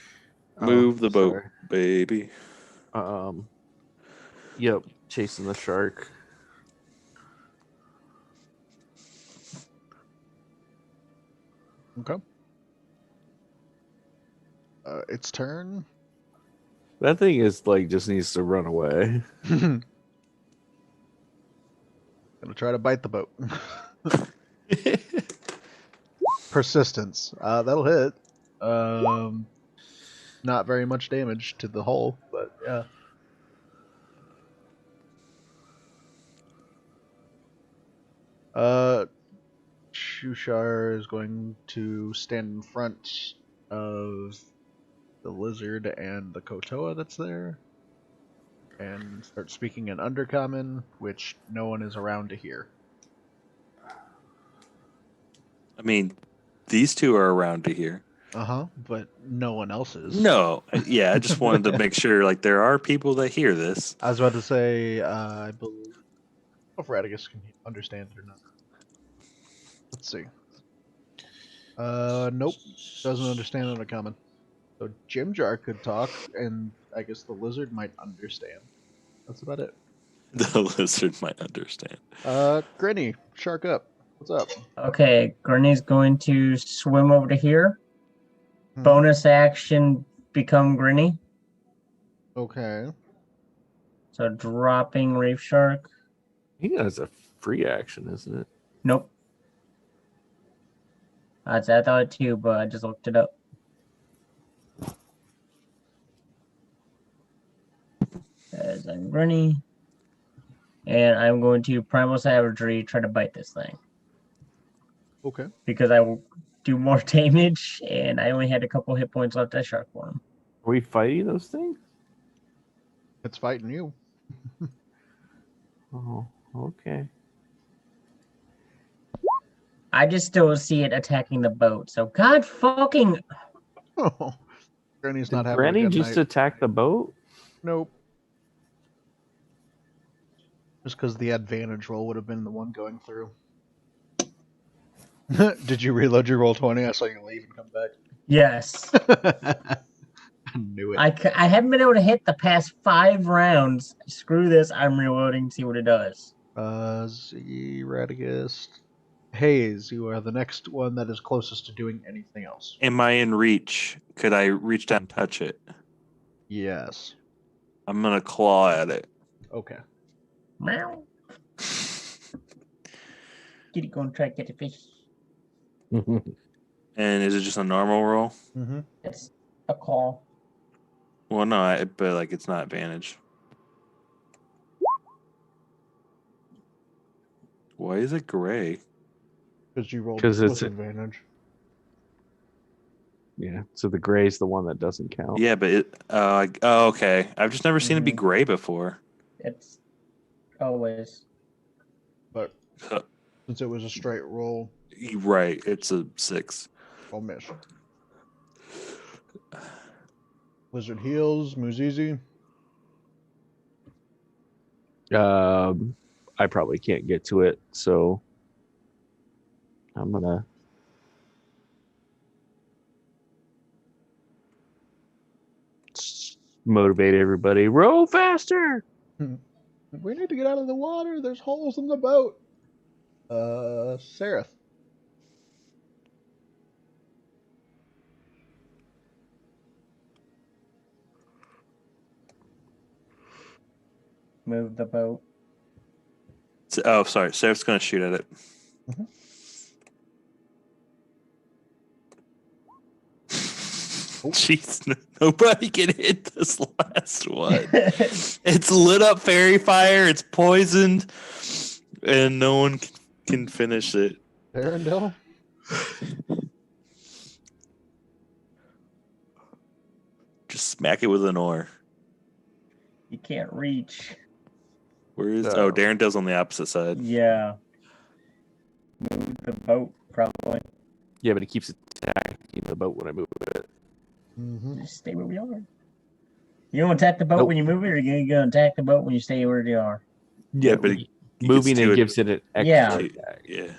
Speaker 3: Move the boat, baby.
Speaker 4: Yep, chasing the shark.
Speaker 1: Okay. Its turn.
Speaker 4: That thing is like just needs to run away.
Speaker 1: Gonna try to bite the boat. Persistence. That'll hit. Not very much damage to the hull, but yeah. Shushar is going to stand in front of the lizard and the Kotoa that's there and start speaking in Undercommon, which no one is around to hear.
Speaker 3: I mean, these two are around to hear.
Speaker 1: But no one else is.
Speaker 3: No, yeah, I just wanted to make sure, like, there are people that hear this.
Speaker 1: I was about to say, I believe if Radagast can understand it or not. Let's see. Nope. Doesn't understand Undercommon. So Jimjar could talk, and I guess the lizard might understand. That's about it.
Speaker 3: The lizard might understand.
Speaker 1: Grinny, shark up. What's up?
Speaker 2: Okay, Gurney's going to swim over to here.
Speaker 1: Hmm.
Speaker 2: Bonus action, become Grinny.
Speaker 1: Okay.
Speaker 2: So dropping Reef Shark.
Speaker 4: I think that's a free action, isn't it?
Speaker 2: Nope. I thought it too, but I just looked it up. As I'm Grinny. And I'm going to Primal Savagery, try to bite this thing.
Speaker 1: Okay.
Speaker 2: Because I will do more damage, and I only had a couple hit points left at Shark Form.
Speaker 4: Are we fighting those things?
Speaker 1: It's fighting you.
Speaker 4: Oh, okay.
Speaker 2: I just still see it attacking the boat, so God fucking...
Speaker 1: Oh. Granny's not
Speaker 4: Did
Speaker 1: having
Speaker 4: Granny
Speaker 1: a good
Speaker 4: just
Speaker 1: night.
Speaker 4: attack the boat?
Speaker 1: Nope. Just because the advantage roll would have been the one going through. Did you reload your roll 20? I saw you leave and come back.
Speaker 2: Yes.
Speaker 1: I knew it.
Speaker 2: I haven't been able to hit the past 5 rounds. Screw this, I'm reloading to see what it does.
Speaker 1: Z Radagast. Hayes, you are the next one that is closest to doing anything else.
Speaker 3: Am I in reach? Could I reach down and touch it?
Speaker 1: Yes.
Speaker 3: I'm going to claw at it.
Speaker 1: Okay.
Speaker 2: Meow. Kitty gonna try to get a fish.
Speaker 3: And is it just a normal roll?
Speaker 1: Mm-hmm.
Speaker 2: It's a call.
Speaker 3: Well, no, but like it's not advantage. Why is it gray?
Speaker 1: Because you rolled
Speaker 4: 'Cause it's
Speaker 1: with advantage.
Speaker 4: Yeah, so the gray's the one that doesn't count.
Speaker 3: Yeah, but it. Oh, okay. I've just never seen it be
Speaker 2: Mhm.
Speaker 3: gray before.
Speaker 2: It's always.
Speaker 1: But since it was a straight roll,
Speaker 3: Right. It's a 6.
Speaker 1: I'll miss. Wizard heals, Muzizi.
Speaker 4: I probably can't get to it, so I'm gonna motivate everybody. Row faster!
Speaker 1: We need to get out of the water. There's holes in the boat. Sereth.
Speaker 2: Move the boat.
Speaker 3: Oh, sorry. Sarah's going to shoot at it.
Speaker 1: Mhm.
Speaker 3: Jeez, nobody can hit this last one. It's lit up fairy fire. It's poisoned, and no one can finish it.
Speaker 1: Arendelle.
Speaker 3: Just smack it with an oar.
Speaker 2: You can't reach.
Speaker 3: Where is?
Speaker 4: No.
Speaker 3: Oh, Darrendel's on the opposite side.
Speaker 2: Yeah. Move the boat, probably.
Speaker 4: Yeah, but it keeps attacking the boat when I move it.
Speaker 1: Mm-hmm.
Speaker 2: Just stay where we are. You don't attack the boat
Speaker 4: Nope.
Speaker 2: when you move it, or you gonna attack the boat when you stay where you are?
Speaker 3: Yeah, but it
Speaker 4: moving
Speaker 3: gets
Speaker 4: it
Speaker 3: to
Speaker 4: gives it an extra
Speaker 2: Yeah.
Speaker 4: attack.
Speaker 3: Yeah.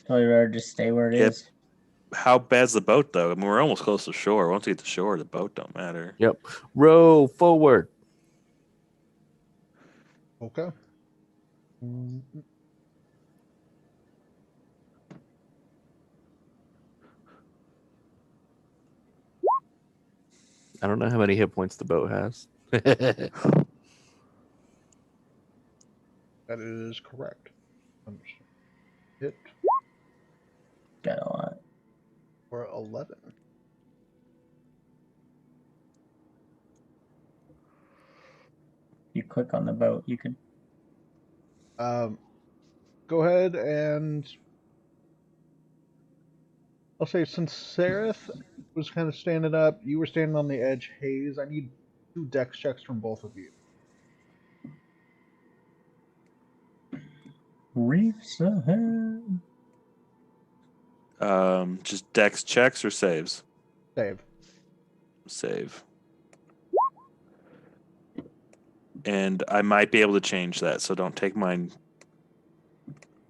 Speaker 2: So you'd rather just stay where it
Speaker 3: Yep.
Speaker 2: is.
Speaker 3: How bad's the boat though? I mean, we're almost close to shore. Once we get to shore, the boat don't matter.
Speaker 4: Yep. Row forward.
Speaker 1: Okay. Mhm.
Speaker 4: I don't know how many hit points the boat has.
Speaker 1: That is correct. Understood. Hit
Speaker 2: Got a lot.
Speaker 1: for 11.
Speaker 2: You click on the boat, you could.
Speaker 1: Go ahead and I'll say since Sereth was kind of standing up, you were standing on the edge. Hayes, I need 2 dex checks from both of you.
Speaker 2: Reefs ahead.
Speaker 3: Just dex checks or saves?
Speaker 1: Save.
Speaker 3: Save. And I might be able to change that, so don't take mine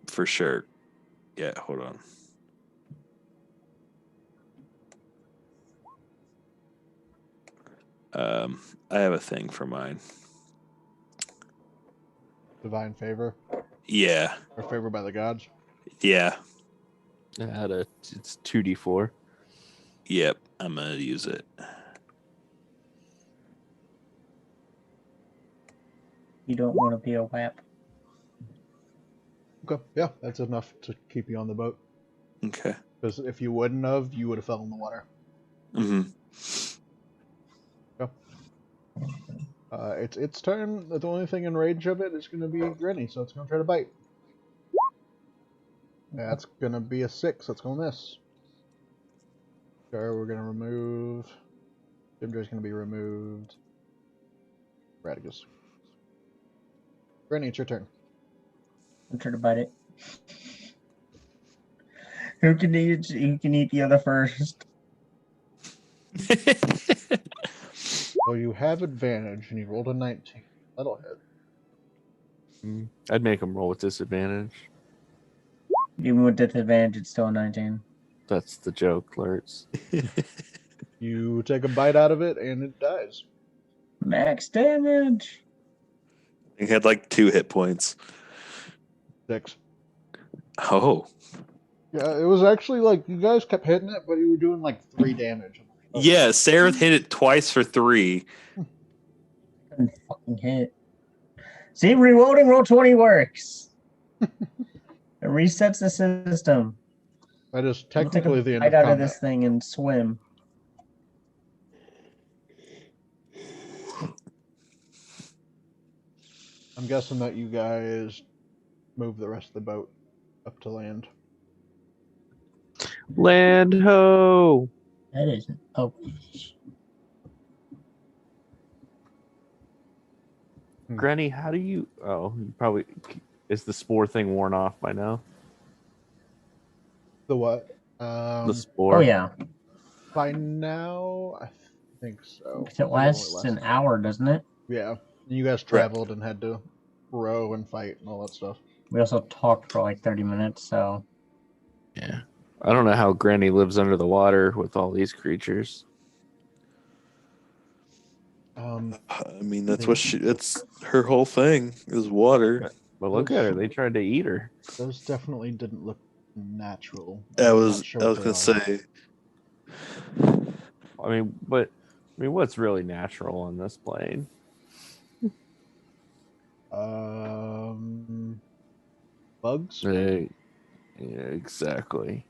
Speaker 3: for sure. Yeah, hold on. I have a thing for mine.
Speaker 1: Divine favor
Speaker 3: Yeah,
Speaker 1: or favor by the gods.
Speaker 3: yeah,
Speaker 4: It's 2d4.
Speaker 3: yep. I'm gonna use it.
Speaker 2: You don't want to be a WAP.
Speaker 1: Okay, yeah, that's enough to keep you on the boat.
Speaker 3: Okay.
Speaker 1: Because if you wouldn't have, you would have fell in the water.
Speaker 3: Mm-hmm.
Speaker 1: It's its turn. The only thing in range of it is going to be Granny, so it's going to try to bite. That's going to be a 6. That's going to miss. So we're going to remove. Jimjo's going to be removed. Radicus. Granny, it's your turn.
Speaker 2: I'm trying to bite it. Who can eat the other first?
Speaker 1: Well, you have advantage, and you rolled a 19. That'll hit.
Speaker 4: I'd make him roll with disadvantage.
Speaker 2: Even with disadvantage, it's still a 19.
Speaker 4: That's the joke, Lurtz.
Speaker 1: You take a bite out of it, and it dies.
Speaker 2: Max damage.
Speaker 3: It had like 2 hit points.
Speaker 1: 6.
Speaker 3: Oh.
Speaker 1: Yeah, it was actually like you guys kept hitting it, but you were doing like 3 damage. Oh.
Speaker 3: Yeah, Sarah hit it twice for 3.
Speaker 2: Couldn't fucking hit. See, reloading roll 20 works. It resets the system.
Speaker 1: That is
Speaker 2: We'll take
Speaker 1: technically
Speaker 2: a
Speaker 1: the end
Speaker 2: bite
Speaker 1: of
Speaker 2: out
Speaker 1: combat.
Speaker 2: of this thing and swim.
Speaker 1: I'm guessing that you guys move the rest of the boat up to land.
Speaker 4: Land ho!
Speaker 2: That isn't. Oh,
Speaker 4: Granny, how do you? Oh, you probably is the spore thing worn off by now?
Speaker 1: The what?
Speaker 4: The spore.
Speaker 2: oh yeah.
Speaker 1: By now, I think so.
Speaker 2: 'Cause it lasts an hour, doesn't it?
Speaker 1: Yeah. You guys traveled and had to row and fight and all that stuff.
Speaker 2: We also talked for like 30 minutes, so.
Speaker 4: Yeah. I don't know how Granny lives under the water with all these creatures.
Speaker 3: I mean, that's what it's her whole thing is water.
Speaker 4: But look at her; they tried to eat her.
Speaker 1: Those definitely didn't look natural.
Speaker 3: I
Speaker 1: I'm
Speaker 3: was
Speaker 1: not sure
Speaker 3: I
Speaker 1: what
Speaker 3: was
Speaker 1: they
Speaker 3: gonna
Speaker 1: are.
Speaker 3: say
Speaker 4: What's really natural on this plane?
Speaker 1: Bugs.
Speaker 4: Yeah, exactly.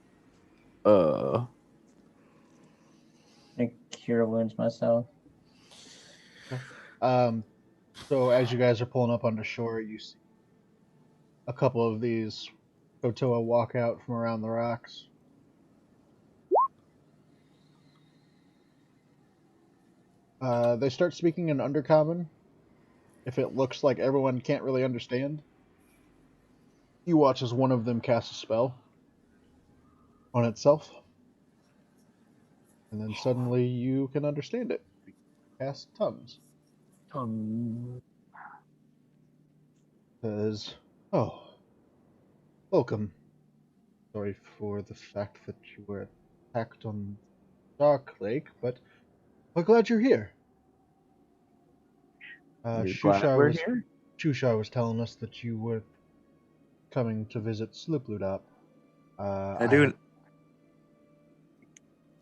Speaker 2: I cure wounds myself.
Speaker 1: So as you guys are pulling up onto shore, you see a couple of these Kotoa walk out from around the rocks. They start speaking in Undercommon. If it looks like everyone can't really understand, you watch as one of them cast a spell on itself, and then suddenly you can understand it. Cast tongues. Says, "Oh, welcome. Sorry for the fact that you were attacked on Dark Lake, but we're glad you're here."
Speaker 4: You're glad we're here?
Speaker 1: Shushar was telling us that you were coming to visit Sloobludop.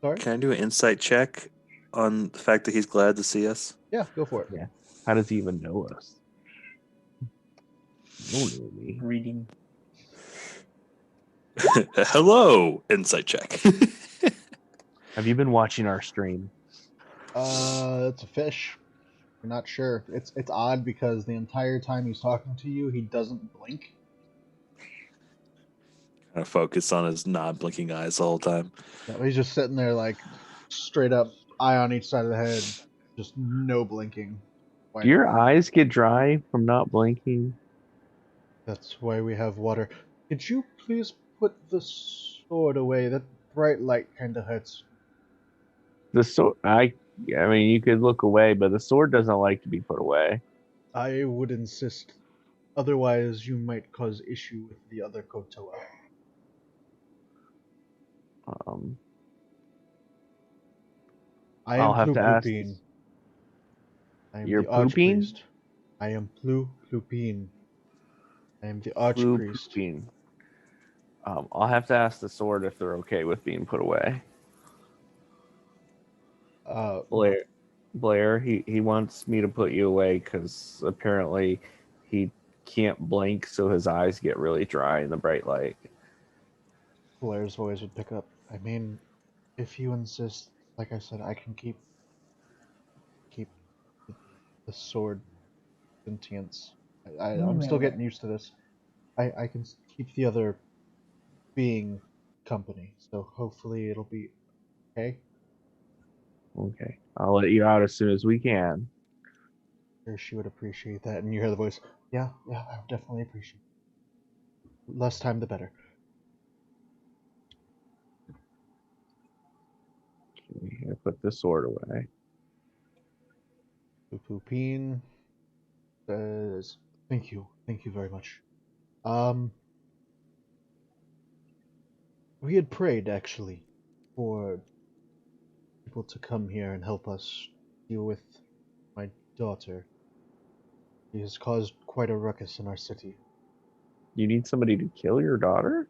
Speaker 1: Sorry?
Speaker 3: can I do an insight check on the fact that he's glad to see us?
Speaker 1: Yeah, go for it.
Speaker 4: Yeah. How does he even know us? You don't know me.
Speaker 2: Reading.
Speaker 3: Hello, insight check.
Speaker 4: Have you been watching our stream?
Speaker 1: It's a fish. You're not sure. It's odd because the entire time he's talking to you, he doesn't blink.
Speaker 3: Kind of focus on his non-blinking eyes the whole time.
Speaker 1: No, he's just sitting there like straight up, eye on each side of the head, just no blinking. Why
Speaker 4: Do your
Speaker 1: not?
Speaker 4: eyes get dry from not blinking?
Speaker 1: That's why we have water. Could you please put the sword away? That bright light kind of hurts.
Speaker 4: The sword, I mean, you could look away, but the sword doesn't like to be put away.
Speaker 1: I would insist. Otherwise, you might cause issue with the other Kotoa. I am
Speaker 4: I'll have to ask.
Speaker 1: Plupin. I am
Speaker 4: You're
Speaker 1: the
Speaker 4: pooping?
Speaker 1: Archpriest. I am Plupin. I am the Archpriest.
Speaker 4: Pooping. I'll have to ask the sword if they're okay with being put away. Blair, he wants me to put you away because apparently he can't blink, so his eyes get really dry in the bright light.
Speaker 1: Blair's voice would pick up. I mean, if you insist, like I said, I can keep the sword sentience. I'm still getting used to this. I can keep the other being company, so hopefully it'll be okay.
Speaker 4: Okay, I'll let you out as soon as we can.
Speaker 1: Sure, she would appreciate that. And you hear the voice. Yeah, I would definitely appreciate it. Less time, the better.
Speaker 4: Okay, I put the sword away.
Speaker 1: Pupupine says, Thank you very much. We had prayed, actually, for people to come here and help us deal with my daughter. She has caused quite a ruckus in our city.
Speaker 4: You need somebody to kill your daughter?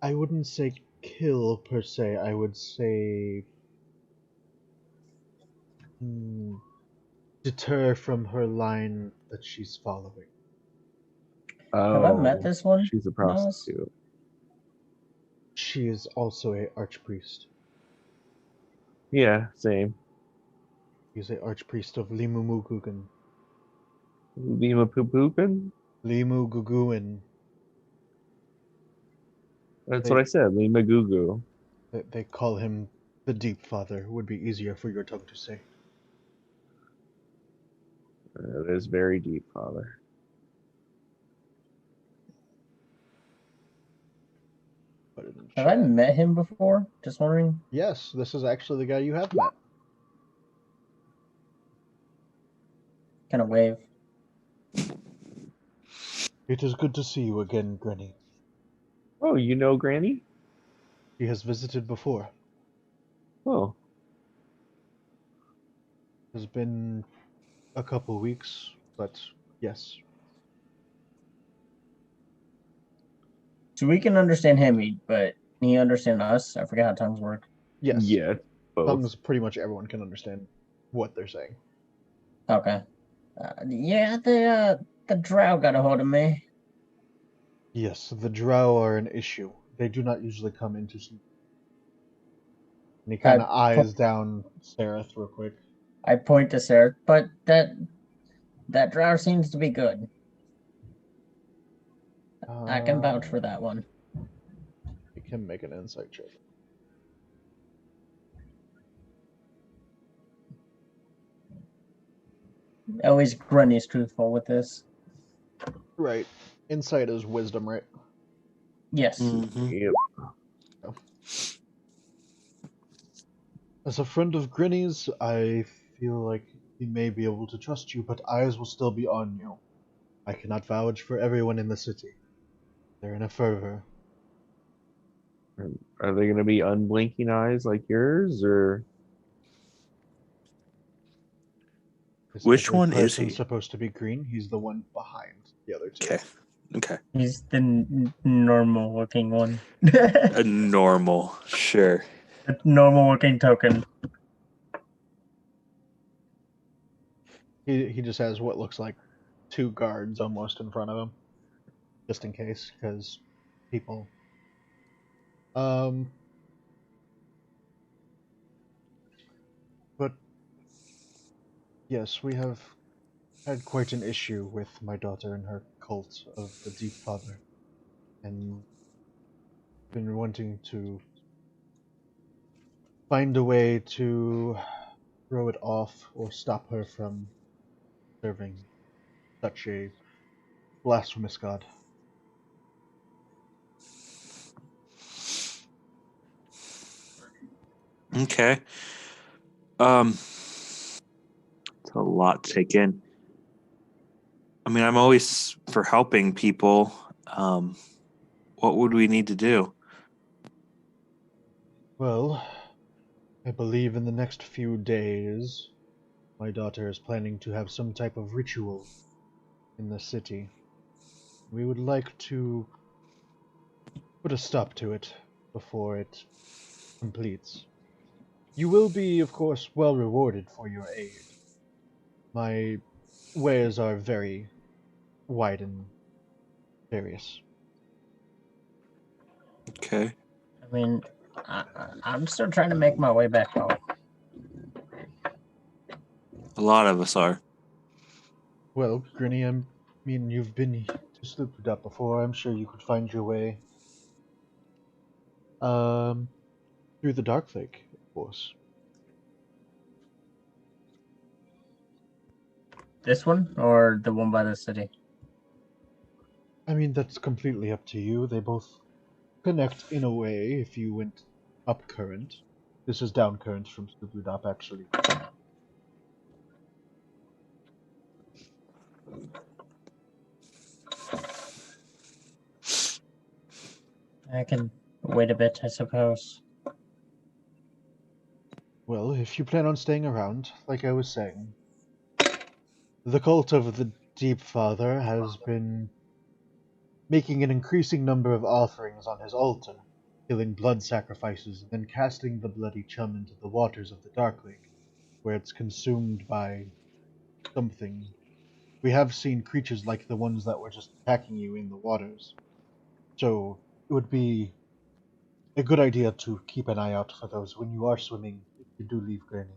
Speaker 1: I wouldn't say kill, per se. I would say deter from her line that she's following.
Speaker 2: Have I met this one?
Speaker 4: She's a prostitute.
Speaker 1: She is also a archpriest.
Speaker 4: Yeah, same.
Speaker 1: He's a archpriest of Limumugugan.
Speaker 4: Lima Poopoopin?
Speaker 1: Limu Guguin.
Speaker 4: That's
Speaker 1: They,
Speaker 4: what I said. Lima Gugu.
Speaker 1: they call him the Deep Father. Would be easier for your tongue to say.
Speaker 4: It is very deep, Father.
Speaker 1: Put it in
Speaker 2: Have I
Speaker 1: chat.
Speaker 2: met him before? Just wondering.
Speaker 1: Yes, this is actually the guy you have met.
Speaker 2: Kind of wave.
Speaker 1: It is good to see you again, Granny.
Speaker 4: Oh, you know Granny?
Speaker 1: He has visited before.
Speaker 4: Oh,
Speaker 1: It's been a couple weeks, but yes.
Speaker 2: So we can understand him, but can he understand us? I forget how tongues work.
Speaker 1: Yes.
Speaker 4: yeah, both.
Speaker 1: Tongues, pretty much everyone can understand what they're saying.
Speaker 2: Okay. Yeah, the drow got a hold of me.
Speaker 1: Yes, the drow are an issue. They do not usually come into sleep. And he kind of eyes down Sereth real quick.
Speaker 2: I point to Sarah, but that drow seems to be good. I can vouch for that one.
Speaker 1: He can make an insight check.
Speaker 2: Always Grunny's truthful with this.
Speaker 1: Right. Insight is wisdom, right?
Speaker 2: Yes.
Speaker 3: Mm-hmm.
Speaker 4: Yep.
Speaker 1: As a friend of Grinny's, I feel like he may be able to trust you, but eyes will still be on you. I cannot vouch for everyone in the city. They're in a fervor.
Speaker 4: Are they going to be unblinking eyes like yours, or
Speaker 1: Is
Speaker 3: Which
Speaker 1: every
Speaker 3: one is
Speaker 1: person
Speaker 3: he?
Speaker 1: supposed to be green? He's the one behind the other two.
Speaker 3: Okay. Okay.
Speaker 2: He's the normal looking one.
Speaker 3: A normal, sure.
Speaker 2: The normal looking token.
Speaker 1: He just has what looks like two guards almost in front of him, just in case, because people. But yes, we have had quite an issue with my daughter and her cult of the Deep Father, and been wanting to find a way to throw it off or stop her from serving such a blasphemous god.
Speaker 3: Okay. It's a lot to take in. I mean, I'm always for helping people. What would we need to do?
Speaker 1: Well, I believe in the next few days, my daughter is planning to have some type of ritual in the city. We would like to put a stop to it before it completes. You will be, of course, well rewarded for your aid. My wares are very wide and various.
Speaker 3: Okay.
Speaker 2: I mean, I'm still trying to make my way back home.
Speaker 3: A lot of us are.
Speaker 1: Well, Grinny, I mean, you've been to Sloobludop before. I'm sure you could find your way through the Dark Lake, of course.
Speaker 2: This one or the one by the city?
Speaker 1: I mean, that's completely up to you. They both connect in a way if you went up current. This is down current from Sloobludop, actually.
Speaker 2: I can wait a bit, I suppose.
Speaker 1: Well, if you plan on staying around, like I was saying, the cult of the Deep Father has been making an increasing number of offerings on his altar, killing blood sacrifices, and then casting the bloody chum into the waters of the Dark Lake, where it's consumed by something. We have seen creatures like the ones that were just attacking you in the waters. So it would be a good idea to keep an eye out for those when you are swimming, if you do leave Gurney.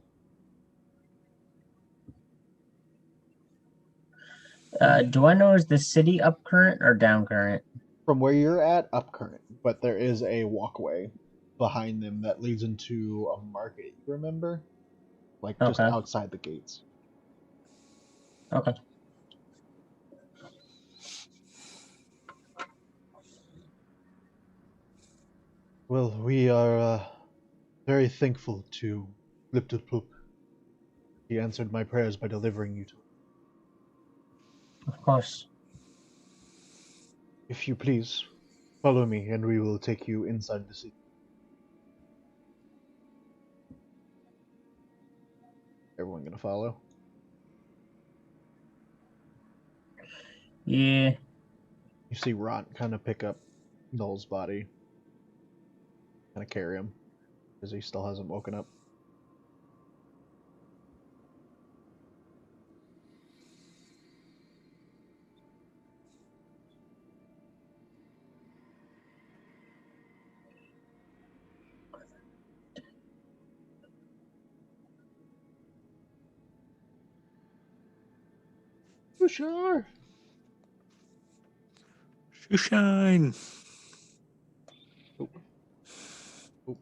Speaker 2: Do I know, is the city up current or down current?
Speaker 1: From where you're at, up current, but there is a walkway behind them that leads into a market. You remember, like just
Speaker 2: Okay.
Speaker 1: outside the gates.
Speaker 2: Okay.
Speaker 1: Well, we are very thankful to Sloobludop. He answered my prayers by delivering you to.
Speaker 2: Of course.
Speaker 1: If you please, follow me, and we will take you inside the city. Everyone gonna follow?
Speaker 2: Yeah.
Speaker 1: You see Ront kind of pick up Null's body, kind of carry him, because he still hasn't woken up. Sure.
Speaker 3: Shine.
Speaker 1: Oop. Oop.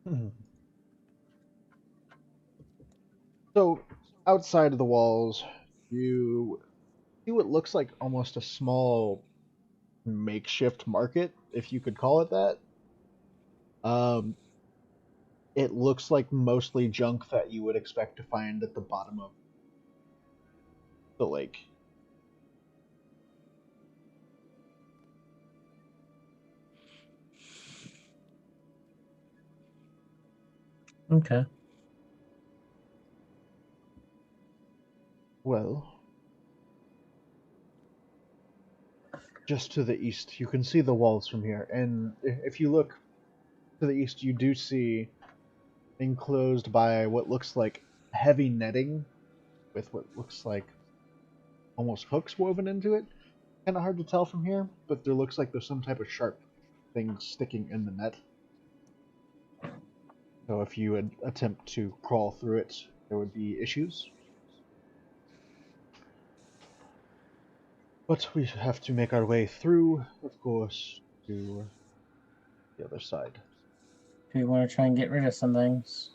Speaker 1: Hmm. So, outside of the walls, you see what looks like almost a small makeshift market, if you could call it that. Um, it looks like mostly junk that you would expect to find at the bottom of the lake.
Speaker 2: Okay.
Speaker 1: Well, just to the east, you can see the walls from here, and if you look to the east, you do see enclosed by what looks like heavy netting with what looks like almost hooks woven into it. Kind of hard to tell from here, but there looks like there's some type of sharp thing sticking in the net. So if you would attempt to crawl through it, there would be issues. But we have to make our way through, of course, to the other side.
Speaker 2: Do we want to try and get rid of some things?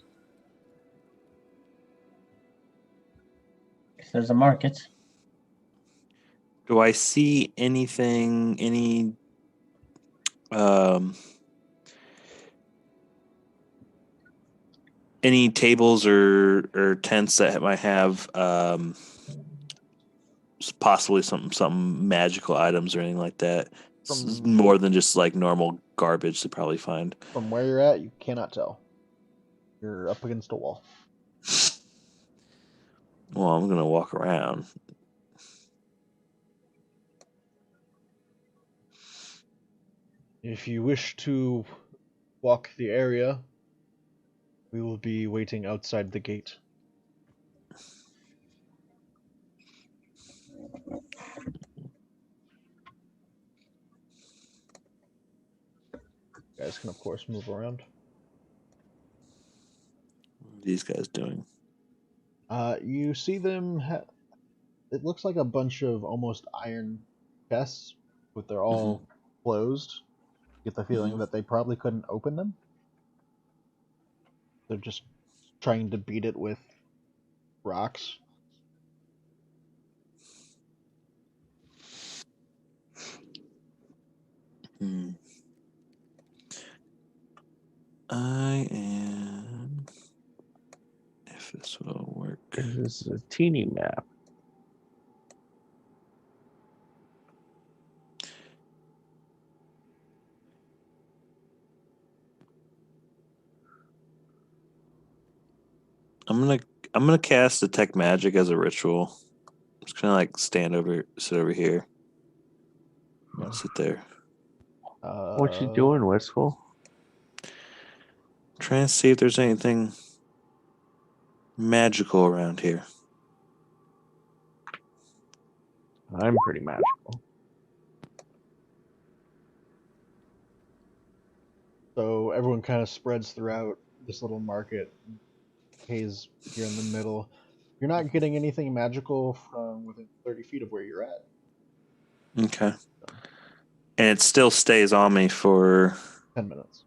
Speaker 2: If there's a market.
Speaker 3: Do I see anything? Um, any tables or tents that might have possibly some magical items or anything like that? More than just like normal garbage to probably find.
Speaker 1: From where you're at, you cannot tell. You're up against a wall.
Speaker 3: Well, I'm gonna walk around.
Speaker 1: If you wish to walk the area, we will be waiting outside the gate. You guys can, of course, move around.
Speaker 3: What are these guys doing?
Speaker 1: You see them. It looks like a bunch of almost iron chests, but they're all closed. You get the feeling that they probably couldn't open them. They're just trying to beat it with rocks.
Speaker 3: Hmm. I am. If this will work.
Speaker 4: This is a teeny map.
Speaker 3: I'm gonna cast detect magic as a ritual. I'm just gonna like sit over here.
Speaker 1: Yeah.
Speaker 3: Sit there.
Speaker 4: What you doing, Wistful?
Speaker 3: Trying to see if there's anything magical around here.
Speaker 4: I'm pretty magical.
Speaker 1: So everyone kind of spreads throughout this little market. Hayes here in the middle. You're not getting anything magical from within 30 feet of where you're at.
Speaker 3: Okay. And it still stays on me for
Speaker 1: 10 minutes.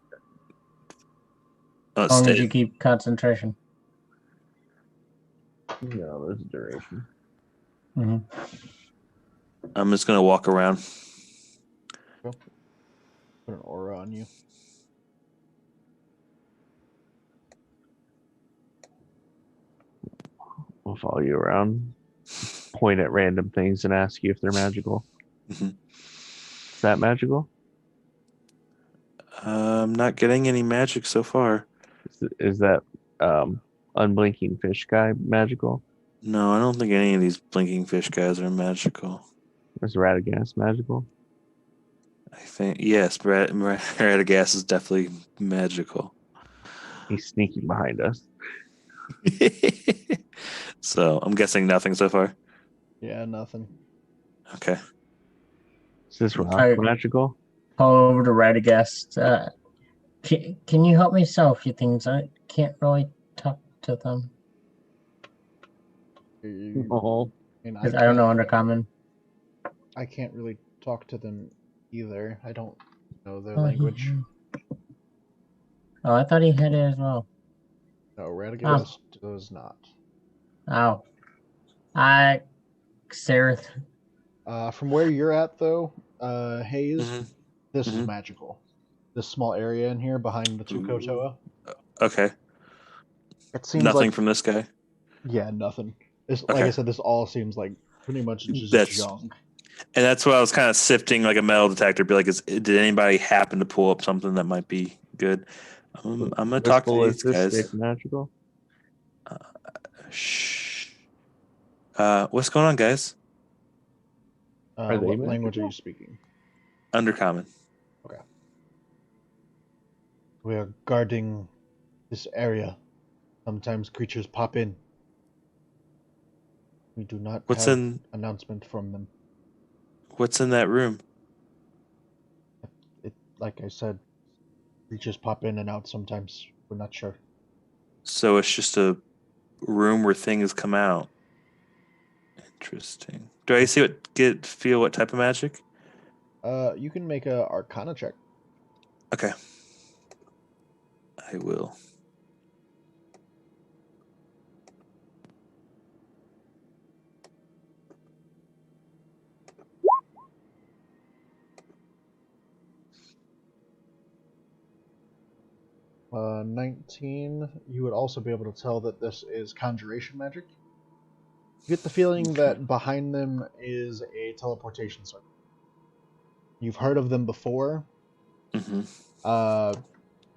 Speaker 2: As long as you keep concentration.
Speaker 4: No, there's a duration.
Speaker 2: Mm-hmm.
Speaker 3: I'm just gonna walk around.
Speaker 1: Put an aura on you.
Speaker 4: We'll follow you around, point at random things, and ask you if they're magical.
Speaker 3: Mm-hmm.
Speaker 4: Is that magical?
Speaker 3: I'm not getting any magic so far.
Speaker 4: Is that unblinking fish guy magical?
Speaker 3: No, I don't think any of these blinking fish guys are magical.
Speaker 4: Is Radagast magical?
Speaker 3: I think yes, Radagast is definitely magical.
Speaker 4: He's sneaking behind us.
Speaker 3: So I'm guessing nothing so far.
Speaker 1: Yeah, nothing.
Speaker 3: Okay.
Speaker 4: Is this rock
Speaker 2: I-
Speaker 4: magical?
Speaker 2: Call over to Radagast. Can you help me sell a few things? I can't really talk to them.
Speaker 4: Oh,
Speaker 1: And
Speaker 2: Because I don't know Undercommon.
Speaker 1: I can't really talk to them either. I don't know their
Speaker 2: Oh,
Speaker 1: language.
Speaker 2: Oh, I thought he had it as well.
Speaker 1: No, Radagast does not.
Speaker 2: Oh. Sareth.
Speaker 1: From where you're at, though, Hayes,
Speaker 3: Mhm.
Speaker 1: this is
Speaker 3: Mhm.
Speaker 1: magical. This small area in here behind the two
Speaker 3: Ooh.
Speaker 1: Kotoa.
Speaker 3: Okay.
Speaker 1: It seems
Speaker 3: Nothing
Speaker 1: like
Speaker 3: from this guy.
Speaker 1: yeah, nothing. This, like
Speaker 3: Okay.
Speaker 1: I said, this all seems like pretty much just
Speaker 3: That's-
Speaker 1: junk.
Speaker 3: And that's why I was kind of sifting like a metal detector. Be like, did anybody happen to pull up something that might be good? I'm gonna talk to these guys.
Speaker 4: Magical?
Speaker 3: Shh. What's going on, guys?
Speaker 4: Are they
Speaker 1: What language are
Speaker 4: magical?
Speaker 1: you speaking?
Speaker 3: Undercommon.
Speaker 1: We are guarding this area. Sometimes creatures pop in. We do not
Speaker 3: What's
Speaker 1: have
Speaker 3: in
Speaker 1: announcement from them.
Speaker 3: What's in that room?
Speaker 1: It, like I said, creatures pop in and out sometimes. We're not sure.
Speaker 3: So it's just a room where things come out. Interesting. Do I see feel what type of magic?
Speaker 1: You can make a Arcana check.
Speaker 3: Okay. I will.
Speaker 1: Uh, 19. You would also be able to tell that this is conjuration magic. You get the feeling
Speaker 3: Okay.
Speaker 1: that behind them is a teleportation circle. You've heard of them before.
Speaker 3: Mm-hmm.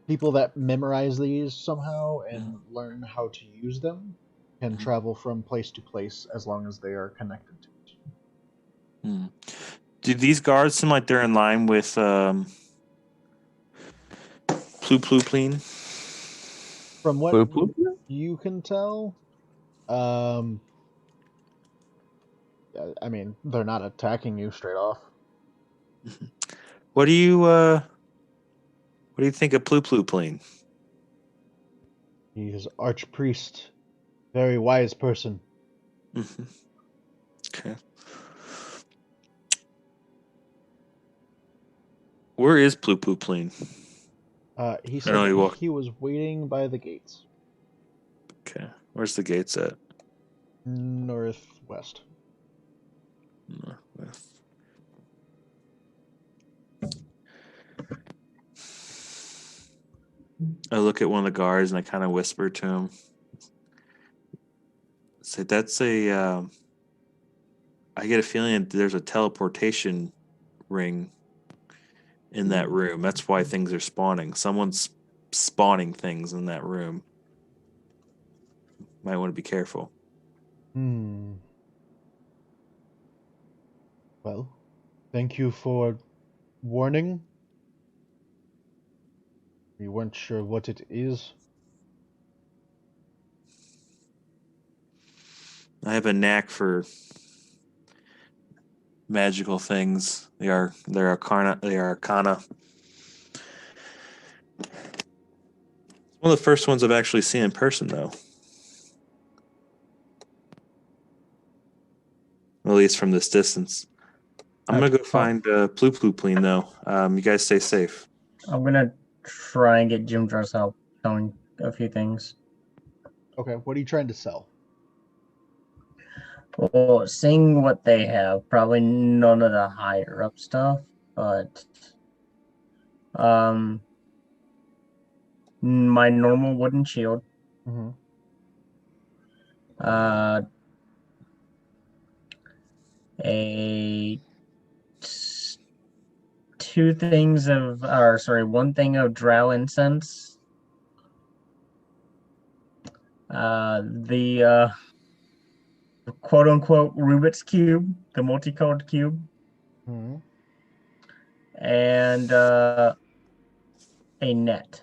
Speaker 1: People that memorize these somehow and learn how to use them can
Speaker 3: Mhm.
Speaker 1: travel from place to place as long as they are connected to it.
Speaker 3: Do these guards seem like they're in line with Plupluplene?
Speaker 1: From what
Speaker 4: Bloop, bloop, bloop.
Speaker 1: you can tell, I mean, they're not attacking you straight off.
Speaker 3: What do you think of Plupluplene?
Speaker 1: He is archpriest, very wise person.
Speaker 3: Mm-hmm. Okay. Where is Plupluplene?
Speaker 1: He
Speaker 3: I
Speaker 1: said
Speaker 3: know he
Speaker 1: that
Speaker 3: walked.
Speaker 1: he was waiting by the gates,
Speaker 3: Okay. Where's the gates at?
Speaker 1: northwest.
Speaker 3: Northwest. I look at one of the guards and I kind of whisper to him. Say, that's a. I get a feeling that there's a teleportation ring in that room. That's why things are spawning. Someone's spawning things in that room. Might want to be careful.
Speaker 1: Well, thank you for warning. We weren't sure what it is.
Speaker 3: I have a knack for magical things. They're arcana. They are arcana. One of the first ones I've actually seen in person, though. At least from this distance. I'm gonna go find Plooploopleen, though. You guys stay safe.
Speaker 2: I'm gonna try and get Jim Jar's help selling a few things.
Speaker 1: Okay, what are you trying to sell?
Speaker 2: Well, seeing what they have, probably none of the higher up stuff, but my normal wooden shield.
Speaker 1: Mm-hmm.
Speaker 2: One thing of drow incense. The quote unquote Rubik's Cube, the multicolored cube.
Speaker 1: Mm-hmm.
Speaker 2: And a net.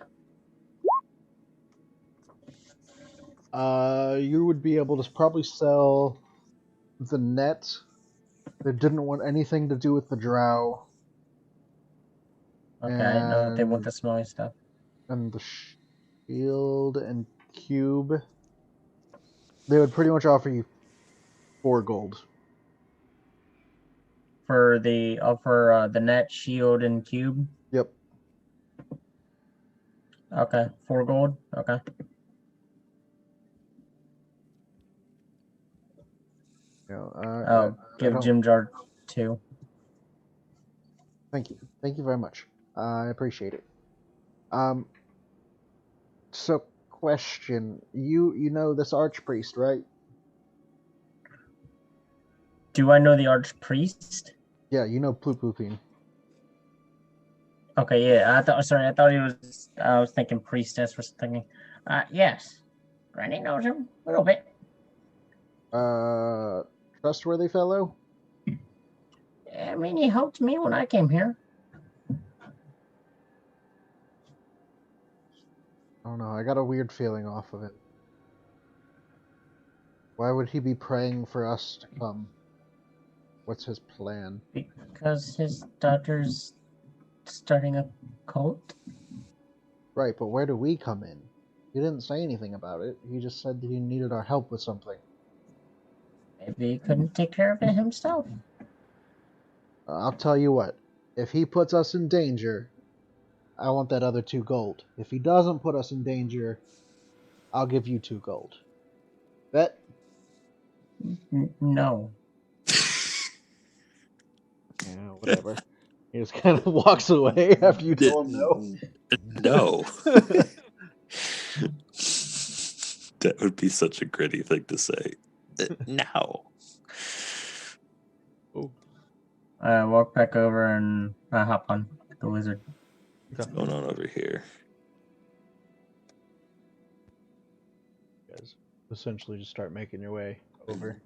Speaker 1: You would be able to probably sell the net. They didn't want anything to do with the drow.
Speaker 2: Okay, I didn't know that they want the smelly stuff.
Speaker 1: And the shield and cube. They would pretty much offer you 4 gold.
Speaker 2: For the net, shield, and cube?
Speaker 1: Yep.
Speaker 2: Okay, 4 gold? Okay. Give Jim Jar 2.
Speaker 1: Thank you. Thank you very much. I appreciate it. So question. You know this archpriest, right?
Speaker 2: Do I know the archpriest?
Speaker 1: Yeah, you know Plooploopleen.
Speaker 2: Okay, yeah. I was thinking priestess, was thinking. Yes. Granny knows him a little bit.
Speaker 1: Trustworthy fellow?
Speaker 2: I mean, he helped me when I came here.
Speaker 1: I don't know, I got a weird feeling off of it. Why would he be praying for us to come? What's his plan?
Speaker 2: Because his daughter's starting a cult?
Speaker 1: Right, but where do we come in? He didn't say anything about it. He just said that he needed our help with something.
Speaker 2: Maybe he couldn't take care of it himself.
Speaker 1: I'll tell you what. If he puts us in danger, I want that other 2 gold. If he doesn't put us in danger, I'll give you 2 gold. Bet?
Speaker 2: No.
Speaker 1: Yeah, whatever. He just kind of walks away after you tell him no.
Speaker 3: No. That would be such a gritty thing to say. No.
Speaker 1: Oh.
Speaker 2: I walk back over and I hop on the lizard.
Speaker 3: What's going on over here?
Speaker 1: You guys essentially just start making your way over.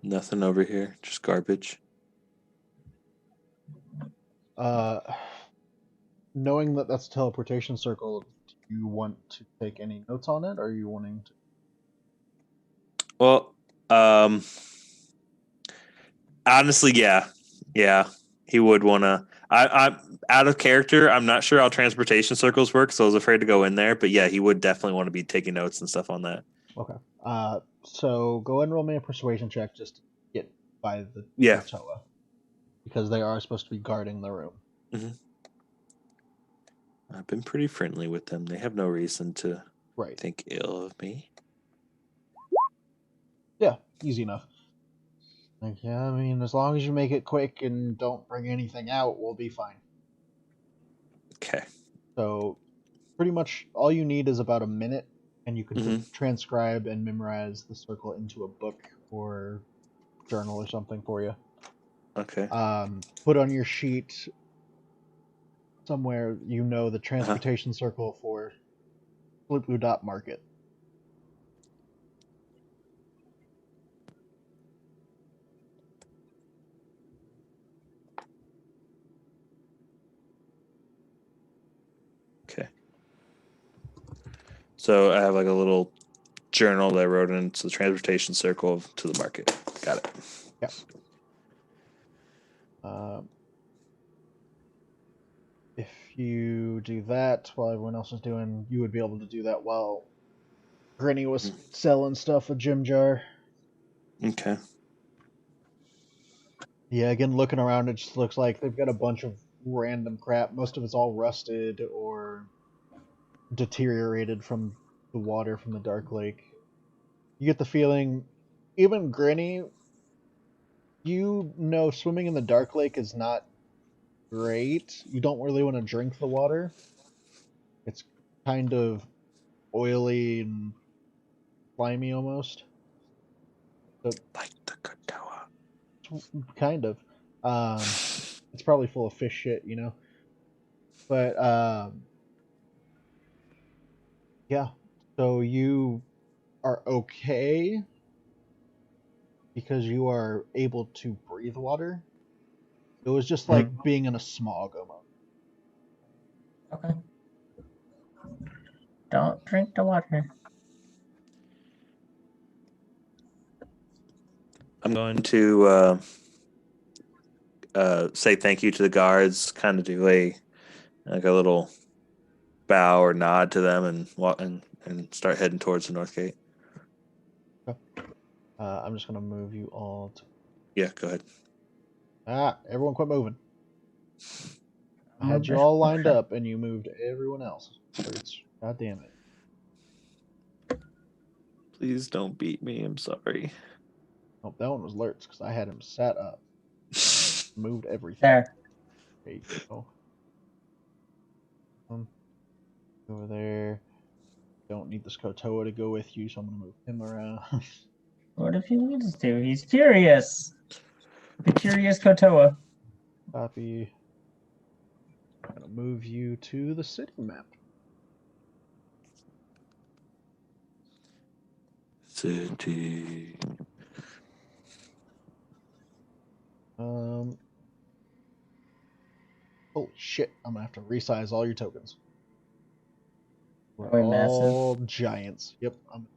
Speaker 3: Nothing over here, just garbage.
Speaker 1: Knowing that that's a teleportation circle, do you want to take any notes on it, or are you wanting to?
Speaker 3: Well, honestly, yeah. He would want to. I'm out of character. I'm not sure how transportation circles work, so I was afraid to go in there. But yeah, he would definitely want to be taking notes and stuff on that.
Speaker 1: Okay. So go ahead and roll me a persuasion check just to get by the Toa, because they are supposed to be guarding the room.
Speaker 3: Mm-hmm. I've been pretty friendly with them. They have no reason to think ill of me.
Speaker 1: Yeah, easy enough. Like, yeah, I mean, as long as you make it quick and don't bring anything out, we'll be fine.
Speaker 3: Okay.
Speaker 1: So, pretty much all you need is about a minute, and you can transcribe and memorize the circle into a book or journal or something for you.
Speaker 3: Okay.
Speaker 1: Put on your sheet somewhere the transportation circle for Sloobludop Market.
Speaker 3: Okay. So I have like a little journal that I wrote into the transportation circle to the market. Got it.
Speaker 1: Yeah. If you do that while everyone else is doing, you would be able to do that while Granny was selling stuff with Jim Jar.
Speaker 3: Okay.
Speaker 1: Yeah, again, looking around, it just looks like they've got a bunch of random crap. Most of it's all rusted or deteriorated from the water from the Dark Lake. You get the feeling, even Granny, you know swimming in the Dark Lake is not great. You don't really want to drink the water. It's kind of oily and slimy almost. So,
Speaker 3: Like the Katoa.
Speaker 1: kind of. It's probably full of fish shit, you know? But, yeah. So you are okay because you are able to breathe water. It was just like being in a smog almost.
Speaker 2: Okay. Don't drink the water.
Speaker 3: I'm going to say thank you to the guards, kind of do a little bow or nod to them, and walk and start heading towards the north gate.
Speaker 1: I'm just gonna move you all to.
Speaker 3: Yeah, go ahead.
Speaker 1: Everyone, quit moving. I had you all lined up, and you moved everyone else. God damn it!
Speaker 3: Please don't beat me. I'm sorry.
Speaker 1: Oh, that one was Lurtz because I had him set up. Moved everything.
Speaker 2: There.
Speaker 1: There you go. Over there. Don't need this Kotoa to go with you, so I'm gonna move him around.
Speaker 2: What if he needs to? He's curious. The curious Kotoa.
Speaker 1: Copy. I'm gonna move you to the city map.
Speaker 3: City.
Speaker 1: Holy shit! I'm gonna have to resize all your tokens. We're
Speaker 2: Are we
Speaker 1: all
Speaker 2: massive?
Speaker 1: giants. Yep. I'm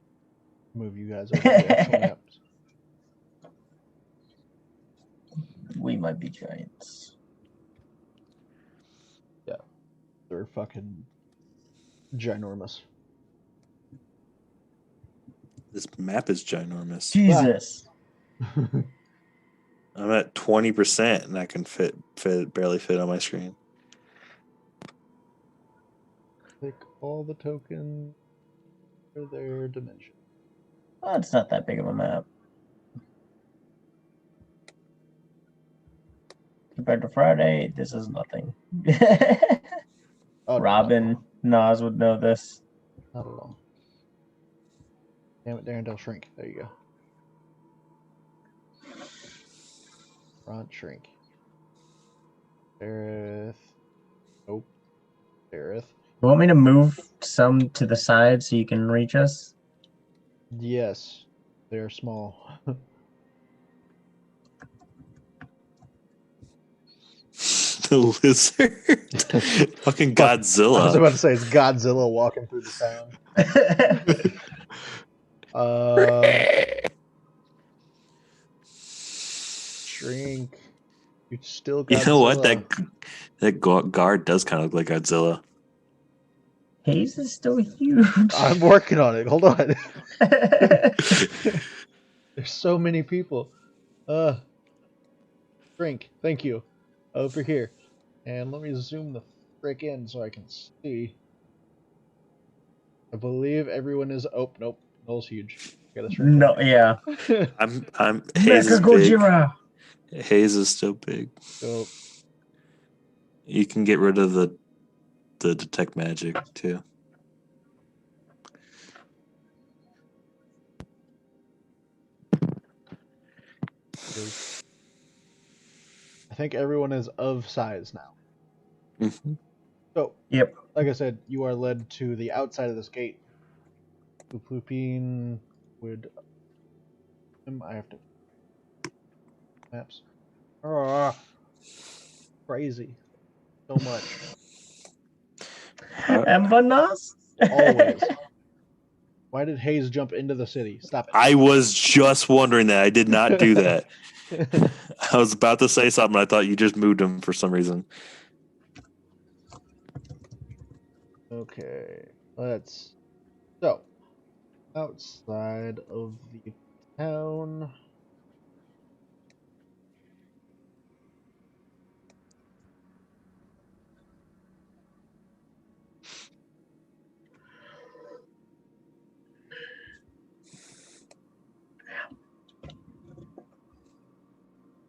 Speaker 1: gonna move you guys over to the actual map.
Speaker 2: We might be giants.
Speaker 1: Yeah. They're fucking ginormous.
Speaker 3: This map is ginormous.
Speaker 2: Jesus.
Speaker 3: I'm at 20%, and I can barely fit on my screen.
Speaker 1: Click all the tokens for their dimension.
Speaker 2: Well, it's not that big of a map. Compared to Friday, this is nothing.
Speaker 1: Oh,
Speaker 2: Robin, Nas would know this.
Speaker 1: Not at all. Damn it, Darren, shrink. There you go. Front shrink. Aerith. Nope. Aerith.
Speaker 2: You want me to move some to the side so you can reach us?
Speaker 1: Yes. They're small.
Speaker 3: The lizard. Fucking Godzilla.
Speaker 1: I was about to say it's Godzilla walking through the town. Shrink. You still Godzilla.
Speaker 3: You know what? That guard does kind of look like Godzilla.
Speaker 2: Haze is still huge.
Speaker 1: I'm working on it. Hold on. There's so many people. Shrink. Thank you. Over here. And let me zoom the frick in so I can see. I believe everyone is. Oh, nope. Null's huge. Gotta shrink.
Speaker 2: No, yeah.
Speaker 3: I'm Haze is big. Haze is still big.
Speaker 1: Oh.
Speaker 3: You can get rid of the detect magic too.
Speaker 1: I think everyone is of size now.
Speaker 3: Mm-hmm.
Speaker 1: So,
Speaker 2: yep.
Speaker 1: Like I said, you are led to the outside of this gate. Lupin would. I have to. Maps. Crazy. So much.
Speaker 2: Embanas?
Speaker 1: Always. Why did Haze jump into the city? Stop it.
Speaker 3: I was just wondering that. I did not do that. I was about to say something. I thought you just moved him for some reason.
Speaker 1: Okay, so outside of the town.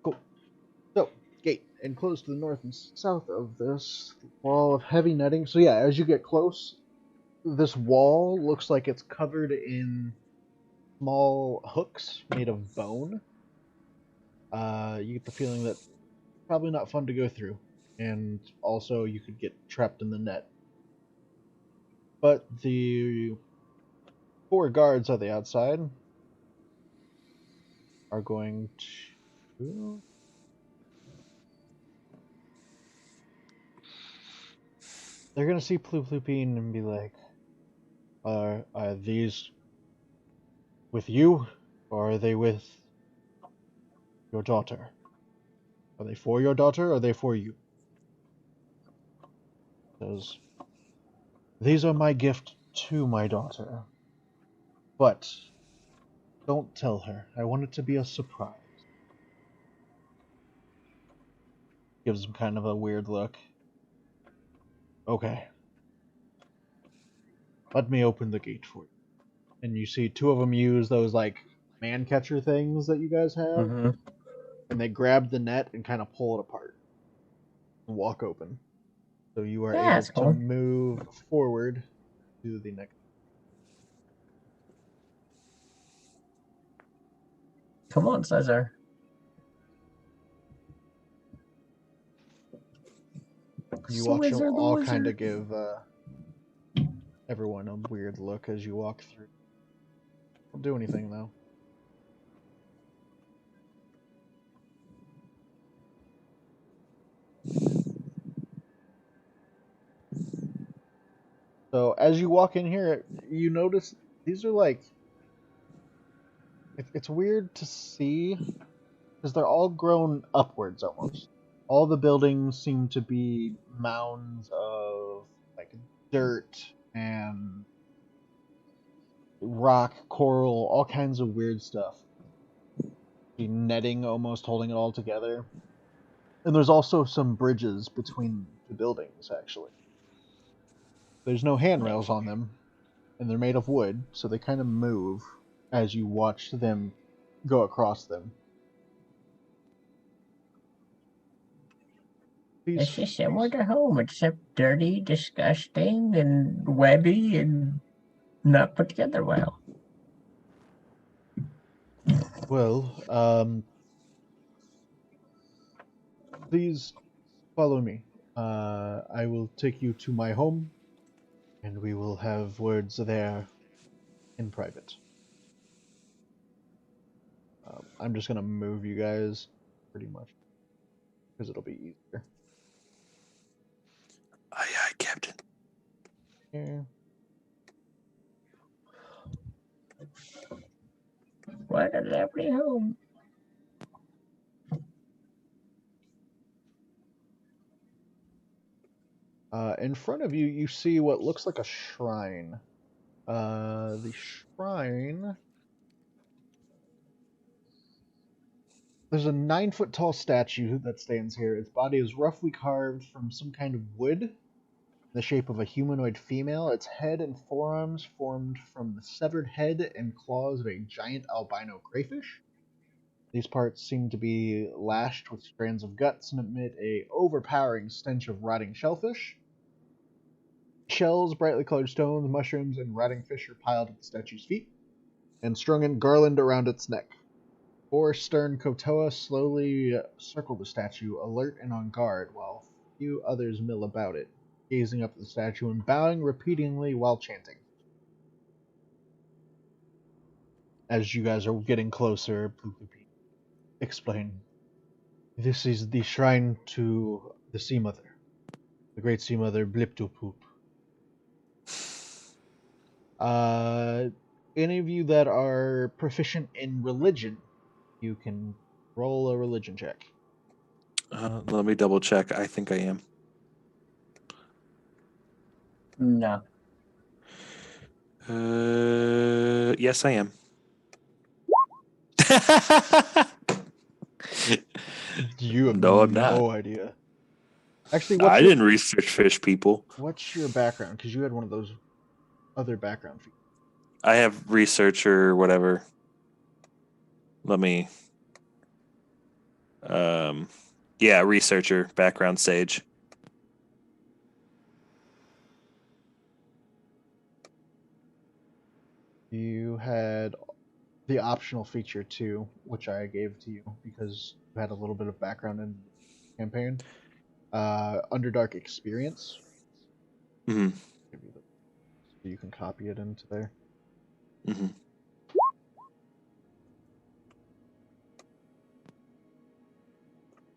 Speaker 1: Cool. So, gate enclosed to the north and south of this wall of heavy netting. So yeah, as you get close, this wall looks like it's covered in small hooks made of bone. You get the feeling that probably not fun to go through, and also you could get trapped in the net. But the 4 guards on the outside are going to. They're gonna see Plooploopine and be like, are these with you, or are they with your daughter? Are they for your daughter, or are they for you? Says, these are my gift to my daughter. But don't tell her. I want it to be a surprise. Gives him kind of a weird look. Okay. Let me open the gate for you. And you see 2 of them use those, like, man catcher things that you guys have.
Speaker 2: Mm-hmm.
Speaker 1: And they grab the net and kind of pull it apart. And walk open. So you are
Speaker 2: Yeah,
Speaker 1: able
Speaker 2: that's
Speaker 1: to
Speaker 2: cool.
Speaker 1: move forward to the next.
Speaker 2: Come on, Cesar.
Speaker 1: You watch them
Speaker 2: Swizzer the
Speaker 1: all kind of
Speaker 2: wizard.
Speaker 1: give everyone a weird look as you walk through. Don't do anything, though. So as you walk in here, you notice these are like. It's weird to see because they're all grown upwards almost. All the buildings seem to be mounds of like dirt and rock, coral, all kinds of weird stuff. The netting almost holding it all together. And there's also some bridges between the buildings, actually. There's no handrails on them, and they're made of wood, so they kind of move as you watch them go across them.
Speaker 2: It's just similar to home, except dirty, disgusting, and webby, and not put together well.
Speaker 1: Well, please follow me. I will take you to my home, and we will have words there in private. I'm just gonna move you guys, pretty much, because it'll be easier.
Speaker 3: Aye, aye, Captain.
Speaker 1: Yeah.
Speaker 2: What a lovely home.
Speaker 1: In front of you, you see what looks like a shrine. The shrine. There's a 9-foot tall statue that stands here. Its body is roughly carved from some kind of wood in the shape of a humanoid female. Its head and forearms formed from the severed head and claws of a giant albino crayfish. These parts seem to be lashed with strands of guts and emit a overpowering stench of rotting shellfish. Shells, brightly colored stones, mushrooms, and rotting fish are piled at the statue's feet and strung in garland around its neck. 4 stern Kotoa slowly circle the statue, alert and on guard, while a few others mill about it, gazing up at the statue and bowing repeatedly while chanting. As you guys are getting closer, Plooploopine, explain. This is the shrine to the Sea Mother, the great Sea Mother Bliptopoop. Any of you that are proficient in religion, you can Roll a religion check.
Speaker 3: Let me double check. I think I am.
Speaker 2: No.
Speaker 3: Yes, I am.
Speaker 1: You have
Speaker 3: No, I'm not.
Speaker 1: no idea. Actually,
Speaker 3: I didn't research fish people.
Speaker 1: What's your background? Because you had one of those other background features.
Speaker 3: I have researcher, whatever. Let me. Yeah, researcher, background sage.
Speaker 1: You had the optional feature too, which I gave to you because you had a little bit of background in the campaign. Underdark experience.
Speaker 3: Mm-hmm.
Speaker 1: So you can copy it into there.
Speaker 3: Mm-hmm.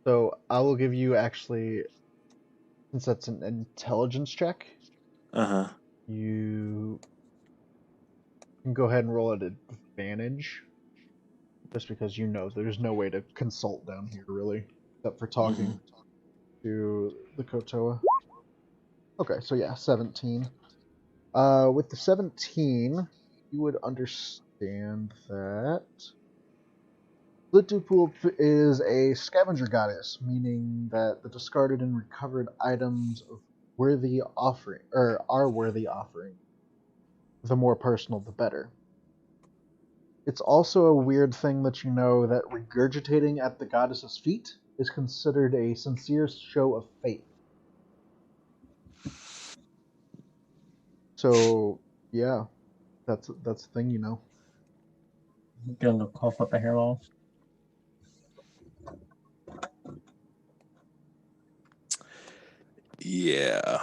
Speaker 1: So I will give you actually, since that's an intelligence check,
Speaker 3: Uh-huh.
Speaker 1: you can go ahead and roll at advantage. Just because you know there's no way to consult down here really, except for talking to the Kotoa. Okay, so yeah, 17. With the 17, you would understand that Sloobludop is a scavenger goddess, meaning that the discarded and recovered items of worthy offering or are worthy offering. The more personal, the better. It's also a weird thing that you know that regurgitating at the goddess's feet is considered a sincere show of faith. So, yeah, that's the thing you know.
Speaker 2: Doing a cough up a hairball.
Speaker 3: Yeah.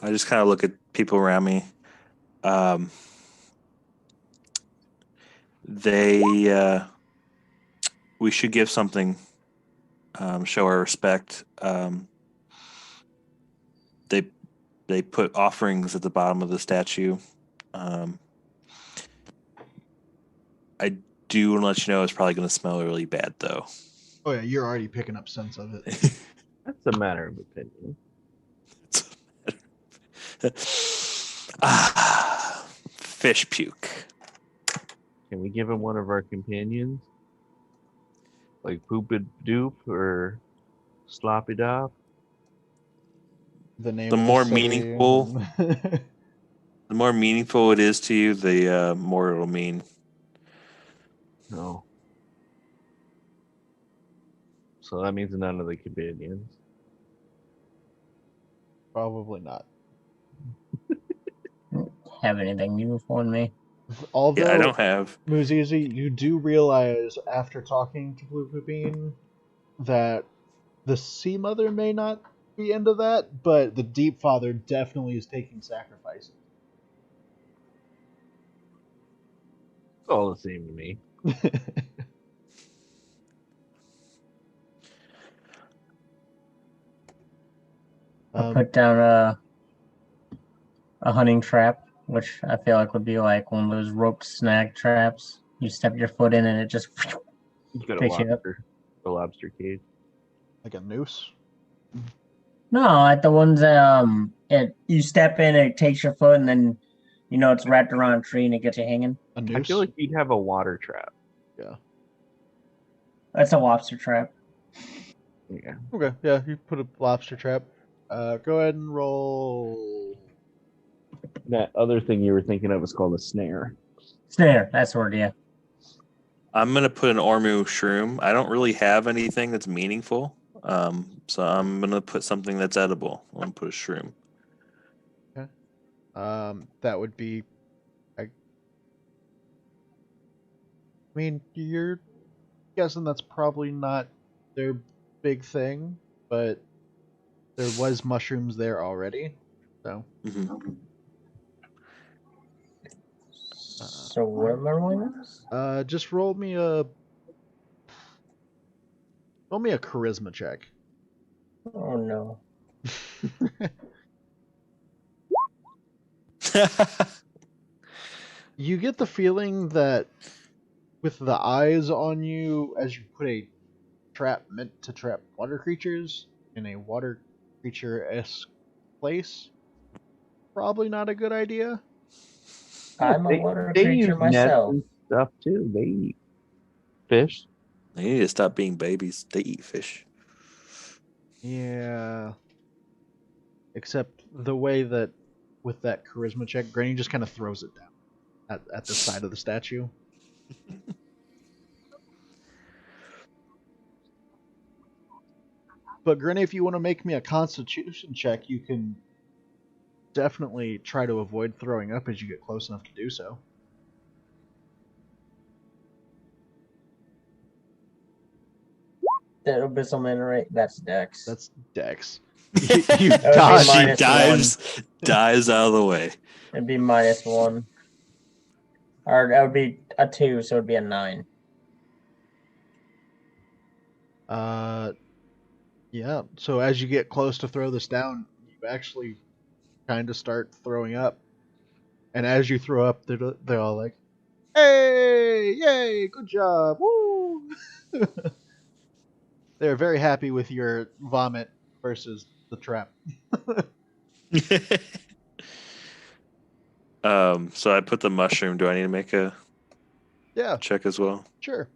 Speaker 3: I just kind of look at people around me. We should give something, show our respect. They put offerings at the bottom of the statue. I do want to let you know it's probably going to smell really bad, though.
Speaker 1: Oh yeah, you're already picking up sense of it.
Speaker 4: That's a matter of opinion.
Speaker 3: Fish puke.
Speaker 4: Can we give him one of our companions? Like Poopid Doop or Sloppy Dop?
Speaker 1: The name
Speaker 3: The
Speaker 1: of
Speaker 3: more
Speaker 1: the city.
Speaker 3: meaningful, the more meaningful it is to you, the more it'll mean.
Speaker 4: No. So that means none of the companions.
Speaker 1: Probably not.
Speaker 2: Have anything useful in me?
Speaker 1: Although,
Speaker 3: Yeah, I don't have.
Speaker 1: Muzizi, you do realize after talking to Blue Poopine that the Sea Mother may not be into that, but the Deep Father definitely is taking sacrifices.
Speaker 4: It's all the same to me.
Speaker 2: I put down a hunting trap, which I feel like would be like one of those roped snag traps. You step your foot in and it just
Speaker 4: You got
Speaker 2: picks you up.
Speaker 4: a lobster cage.
Speaker 1: Like a noose.
Speaker 2: No, like the ones that you step in, it takes your foot, and then it's wrapped around a tree and it gets you hanging.
Speaker 1: A noose.
Speaker 4: I feel like you'd have a water trap.
Speaker 1: Yeah.
Speaker 2: That's a lobster trap.
Speaker 4: Yeah.
Speaker 1: Okay. Yeah, you put a lobster trap. Go ahead and roll.
Speaker 4: That other thing you were thinking of is called a snare.
Speaker 2: Snare, that's the word, yeah.
Speaker 3: I'm gonna put an Ormu shroom. I don't really have anything that's meaningful, so I'm gonna put something that's edible. I'm gonna put a shroom.
Speaker 1: Okay. That would be. I mean, you're guessing that's probably not their big thing, but there was mushrooms there already, so.
Speaker 3: Mm-hmm.
Speaker 2: So what am I rolling?
Speaker 1: Just roll me a charisma check.
Speaker 2: Oh no.
Speaker 1: You get the feeling that with the eyes on you, as you put a trap meant to trap water creatures in a water creature-esque place, probably not a good idea.
Speaker 4: Yeah,
Speaker 2: I'm a water
Speaker 4: they
Speaker 2: creature
Speaker 4: use nets
Speaker 2: myself.
Speaker 4: and stuff too. They eat fish.
Speaker 3: They need to stop being babies. They eat fish.
Speaker 1: Yeah. Except the way that with that charisma check, Granny just kind of throws it down at the side of the statue. But Granny, if you want to make me a constitution check, you can definitely try to avoid throwing up as you get close enough to do so.
Speaker 2: That abyssal right? That's Dex.
Speaker 1: That's Dex. You
Speaker 2: That would be
Speaker 1: dodge.
Speaker 3: She
Speaker 2: -1.
Speaker 3: dives out of the way.
Speaker 2: It'd be -1. Or that would be a 2, so it'd be a 9.
Speaker 1: Yeah. So as you get close to throw this down, you actually kind of start throwing up. And as you throw up, they're all like, "Hey, yay, good job, woo!" They're very happy with your vomit versus the trap.
Speaker 3: So I put the mushroom. Do I need to make a
Speaker 1: Yeah,
Speaker 3: check as well?
Speaker 1: sure.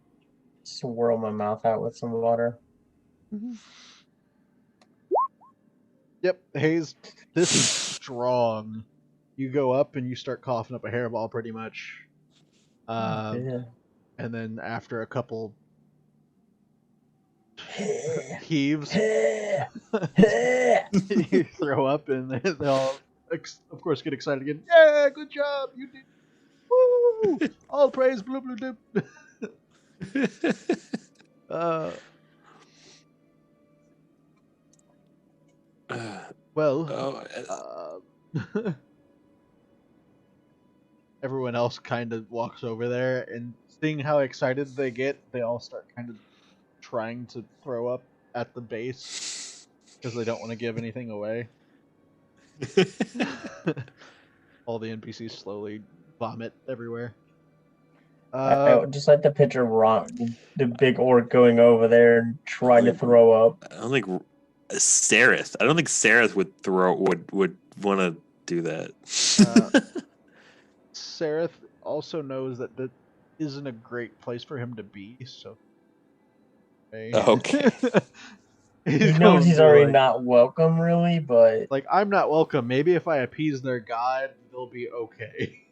Speaker 2: Swirl my mouth out with some water.
Speaker 1: Yep, Hayes, this is strong. You go up and you start coughing up a hairball pretty much.
Speaker 2: Yeah.
Speaker 1: And then after a couple heaves, you throw up and they all, of course, get excited again. Yeah, good job, you did. Woo! All praise Sloobludop. Well, everyone else kind of walks over there, and seeing how excited they get, they all start kind of trying to throw up at the base because they don't want to give anything away. All the NPCs slowly vomit everywhere.
Speaker 2: I just like the picture of the big orc going over there and trying to throw up.
Speaker 3: I don't think Sareth. I don't think Sareth would want to do that.
Speaker 1: Sareth also knows that that isn't a great place for him to be, so.
Speaker 3: Okay.
Speaker 2: He knows he's already not welcome, really, but
Speaker 1: like, I'm not welcome. Maybe if I appease their god, they'll be okay.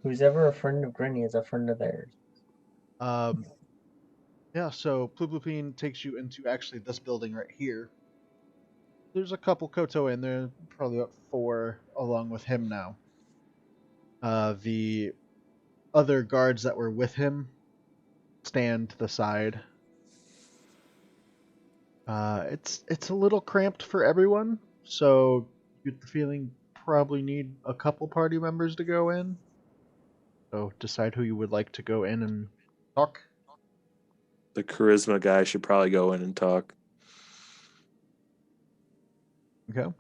Speaker 2: who's ever a friend of Grinny is a friend of theirs.
Speaker 1: Yeah, so Plupupine takes you into actually this building right here. There's a couple Koto in there, probably about 4 along with him now. The other guards that were with him stand to the side. It's a little cramped for everyone, so you get the feeling probably need a couple party members to go in. So decide who you would like to go in and talk.
Speaker 3: The charisma guy should probably go in and talk.
Speaker 1: Okay.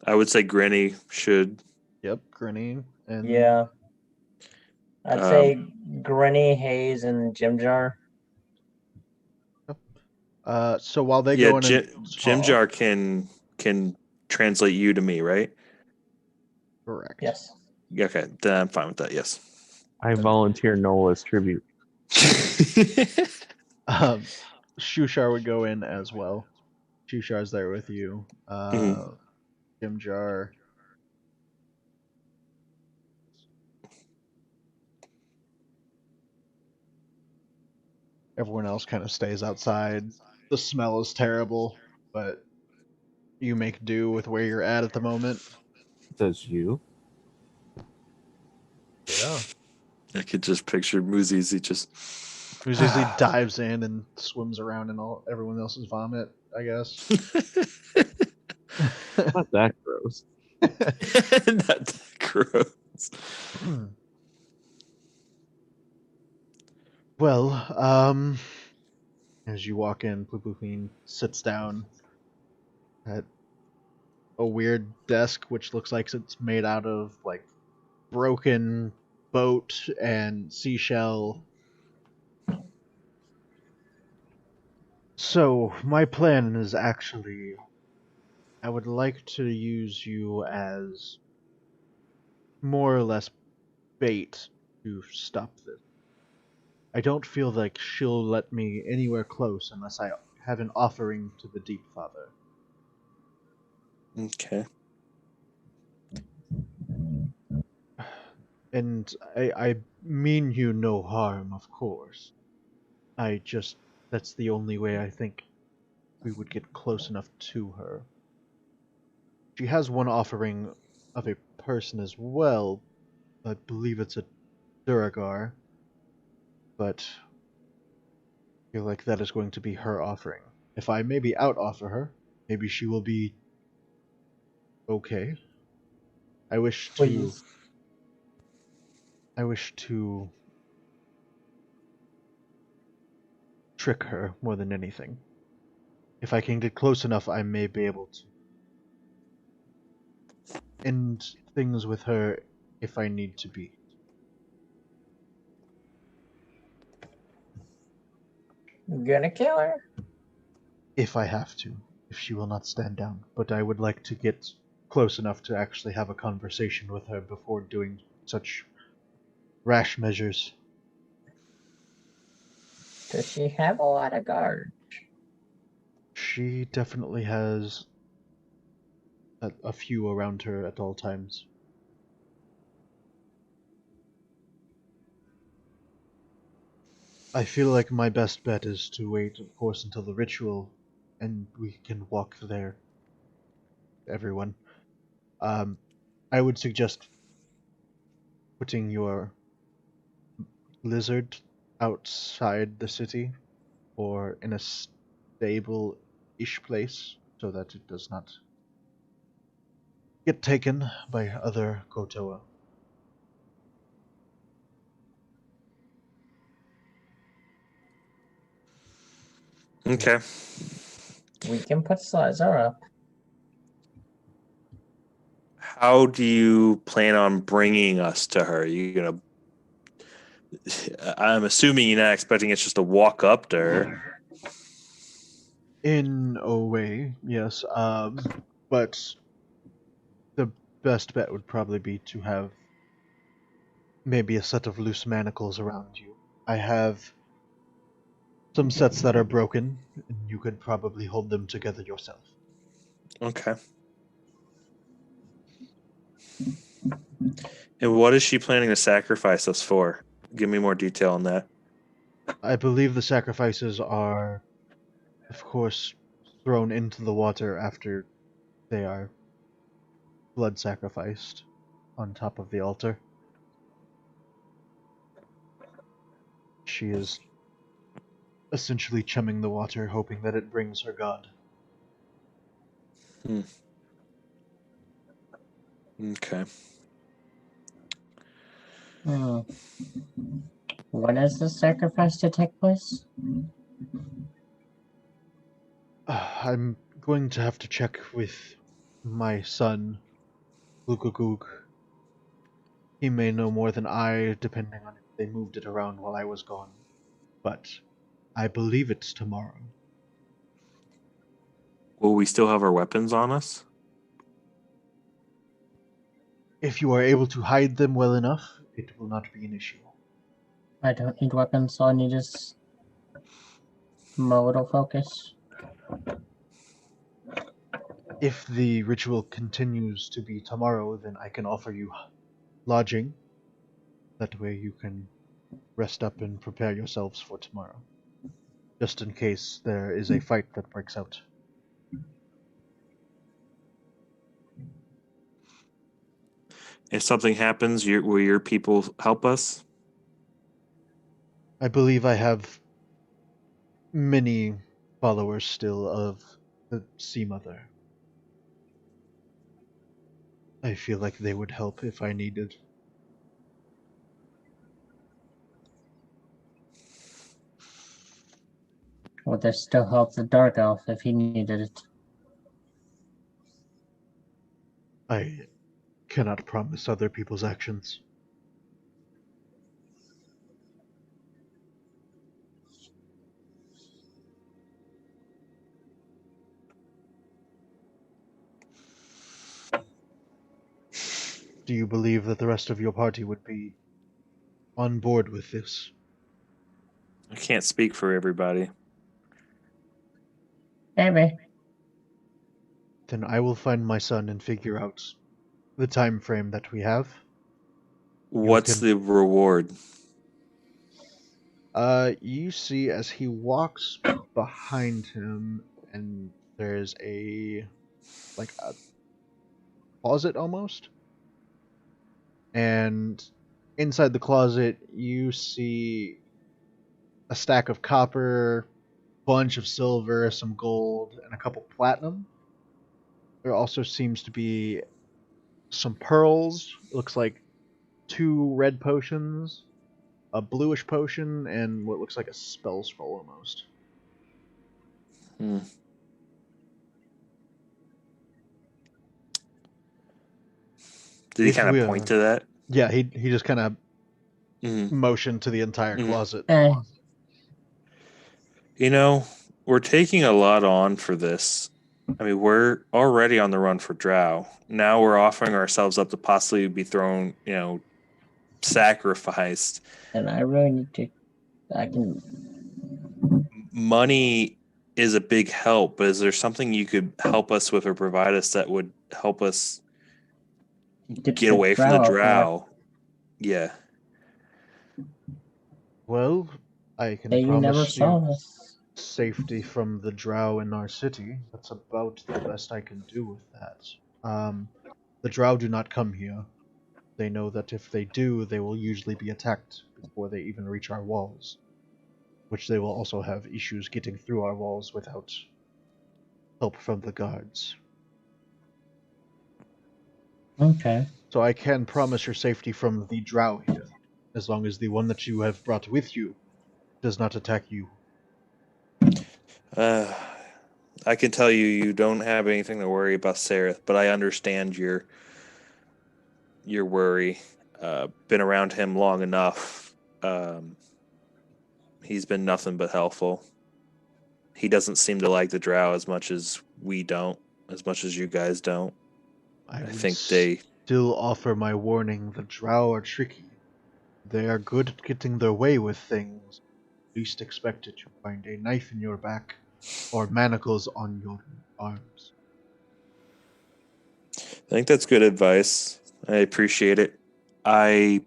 Speaker 3: I would say Granny should.
Speaker 1: Yep, Grinny. And
Speaker 2: Yeah. I'd say Grinny, Hayes, and Jim Jar.
Speaker 1: So while they go in
Speaker 3: Jim Jar can translate you to me, right?
Speaker 1: Correct.
Speaker 2: Yes.
Speaker 3: Okay, then I'm fine with that. Yes.
Speaker 4: I volunteer Noel as tribute.
Speaker 1: Shushar would go in as well. Shushar's there with you. Jim Jar. Everyone else kind of stays outside. The smell is terrible, but you make do with where you're at the moment.
Speaker 4: Does you?
Speaker 1: Yeah.
Speaker 3: I could just picture Muzizi just.
Speaker 1: Muzizi dives in and swims around in everyone else's vomit, I guess.
Speaker 4: Not that gross.
Speaker 3: Not that gross.
Speaker 1: Well, as you walk in, Plupupine sits down at a weird desk, which looks like it's made out of like broken boat and seashell. So, my plan is actually, I would like to use you as more or less bait to stop this. I don't feel like she'll let me anywhere close unless I have an offering to the Deep Father.
Speaker 3: Okay.
Speaker 1: And I mean you no harm, of course. That's the only way I think we would get close enough to her. She has one offering of a person as well. I believe it's a Duragar, but I feel like that is going to be her offering. If I maybe out-offer her, maybe she will be okay. I wish to
Speaker 2: Please.
Speaker 1: trick her more than anything. If I can get close enough, I may be able to end things with her if I need to be.
Speaker 2: You gonna kill her?
Speaker 1: If I have to, if she will not stand down. But I would like to get close enough to actually have a conversation with her before doing such rash measures.
Speaker 2: Does she have a lot of guards?
Speaker 1: She definitely has a few around her at all times. I feel like my best bet is to wait, of course, until the ritual, and we can walk there. Everyone. I would suggest putting your lizard outside the city or in a stable-ish place so that it does not get taken by other Kotoa.
Speaker 3: Okay.
Speaker 2: We can put Slazar up.
Speaker 3: How do you plan on bringing us to her? You gonna? I'm assuming you're not expecting us just to walk up to her.
Speaker 1: In a way, yes. But the best bet would probably be to have maybe a set of loose manacles around you. I have some sets that are broken, and you could probably hold them together yourself.
Speaker 3: Okay. And what is she planning to sacrifice us for? Give me more detail on that.
Speaker 1: I believe the sacrifices are, of course, thrown into the water after they are blood sacrificed on top of the altar. She is essentially chumming the water, hoping that it brings her god.
Speaker 3: Okay.
Speaker 2: Hmm. When is the sacrifice to take place?
Speaker 1: I'm going to have to check with my son, Lukagoog. He may know more than I, depending on if they moved it around while I was gone. But I believe it's tomorrow.
Speaker 3: Will we still have our weapons on us?
Speaker 1: If you are able to hide them well enough, it will not be an issue.
Speaker 2: I don't need weapons, all I need is modal focus.
Speaker 1: If the ritual continues to be tomorrow, then I can offer you lodging. That way you can rest up and prepare yourselves for tomorrow. Just in case there is a fight that breaks out.
Speaker 3: If something happens, will your people help us?
Speaker 1: I believe I have many followers still of the Sea Mother. I feel like they would help if I needed.
Speaker 2: Would there still help the Dark Elf if he needed it?
Speaker 1: cannot promise other people's actions. Do you believe that the rest of your party would be on board with this?
Speaker 3: I can't speak for everybody.
Speaker 2: Maybe.
Speaker 1: Then I will find my son and figure out the time frame that we have.
Speaker 3: What's the reward?
Speaker 1: You see as he walks behind him, and there's a closet almost, and inside the closet you see a stack of copper, bunch of silver, some gold, and a couple platinum. There also seems to be some pearls. It looks like 2 red potions, a bluish potion, and what looks like a spell scroll almost.
Speaker 3: Did he kind of point to that?
Speaker 1: Yeah, he just kind of
Speaker 3: Mhm.
Speaker 1: motioned to the entire closet.
Speaker 3: You know, we're taking a lot on for this. I mean, we're already on the run for Drow. Now we're offering ourselves up to possibly be thrown, sacrificed.
Speaker 2: And I really need to. I can.
Speaker 3: Money is a big help, but is there something you could help us with or provide us that would help us get away from the Drow? Yeah.
Speaker 1: Well, I can
Speaker 2: Hey, you never
Speaker 1: promise
Speaker 2: saw
Speaker 1: you
Speaker 2: this.
Speaker 1: safety from the drow in our city. That's about the best I can do with that. The drow do not come here. They know that if they do, they will usually be attacked before they even reach our walls, which they will also have issues getting through our walls without help from the guards.
Speaker 2: Okay.
Speaker 1: So I can promise your safety from the drow here, as long as the one that you have brought with you does not attack you.
Speaker 3: I can tell you don't have anything to worry about Sereth, but I understand your worry. Been around him long enough. He's been nothing but helpful. He doesn't seem to like the Drow as much as we don't, as much as you guys don't.
Speaker 1: I
Speaker 3: think they
Speaker 1: still offer my warning. The drow are tricky. They are good at getting their way with things. Least expected to find a knife in your back or manacles on your arms.
Speaker 3: I think that's good advice. I appreciate it. At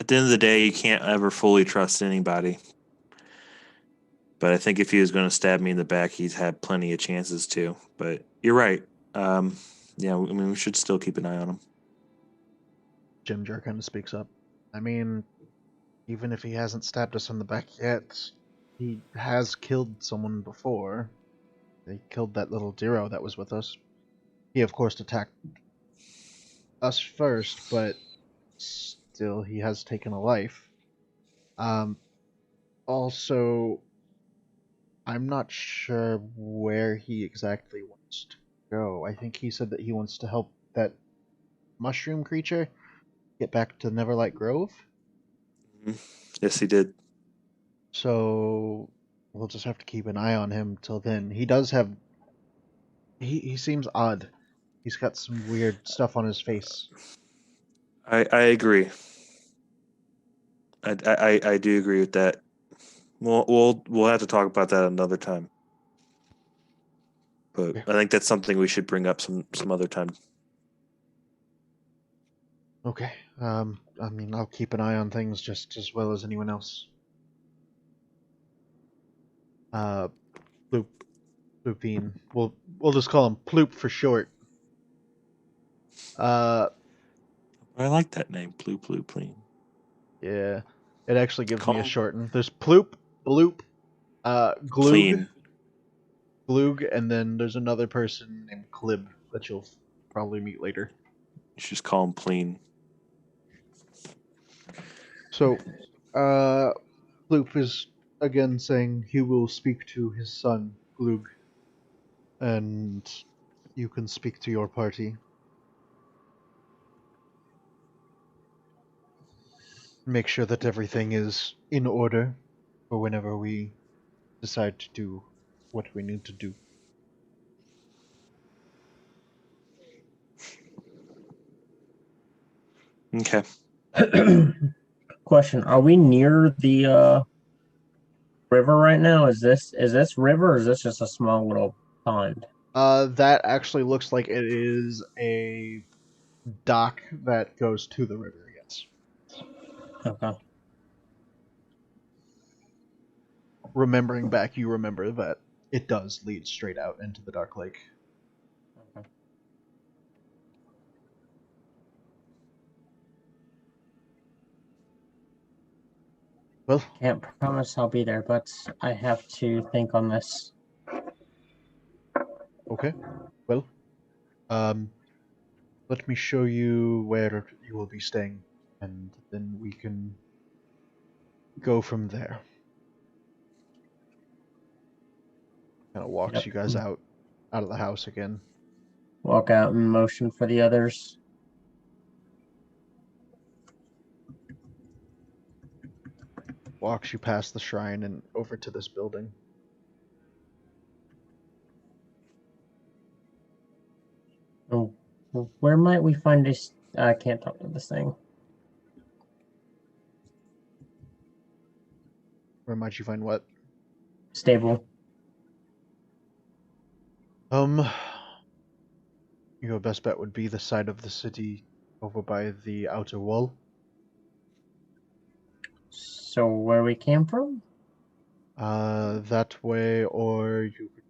Speaker 3: the end of the day, you can't ever fully trust anybody. But I think if he was going to stab me in the back, he's had plenty of chances to. But you're right. Yeah, I mean, we should still keep an eye on him.
Speaker 1: Jimjar kind of speaks up. I mean, even if he hasn't stabbed us in the back yet, he has killed someone before. They killed that little Diro that was with us. He, of course, attacked us first, but still, he has taken a life. Also, I'm not sure where he exactly wants to go. I think he said that he wants to help that mushroom creature get back to Neverlight Grove.
Speaker 3: Yes, he did.
Speaker 1: So we'll just have to keep an eye on him till then. He does have. He seems odd. He's got some weird stuff on his face.
Speaker 3: I agree. I do agree with that. We'll have to talk about that another time. But I think that's something we should bring up some other time.
Speaker 1: Okay. I mean, I'll keep an eye on things just as well as anyone else. Ploopine. We'll just call him Ploop for short.
Speaker 3: I like that name, Ploop.
Speaker 1: Yeah. It actually gives me a
Speaker 3: Call
Speaker 1: shorten. There's Ploop, Bloop, Gloog, Gloog, and then there's another person named Clib that you'll probably meet later.
Speaker 3: You should just call him Pleen.
Speaker 1: So, Ploop is again saying he will speak to his son, Gloog, and you can speak to your party. make sure that everything is in order for whenever we decide to do what we need to do.
Speaker 3: Okay.
Speaker 2: Question: are we near the river right now? Is this river, or is this just a small little pond?
Speaker 1: That actually looks like it is a dock that goes to the river, yes.
Speaker 2: Okay.
Speaker 1: Remembering back, you remember that it does lead straight out into the Dark Lake.
Speaker 2: Okay.
Speaker 1: Well,
Speaker 2: Can't promise I'll be there, but I have to think on this.
Speaker 1: okay. Well, let me show you where you will be staying, and then we can go from there. Kind of walks
Speaker 2: Yep.
Speaker 1: you guys out of the house again.
Speaker 2: Walk out and motion for the others.
Speaker 1: Walks you past the shrine and over to this building.
Speaker 2: Oh, where might we find this? I can't talk to this thing.
Speaker 1: Where might you find what?
Speaker 2: Stable.
Speaker 1: Your best bet would be the side of the city over by the outer wall.
Speaker 2: So where we came from?
Speaker 1: That way, or you could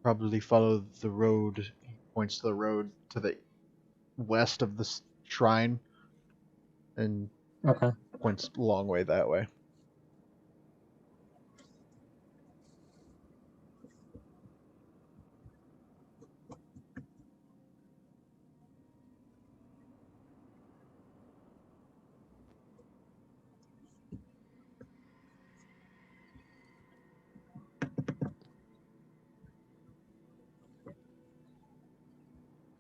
Speaker 1: probably follow the road. He points to the road to the west of the shrine, and
Speaker 2: Okay.
Speaker 1: points a long way that way.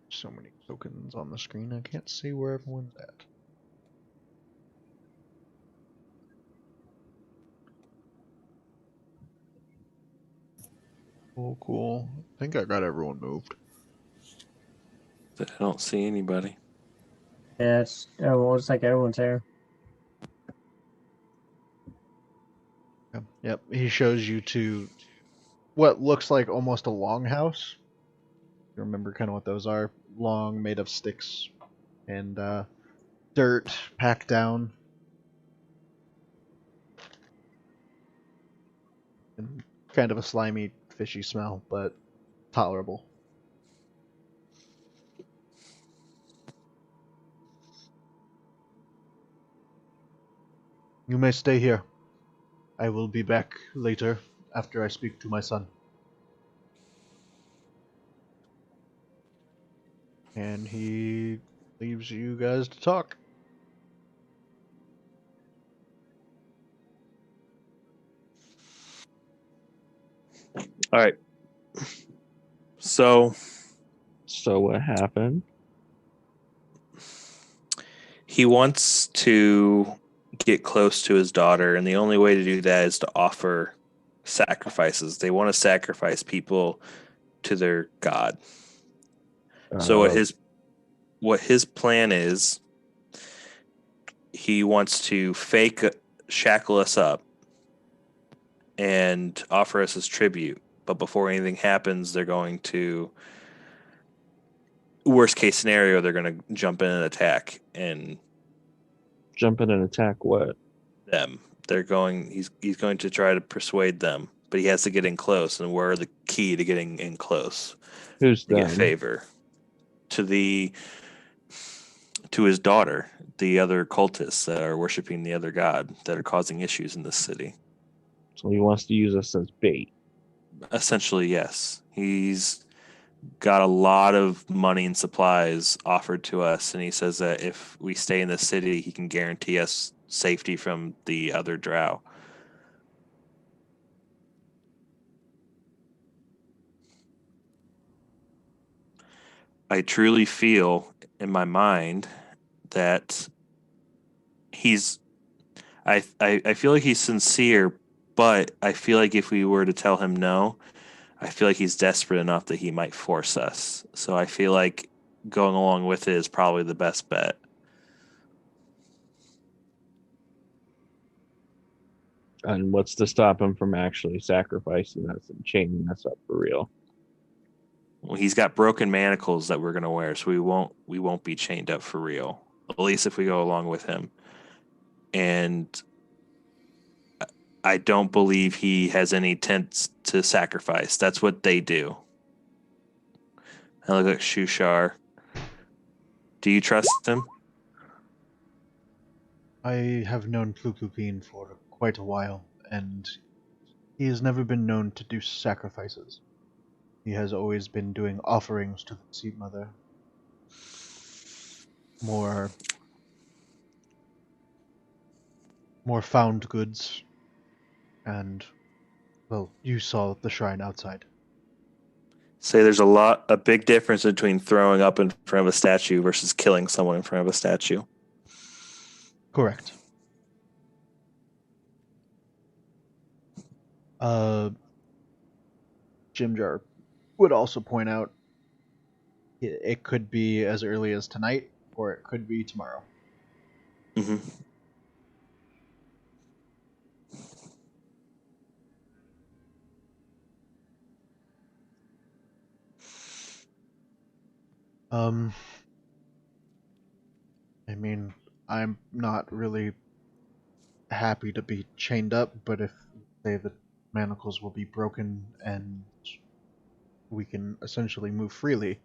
Speaker 1: So many tokens on the screen, I can't see where everyone's at. Oh, cool. I think I got everyone moved.
Speaker 3: I don't see anybody.
Speaker 2: Yeah, well, it's like everyone's there.
Speaker 1: Yep. He shows you to what looks like almost a longhouse. You remember kind of what those are? Long, made of sticks and dirt packed down. And kind of a slimy, fishy smell, but tolerable. You may stay here. I will be back later after I speak to my son. And he leaves you guys to talk.
Speaker 3: All right. So
Speaker 4: what happened?
Speaker 3: he wants to get close to his daughter, and the only way to do that is to offer sacrifices. They want to sacrifice people to their god. So what his plan is, he wants to fake shackle us up and offer us as tribute. But before anything happens, they're going to, worst case scenario, they're going to jump in and attack and
Speaker 4: jump in and attack what?
Speaker 3: them. He's going to try to persuade them, but he has to get in close, and we're the key to getting in close.
Speaker 4: Who's
Speaker 3: To get
Speaker 4: them?
Speaker 3: favor to his daughter, the other cultists that are worshiping the other god that are causing issues in this city.
Speaker 4: So he wants to use us as bait.
Speaker 3: Essentially, yes. He's got a lot of money and supplies offered to us, and he says that if we stay in the city, he can guarantee us safety from the other drow. I truly feel in my mind that he's I feel like he's sincere, but I feel like if we were to tell him no, I feel like he's desperate enough that he might force us. So I feel like going along with it is probably the best bet.
Speaker 4: And what's to stop him from actually sacrificing us and chaining us up for real?
Speaker 3: Well, he's got broken manacles that we're gonna wear, so we won't be chained up for real. At least if we go along with him. And I don't believe he has any intent to sacrifice. That's what they do. I look at Shushar. Do you trust him?
Speaker 1: I have known Plukupin for quite a while, and he has never been known to do sacrifices. He has always been doing offerings to the Seed Mother. More found goods, and, well, you saw the shrine outside.
Speaker 3: Say there's a big difference between throwing up in front of a statue versus killing someone in front of a statue.
Speaker 1: Correct. Jimjar would also point out it could be as early as tonight, or it could be tomorrow.
Speaker 3: Mm-hmm.
Speaker 1: I mean, I'm not really happy to be chained up, but if say the manacles will be broken and we can essentially move freely,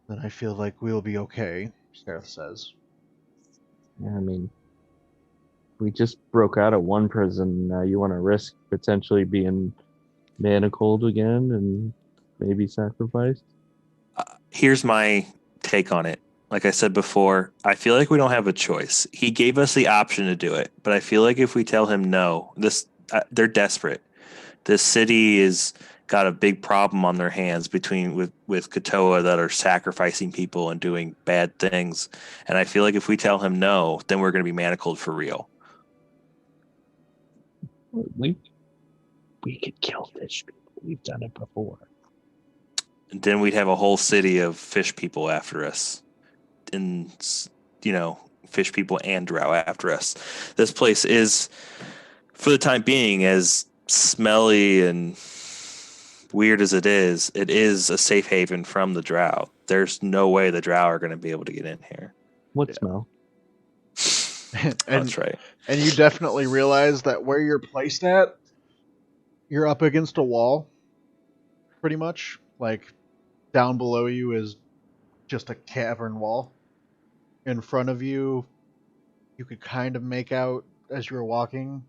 Speaker 1: then I feel like we'll be okay, Sareth says.
Speaker 4: Yeah, I mean, we just broke out of one prison. Now you want to risk potentially being manacled again and maybe sacrificed?
Speaker 3: Here's my take on it. Like I said before, I feel like we don't have a choice. He gave us the option to do it, but I feel like if we tell him no, they're desperate. This city is got a big problem on their hands between with Katoa that are sacrificing people and doing bad things. And I feel like if we tell him no, then we're going to be manacled for real.
Speaker 4: We could kill fish people. We've done it before.
Speaker 3: And then we'd have a whole city of fish people after us. And, fish people and drow after us. This place is, for the time being, as smelly and weird as it is a safe haven from the drow. There's no way the drow are going to be able to get in here.
Speaker 4: What smell?
Speaker 3: That's right.
Speaker 1: And you definitely realize that where you're placed at, you're up against a wall, pretty much. Like, down below you is just a cavern wall. In front of you, you could kind of make out, as you were walking,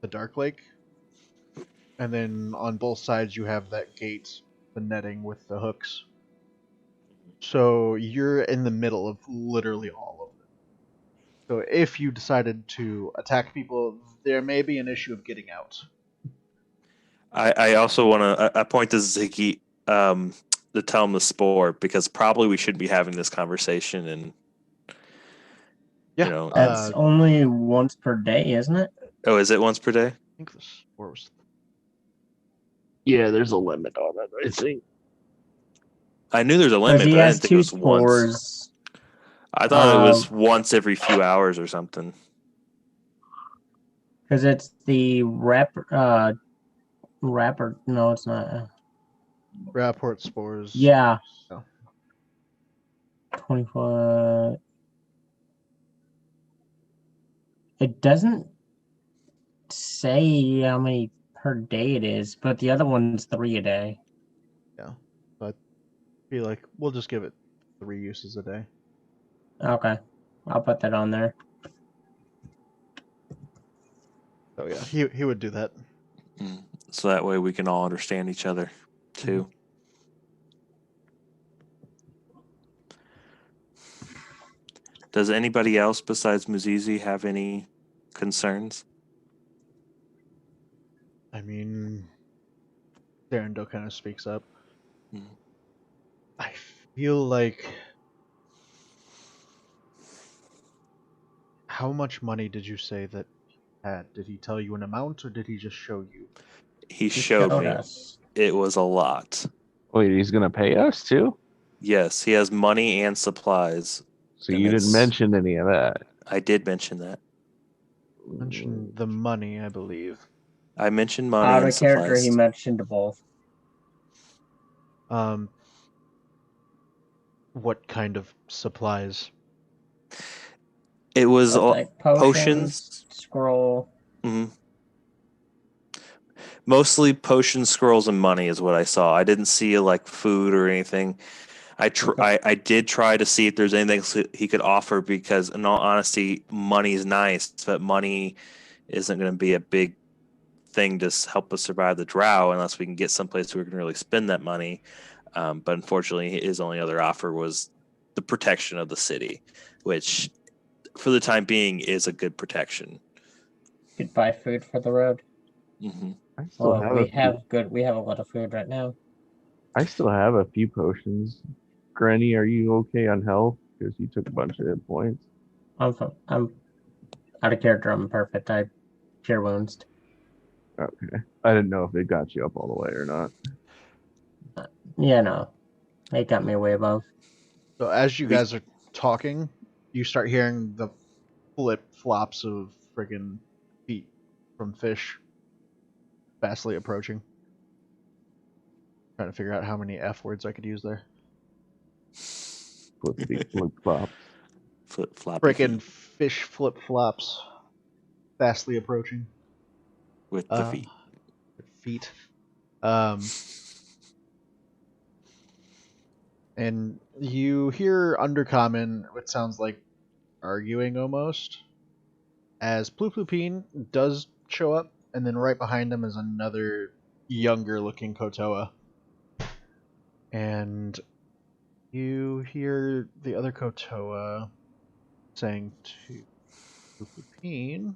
Speaker 1: the Dark Lake. And then on both sides you have that gate, the netting with the hooks. So you're in the middle of literally all of it. So if you decided to attack people, there may be an issue of getting out.
Speaker 3: I also want to I point to Ziggy to tell him the spore, because probably we should be having this conversation. And
Speaker 1: Yeah,
Speaker 2: That's only once per day, isn't it?
Speaker 3: Oh, is it once per day?
Speaker 1: I think the spore was...
Speaker 4: Yeah, there's a limit on it, I think.
Speaker 3: I knew there's a
Speaker 2: Because
Speaker 3: limit,
Speaker 2: he
Speaker 3: but I
Speaker 2: has
Speaker 3: didn't think it
Speaker 2: two
Speaker 3: was once.
Speaker 2: spores.
Speaker 3: I thought it was once every few hours or something.
Speaker 2: Because it's the rapper. No, it's not.
Speaker 1: Rapport spores.
Speaker 2: Yeah.
Speaker 1: So.
Speaker 2: 24. It doesn't say how many per day it is, but the other one's 3 a day.
Speaker 1: Yeah. But I feel like we'll just give it 3 uses a day.
Speaker 2: Okay. I'll put that on there.
Speaker 1: So yeah, he would do that.
Speaker 3: So that way we can all understand each other too. Does anybody else besides Muzizi have any concerns?
Speaker 1: I mean, Darendel kind of speaks up. I feel like How much money did you say that he had? Did he tell you an amount, or did he just show you?
Speaker 3: He
Speaker 2: He
Speaker 3: showed me.
Speaker 2: us.
Speaker 3: It was a lot.
Speaker 4: Wait, he's gonna pay us too?
Speaker 3: Yes, he has money and supplies.
Speaker 4: So
Speaker 3: And
Speaker 4: you didn't
Speaker 3: it's-
Speaker 4: mention any of that.
Speaker 3: I did mention that.
Speaker 1: Mentioned the money, I believe.
Speaker 3: I mentioned money
Speaker 2: Out
Speaker 3: and
Speaker 2: of character,
Speaker 3: supplies.
Speaker 2: he mentioned both.
Speaker 1: What kind of supplies?
Speaker 3: It was
Speaker 2: Like
Speaker 3: potions.
Speaker 2: scroll.
Speaker 3: Mhm. Mostly potions, scrolls, and money is what I saw. I didn't see like food or anything. I did try to see if there's anything he could offer because, in all honesty, money's nice, but money isn't going to be a big thing to help us survive the drought unless we can get someplace where we can really spend that money. But unfortunately, his only other offer was the protection of the city, which, for the time being, is a good protection.
Speaker 2: Could buy food for the road.
Speaker 3: Mm-hmm.
Speaker 4: I still have
Speaker 2: we
Speaker 4: a few,
Speaker 2: we have a lot of food right now.
Speaker 4: I still have a few potions. Granny, are you okay on health? Because you took a bunch of hit points.
Speaker 2: I'm out of character. I'm perfect. I cure wounds.
Speaker 4: Okay. I didn't know if it got you up all the way or not.
Speaker 2: Yeah, no, it got me way above.
Speaker 1: So as you guys are talking, you start hearing the flip-flops of friggin' feet from fish fastly approaching. Trying to figure out how many F words I could use there.
Speaker 4: Flip flops.
Speaker 3: Flip floppy
Speaker 1: Frickin' fish flip-flops fastly approaching.
Speaker 3: with the feet.
Speaker 1: Feet. And you hear Undercommon, what sounds like arguing almost, as Plooploopine does show up, and then right behind him is another younger looking Kotoa. And you hear the other Kotoa saying to Plooploopine,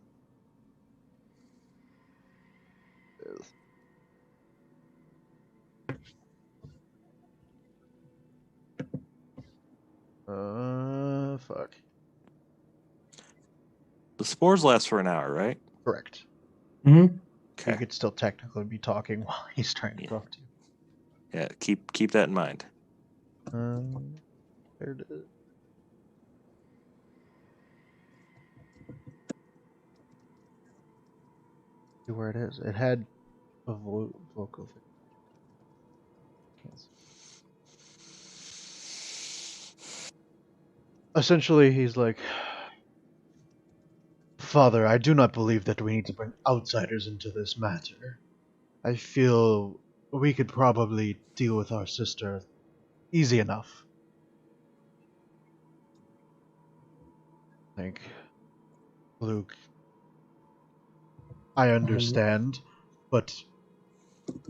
Speaker 1: fuck.
Speaker 3: The spores last for an hour, right?
Speaker 1: Correct.
Speaker 2: Mm-hmm.
Speaker 1: So you could still technically be talking while he's trying to talk to you.
Speaker 3: Yeah, keep that in mind.
Speaker 1: There it is. See where it is. It had a vocal thing. Can't see. Essentially, he's like, Father, I do not believe that we need to bring outsiders into this matter. I feel we could probably deal with our sister easy enough. I think, Luke, I understand, but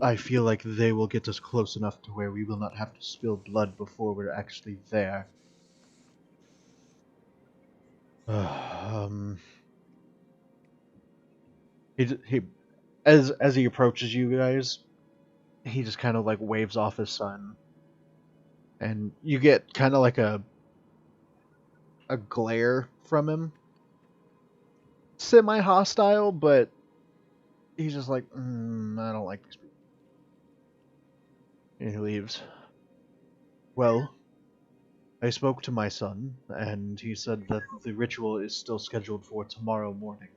Speaker 1: I feel like they will get us close enough to where we will not have to spill blood before we're actually there. He as he approaches you guys, he just kind of like waves off his son, and you get kind of like a glare from him, semi hostile, but he's just like, I don't like these people, and he leaves. Well, I spoke to my son, and he said that the ritual is still scheduled for tomorrow morning.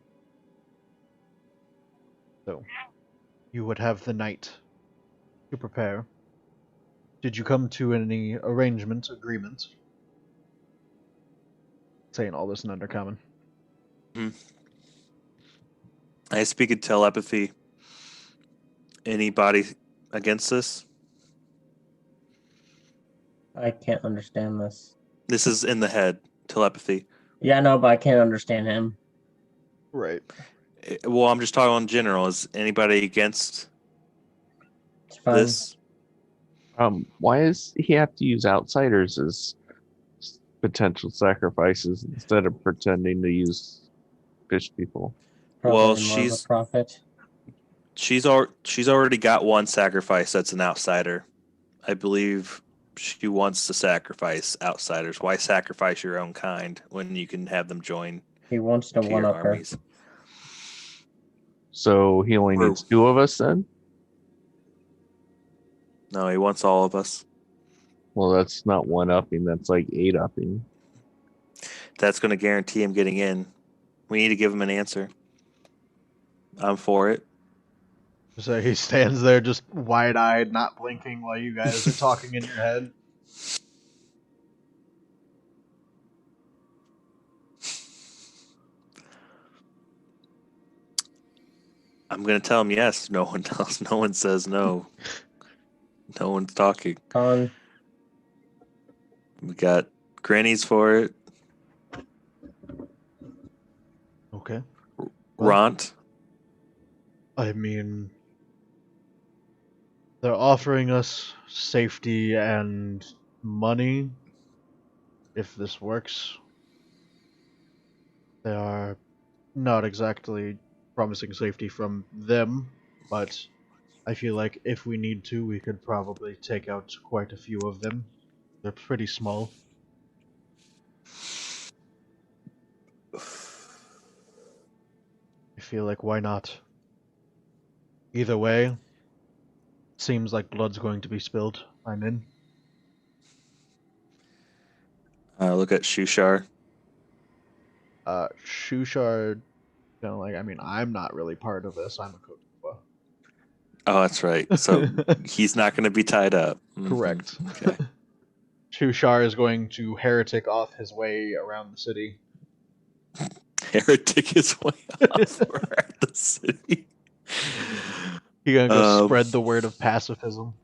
Speaker 1: So, you would have the night to prepare. Did you come to any agreement? Saying all this in Undercommon.
Speaker 3: I speak in telepathy. Anybody against this?
Speaker 2: I can't understand this.
Speaker 3: This is in the head telepathy.
Speaker 2: Yeah, no, but I can't understand him.
Speaker 1: Right.
Speaker 3: Well, I'm just talking in general. Is anybody against
Speaker 2: It's fine.
Speaker 3: this?
Speaker 4: Why does he have to use outsiders as potential sacrifices instead of pretending to use fish people?
Speaker 2: Probably
Speaker 3: Well,
Speaker 2: more of a
Speaker 3: she's
Speaker 2: prophet.
Speaker 3: she's already got one sacrifice that's an outsider. I believe she wants to sacrifice outsiders. Why sacrifice your own kind when you can have them join
Speaker 2: He wants to
Speaker 3: to your
Speaker 2: one-up her.
Speaker 3: armies.
Speaker 4: So he only needs 2 of us then?
Speaker 3: No, he wants all of us.
Speaker 4: Well, that's not 1-upping. That's like 8-upping.
Speaker 3: That's going to guarantee him getting in. We need to give him an answer. I'm for it.
Speaker 1: So he stands there just wide-eyed, not blinking while you guys are talking in your head.
Speaker 3: I'm going to tell him yes. No one else. No one says no. No one's talking.
Speaker 2: On.
Speaker 3: We got grannies for it.
Speaker 1: Okay.
Speaker 3: Ront.
Speaker 1: I mean, they're offering us safety and money. If this works, they are not exactly promising safety from them, but I feel like if we need to, we could probably take out quite a few of them. They're pretty small. I feel like why not? Either way, seems like blood's going to be spilled. I'm in.
Speaker 3: Look at Shushar.
Speaker 1: Shushar, I mean, I'm not really part of this. I'm a Kotuba.
Speaker 3: Oh, that's right. So he's not going to be tied up.
Speaker 1: Correct.
Speaker 3: Okay.
Speaker 1: Shushar is going to heretic off his way around the city.
Speaker 3: Heretic his way off around the city.
Speaker 1: He's gonna go spread the word of pacifism.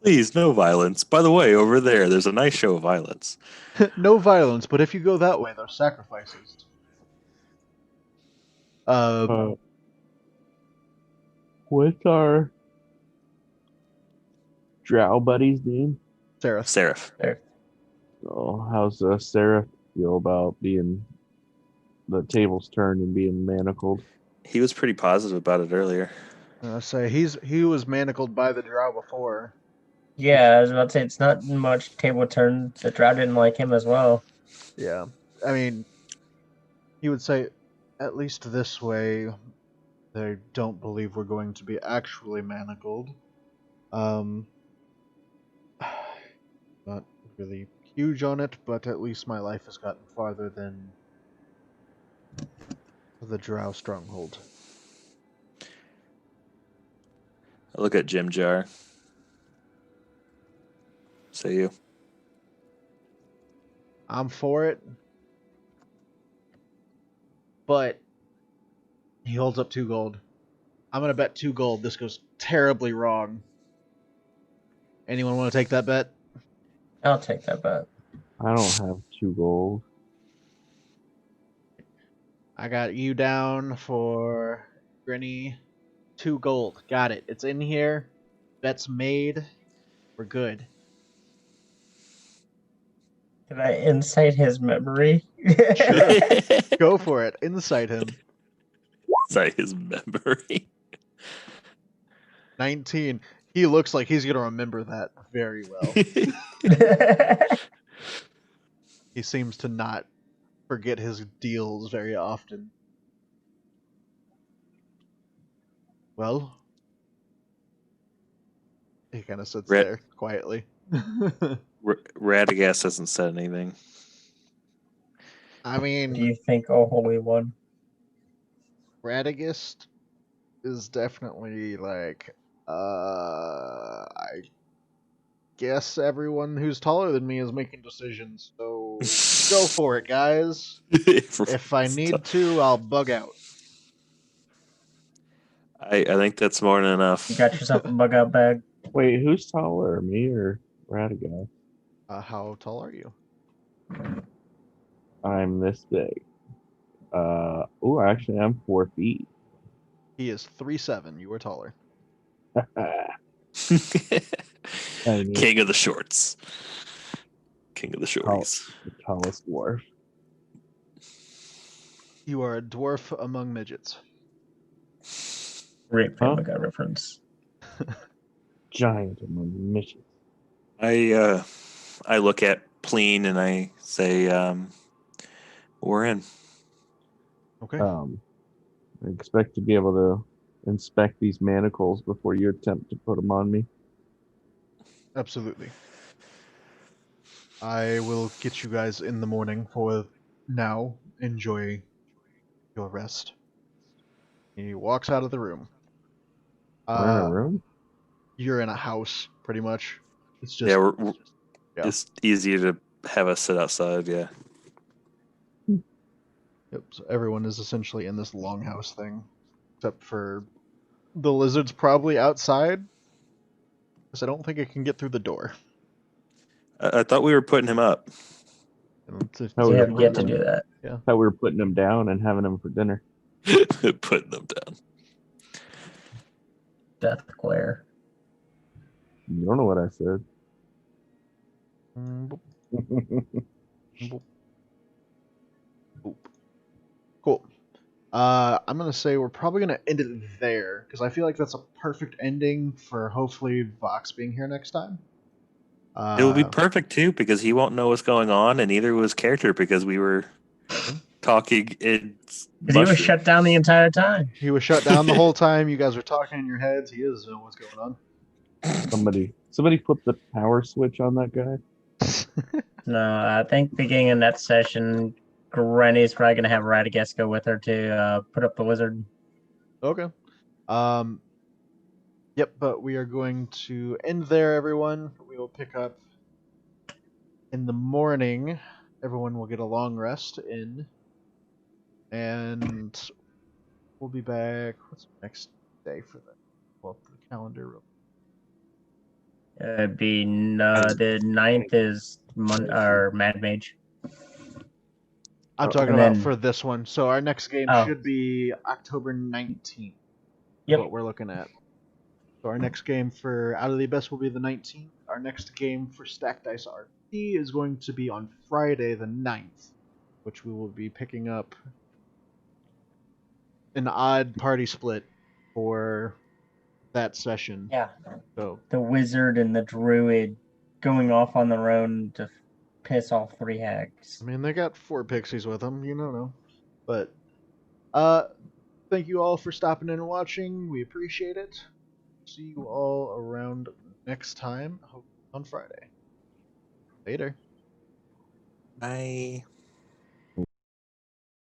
Speaker 3: Please, no violence. By the way, over there's a nice show of violence.
Speaker 1: No violence, but if you go that way, there's sacrifices.
Speaker 4: What's our drow buddy's name?
Speaker 3: Seraph.
Speaker 4: Oh, how's Seraph feel about being the tables turned and being manacled?
Speaker 3: He was pretty positive about it earlier.
Speaker 1: I say he was manacled by the drow before.
Speaker 2: Yeah, I was about to say, it's not much table turn. The drow didn't like him as well.
Speaker 1: Yeah. I mean, he would say, at least this way, they don't believe we're going to be actually manacled. Not really huge on it, but at least my life has gotten farther than the drow stronghold.
Speaker 3: I look at Jim Jar. Say you.
Speaker 1: I'm for it. But he holds up 2 gold. I'm going to bet 2 gold this goes terribly wrong. Anyone want to take that bet?
Speaker 2: I'll take that bet.
Speaker 4: I don't have 2 gold.
Speaker 1: I got you down for Grinny. 2 gold. Got it. It's in here. Bet's made. We're good.
Speaker 2: Can I insight his memory?
Speaker 1: Sure. Go for it. Insight him.
Speaker 3: Insight his memory.
Speaker 1: 19. He looks like he's going to remember that very well. He seems to not forget his deals very often. Well, he kind of sits there quietly.
Speaker 3: Radagast hasn't said anything.
Speaker 1: I mean,
Speaker 2: Do you think, oh holy one?
Speaker 1: Radagast is definitely like, I guess everyone who's taller than me is making decisions, so go for it, guys. If I need to, I'll bug out.
Speaker 3: I think that's more than enough.
Speaker 2: You got yourself a bug out bag.
Speaker 4: Wait, who's taller, me or Radagast?
Speaker 1: How tall are you?
Speaker 4: I'm this big. Actually, I'm 4 feet.
Speaker 1: He is 3'7". You are taller.
Speaker 3: King of the shorts. King of the shorties.
Speaker 4: The tallest dwarf.
Speaker 1: You are a dwarf among midgets.
Speaker 2: Great Family Guy reference.
Speaker 4: Giant among midgets.
Speaker 3: I look at Pleen and I say, We're in.
Speaker 1: Okay.
Speaker 4: I expect to be able to inspect these manacles before you attempt to put them on me.
Speaker 1: Absolutely. I will get you guys in the morning. For now, enjoy your rest. He walks out of the room.
Speaker 4: We're in a room?
Speaker 1: You're in a house, pretty much. It's just
Speaker 3: Yeah,
Speaker 1: yeah.
Speaker 3: it's easier to have us sit outside. Yeah.
Speaker 1: Yep. So everyone is essentially in this longhouse thing, except for the lizard's probably outside, because I don't think it can get through the door.
Speaker 3: I thought we were putting him up.
Speaker 1: And it's
Speaker 4: Oh,
Speaker 2: We
Speaker 4: we
Speaker 2: have
Speaker 4: were
Speaker 2: yet to
Speaker 4: putting
Speaker 2: do
Speaker 4: them,
Speaker 2: that.
Speaker 1: Yeah.
Speaker 4: thought we were putting them down and having them for dinner.
Speaker 3: Putting them down.
Speaker 2: Death glare.
Speaker 4: You don't know what I said.
Speaker 1: Boop, boop, boop. Cool. I'm gonna say we're probably gonna end it there because I feel like that's a perfect ending for hopefully Vox being here next time.
Speaker 3: It will be perfect too because he won't know what's going on, and neither will his character because we were talking. It's
Speaker 2: Because he was shut down the entire time.
Speaker 1: He was shut down the whole time. You guys were talking in your heads. He doesn't know what's going on.
Speaker 4: Somebody flip the power switch on that guy.
Speaker 2: No, I think beginning in that session, Granny's probably going to have Radagast go with her to put up the wizard.
Speaker 1: Okay. Yep, but we are going to end there, everyone. We will pick up in the morning. Everyone will get a long rest in. And we'll be back. What's the next day for that? Pull up the calendar.
Speaker 2: It'd be the 9th is Mad Mage.
Speaker 1: I'm talking
Speaker 2: And
Speaker 1: about
Speaker 2: then-
Speaker 1: for this one. So our next game
Speaker 2: Oh.
Speaker 1: should be October 19th.
Speaker 2: Yep.
Speaker 1: What we're looking at. So our next game for Out of the Abyss will be the 19th. Our next game for StackedDiceRP is going to be on Friday the 9th, which we will be picking up an odd party split for that session.
Speaker 2: Yeah.
Speaker 1: So
Speaker 2: The wizard and the druid going off on their own to piss off 3 hags.
Speaker 1: I mean, they got 4 pixies with them, you know. But thank you all for stopping in and watching. We appreciate it. See you all around next time on Friday. Later.
Speaker 3: Bye.